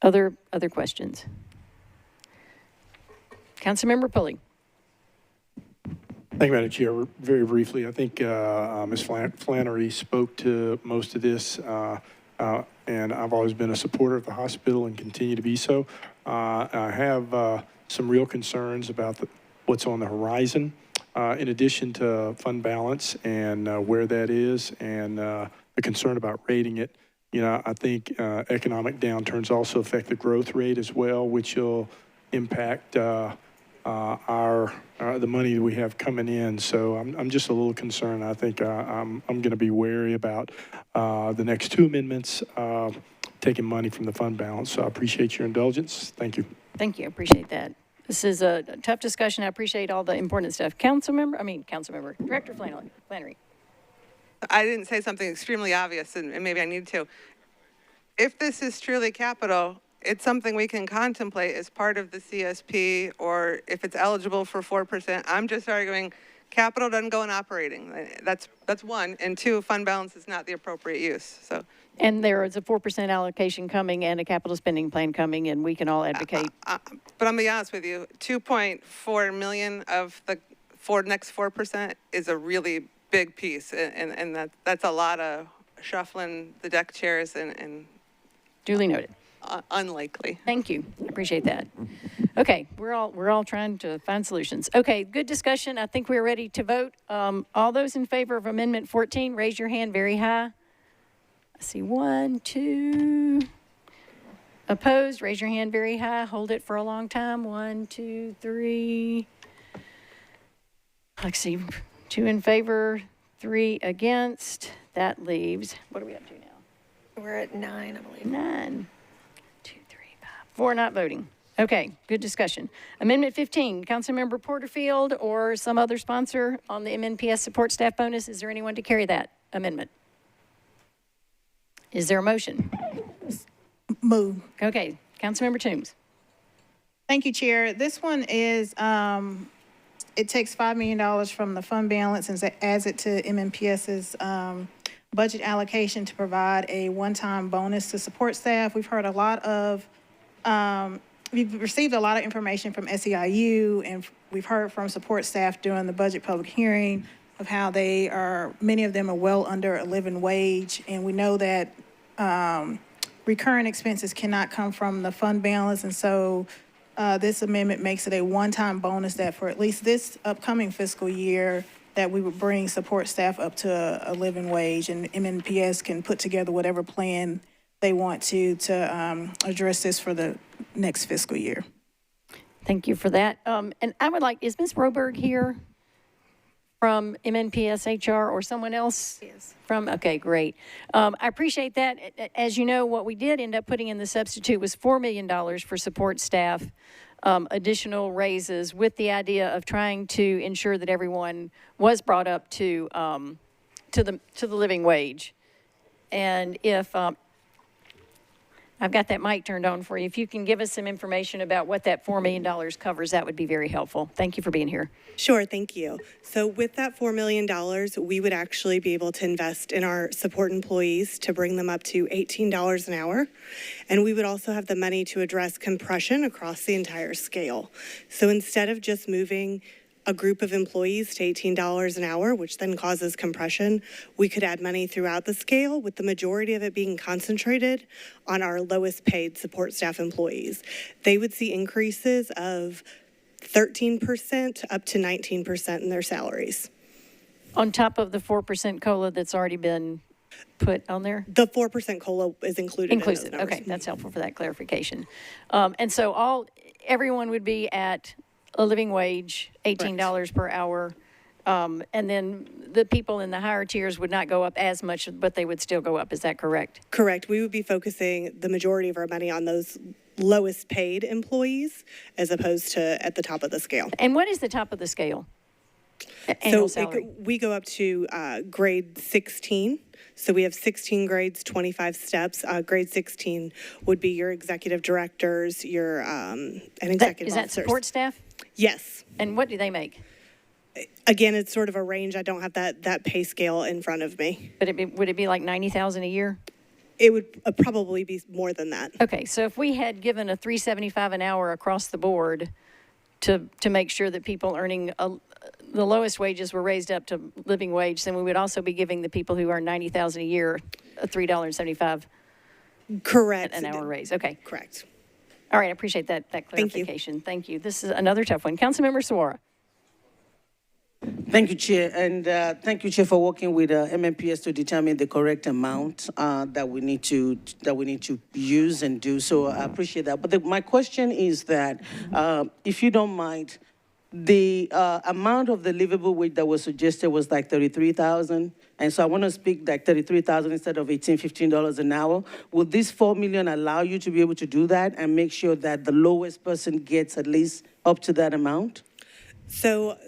Other questions? Councilmember Pulley. Thank you, Madam Chair. Very briefly, I think Ms. Flannery spoke to most of this, and I've always been a supporter of the hospital and continue to be so. I have some real concerns about what's on the horizon, in addition to fund balance and where that is, and the concern about rating it. You know, I think economic downturns also affect the growth rate as well, which will impact the money that we have coming in. So I'm just a little concerned. I think I'm going to be wary about the next two amendments taking money from the fund balance. So I appreciate your indulgence. Thank you. Thank you. I appreciate that. This is a tough discussion. I appreciate all the important stuff. Director Flannery. I didn't say something extremely obvious, and maybe I need to. If this is truly capital, it's something we can contemplate as part of the CSP, or if it's eligible for 4%. I'm just arguing capital doesn't go in operating. That's one. And two, fund balance is not the appropriate use. So. And there is a 4% allocation coming and a capital spending plan coming, and we can all advocate. But I'm going to be honest with you, 2.4 million of the next 4% is a really big piece, and that's a lot of shuffling the deck chairs and duly noted. Unlikely. Thank you. I appreciate that. Okay, we're all trying to find solutions. Okay, good discussion. I think we're ready to vote. All those in favor of Amendment 14, raise your hand very high. I see 1, 2. Opposed, raise your hand very high. Hold it for a long time. 1, 2, 3. Let's see. 2 in favor, 3 against. That leaves, what are we up to now? We're at 9, I believe. 9. 2, 3, 5. 4 not voting. Okay, good discussion. Amendment 15, Councilmember Porterfield or some other sponsor on the MNPS support staff bonus. Is there anyone to carry that amendment? Is there a motion? Move. Okay, Councilmember Toombs. Thank you, Chair. This one is, it takes $5 million from the fund balance and adds it to MNPS's budget allocation to provide a one-time bonus to support staff. We've heard a lot of, we've received a lot of information from SEIU, and we've heard from support staff during the budget public hearing of how many of them are well under a living wage, and we know that recurring expenses cannot come from the fund balance, and so this amendment makes it a one-time bonus that for at least this upcoming fiscal year that we would bring support staff up to a living wage, and MNPS can put together whatever plan they want to address this for the next fiscal year. Thank you for that. And I would like, is Ms. Rosenberg here from MNPS HR or someone else? Yes. Okay, great. I appreciate that. As you know, what we did end up putting in the substitute was $4 million for support staff, additional raises, with the idea of trying to ensure that everyone was brought up to the living wage. And if I've got that mic turned on for you, if you can give us some information about what that $4 million covers, that would be very helpful. Thank you for being here. Sure, thank you. So with that $4 million, we would actually be able to invest in our support employees to bring them up to $18 an hour. And we would also have the money to address compression across the entire scale. So instead of just moving a group of employees to $18 an hour, which then causes compression, we could add money throughout the scale, with the majority of it being concentrated on our lowest paid support staff employees. They would see increases of 13% up to 19% in their salaries. On top of the 4% COLA that's already been put on there? The 4% COLA is included. Inclusive. In those numbers. Okay, that's helpful for that clarification. And so everyone would be at a living wage, $18 per hour. And then the people in the higher tiers would not go up as much, but they would still go up. Is that correct? Correct. We would be focusing the majority of our money on those lowest paid employees as opposed to at the top of the scale. And what is the top of the scale? Annual So salary. we go up to grade 16. So we have 16 grades, 25 steps. Grade 16 would be your executive directors, your and executive Is that officers. support staff? Yes. And what do they make? Again, it's sort of a range. I don't have that pay scale in front of me. But would it be like 90,000 a year? It would probably be more than that. Okay, so if we had given a $3.75 an hour across the board to make sure that people earning the lowest wages were raised up to living wage, then we would also be giving the people who earn $90,000 a year a $3.75 Correct. an hour raise. Okay. Correct. All right, I appreciate that clarification. Thank you. This is another tough one. Councilmember Suara. Thank you, Chair, and thank you, Chair, for working with MMPS to determine the correct amount that we need to use and do. So I appreciate that. But my question is that, if you don't mind, the amount of the livable wage that was suggested was like $33,000, and so I want to speak like $33,000 instead of $15 an hour. Will this $4 million allow you to be able to do that and make sure that the lowest person gets at least up to that amount? So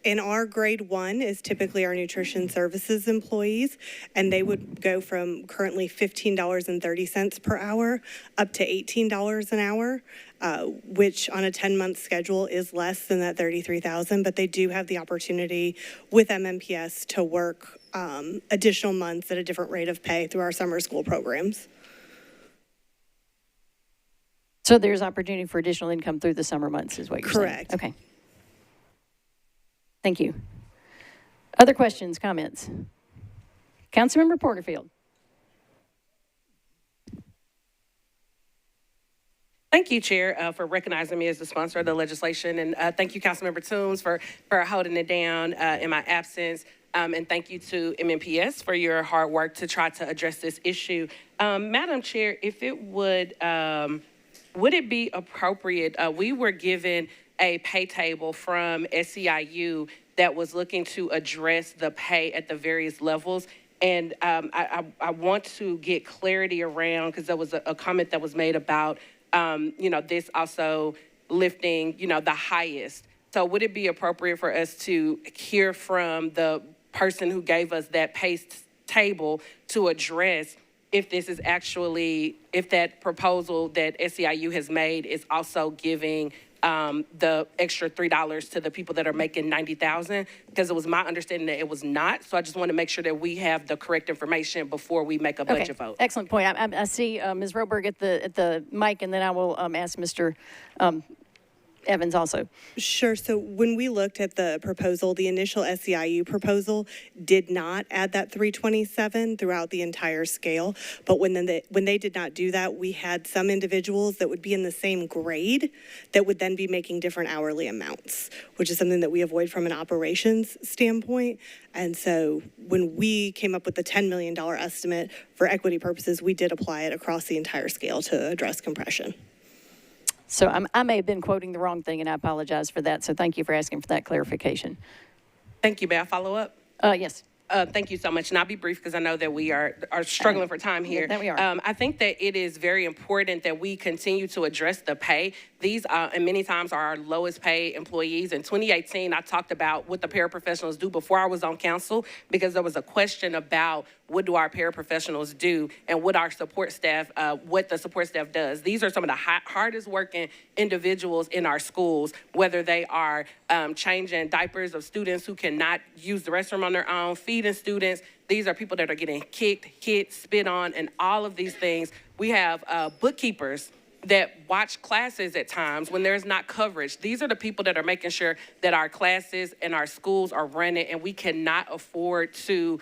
in our grade 1 is typically our nutrition services employees, and they would go from currently $15.30 per hour up to $18 an hour, which on a 10-month schedule is less than that $33,000, but they do have the opportunity with MMPS to work additional months at a different rate of pay through our summer school programs. So there's opportunity for additional income through the summer months is what you're saying? Correct. Okay. Thank you. Other questions, comments? Councilmember Porterfield. Thank you, Chair, for recognizing me as the sponsor of the legislation. And thank you, Councilmember Toombs, for holding it down in my absence. And thank you to MMPS for your hard work to try to address this issue. Madam Chair, if it would it be appropriate, we were given a pay table from SEIU that was looking to address the pay at the various levels. And I want to get clarity around, because there was a comment that was made about, this also lifting, the highest. So would it be appropriate for us to hear from the person who gave us that pay table to address if this is actually, if that proposal that SEIU has made is also giving the extra $3 to the people that are making $90,000, because it was my understanding that it was not. So I just want to make sure that we have the correct information before we make a budget vote. Excellent point. I see Ms. Roberg at the mic, and then I will ask Mr. Evans also. Sure. So when we looked at the proposal, the initial SEIU proposal did not add that 327 throughout the entire scale. But when they did not do that, we had some individuals that would be in the same grade that would then be making different hourly amounts, which is something that we avoid from an operations standpoint. And so when we came up with the $10 million estimate for equity purposes, we did apply it across the entire scale to address compression. So I may have been quoting the wrong thing, and I apologize for that. So thank you for asking for that clarification. Thank you. May I follow up? Yes. Thank you so much. And I'll be brief because I know that we are struggling for time here. That we are. I think that it is very important that we continue to address the pay. These, and many times, are our lowest paid employees. In 2018, I talked about what the paraprofessionals do before I was on council, because there was a question about what do our paraprofessionals do and what our support staff, what the support staff does. These are some of the hardest working individuals in our schools, whether they are changing diapers of students who cannot use the restroom on their own, feeding students. These are people that are getting kicked, hit, spit on, and all of these things. We have bookkeepers that watch classes at times when there's not coverage. These are the people that are making sure that our classes and our schools are running, and we cannot afford to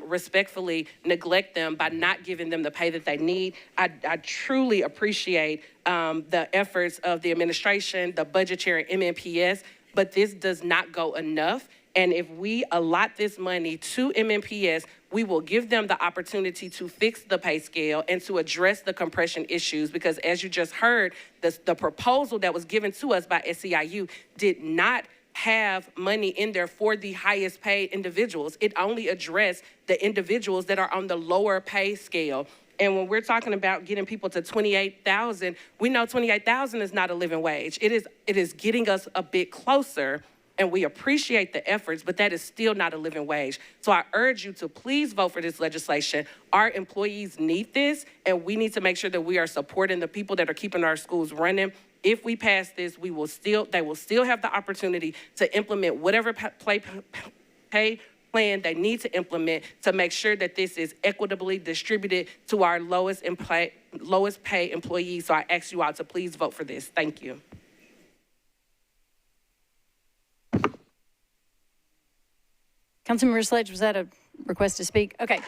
respectfully neglect them by not giving them the pay that they need. I truly appreciate the efforts of the administration, the budget chair, and MMPS, but this does not go enough. And if we allot this money to MMPS, we will give them the opportunity to fix the pay scale and to address the compression issues. Because as you just heard, the proposal that was given to us by SEIU did not have money in there for the highest paid individuals. It only addressed the individuals that are on the lower pay scale. And when we're talking about getting people to 28,000, we know 28,000 is not a living wage. It is getting us a bit closer, and we appreciate the efforts, but that is still not a living wage. So I urge you to please vote for this legislation. Our employees need this, and we need to make sure that we are supporting the people that are keeping our schools running. If we pass this, they will still have the opportunity to implement whatever pay plan they need to implement to make sure that this is equitably distributed to our lowest pay employees. So I ask you all to please vote for this. Thank you. Councilmember Sledge, was that a request to speak? Okay.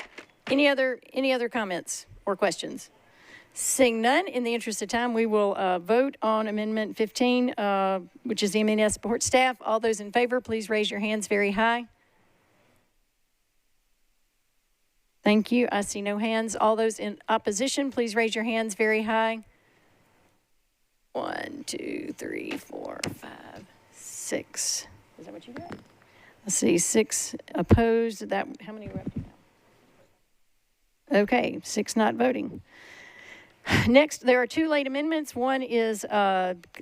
Any other comments or questions? Seeing none, in the interest of time, we will vote on Amendment 15, which is the MES support staff. All those in favor, please raise your hands very high. Thank you. I see no hands. All those in opposition, please raise your hands very high. 1, 2, 3, 4, 5, 6. Is that what you got? I see 6 opposed. How many were up now? Okay, 6 not voting. Next, there are 2 late amendments. One is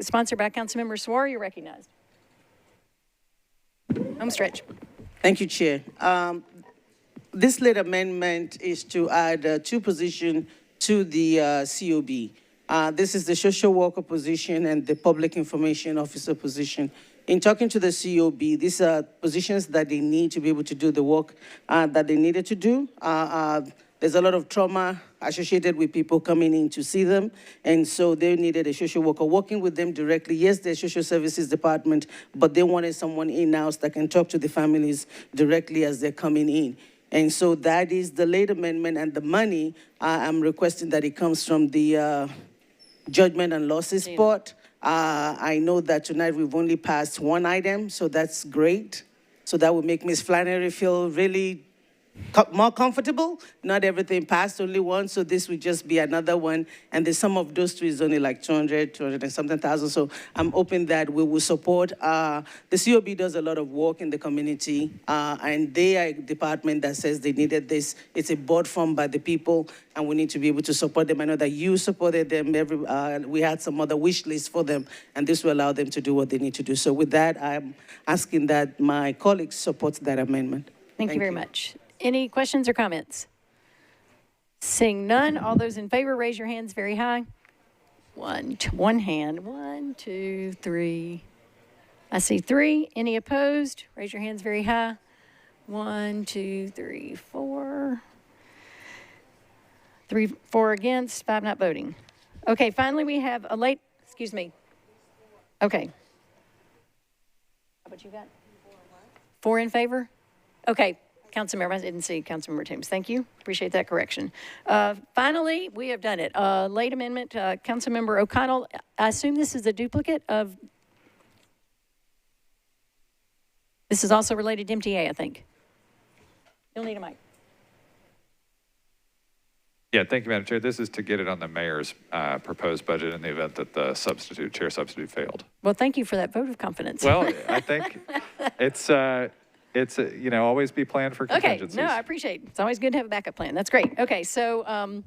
sponsored by Councilmember Swar. You're recognized. Home stretch. Thank you, Chair. This late amendment is to add 2 positions to the COB. This is the social worker position and the public information officer position. In talking to the COB, these are positions that they need to be able to do the work that they needed to do. There's a lot of trauma associated with people coming in to see them, and so they needed a social worker working with them directly. Yes, there's social services department, but they wanted someone in-house that can talk to the families directly as they're coming in. And so that is the late amendment, and the money, I'm requesting that it comes from the judgment and losses part. I know that tonight we've only passed 1 item, so that's great. So that would make Ms. Flannery feel really more comfortable. Not everything passed, only 1, so this would just be another one. And the sum of those 2 is only like 200 and something thousand. So I'm hoping that we will support. The COB does a lot of work in the community, and they are a department that says they needed this. It's a board formed by the people, and we need to be able to support them. I know that you supported them. We had some other wish lists for them, and this will allow them to do what they need to do. So with that, I'm asking that my colleagues support that amendment. Thank you very much. Any questions or comments? Seeing none, all those in favor, raise your hands very high. One hand. 1, 2, 3. I see 3. Any opposed? Raise your hands very high. 1, 2, 3, 4. 4 against, 5 not voting. Okay, finally we have a late, excuse me. Okay. How about you got? 4 in favor? Okay. Councilmember, I didn't see Councilmember Toombs. Thank you. Appreciate that correction. Finally, we have done it. Late amendment, Councilmember O'Connell. I assume this is a duplicate of. This is also related to MTA, I think. You'll need a mic. Yeah, thank you, Madam Chair. This is to get it on the mayor's proposed budget in the event that the chair substitute failed. Well, thank you for that vote of confidence. Well, I think it's always be planned for contingencies. Okay, no, I appreciate it. It's always good to have a backup plan. That's great. Okay, so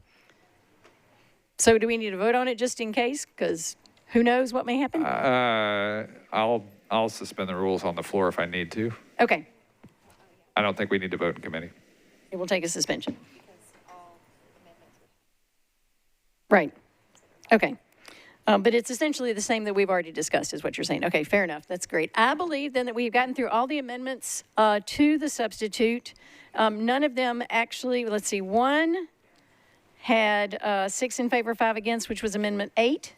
so do we need to vote on it just in case? Because who knows what may happen? I'll suspend the rules on the floor if I need to. Okay. I don't think we need to vote in committee. It will take a suspension. Right. Okay. But it's essentially the same that we've already discussed is what you're saying. Okay, fair enough. That's great. I believe then that we've gotten through all the amendments to the substitute. None of them actually, let's see, 1 had 6 in favor, 5 against, which was Amendment 8.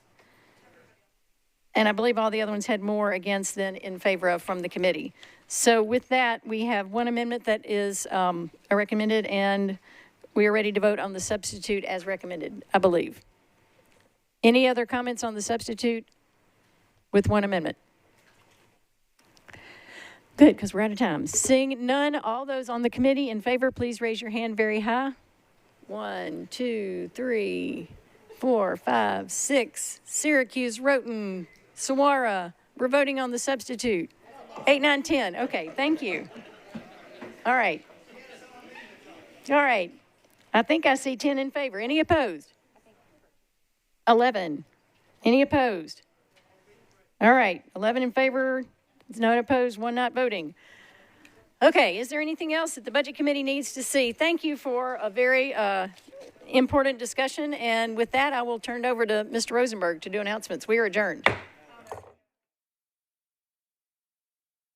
And I believe all the other ones had more against than in favor of from the committee. So with that, we have 1 amendment that is recommended, and we are ready to vote on the substitute as recommended, I believe. Any other comments on the substitute with 1 amendment? Good, because we're out of time. Seeing none, all those on the committee in favor, please raise your hand very high. 1, 2, 3, 4, 5, 6. Syracuse, Roten, Sawara. We're voting on the substitute. 8, 9, 10. Okay, thank you. All right. All right. I think I see 10 in favor. Any opposed? 11. Any opposed? All right, 11 in favor, none opposed, 1 not voting. Okay, is there anything else that the Budget Committee needs to see? Thank you for a very important discussion, and with that, I will turn it over to Mr. Rosenberg to do announcements. We are adjourned.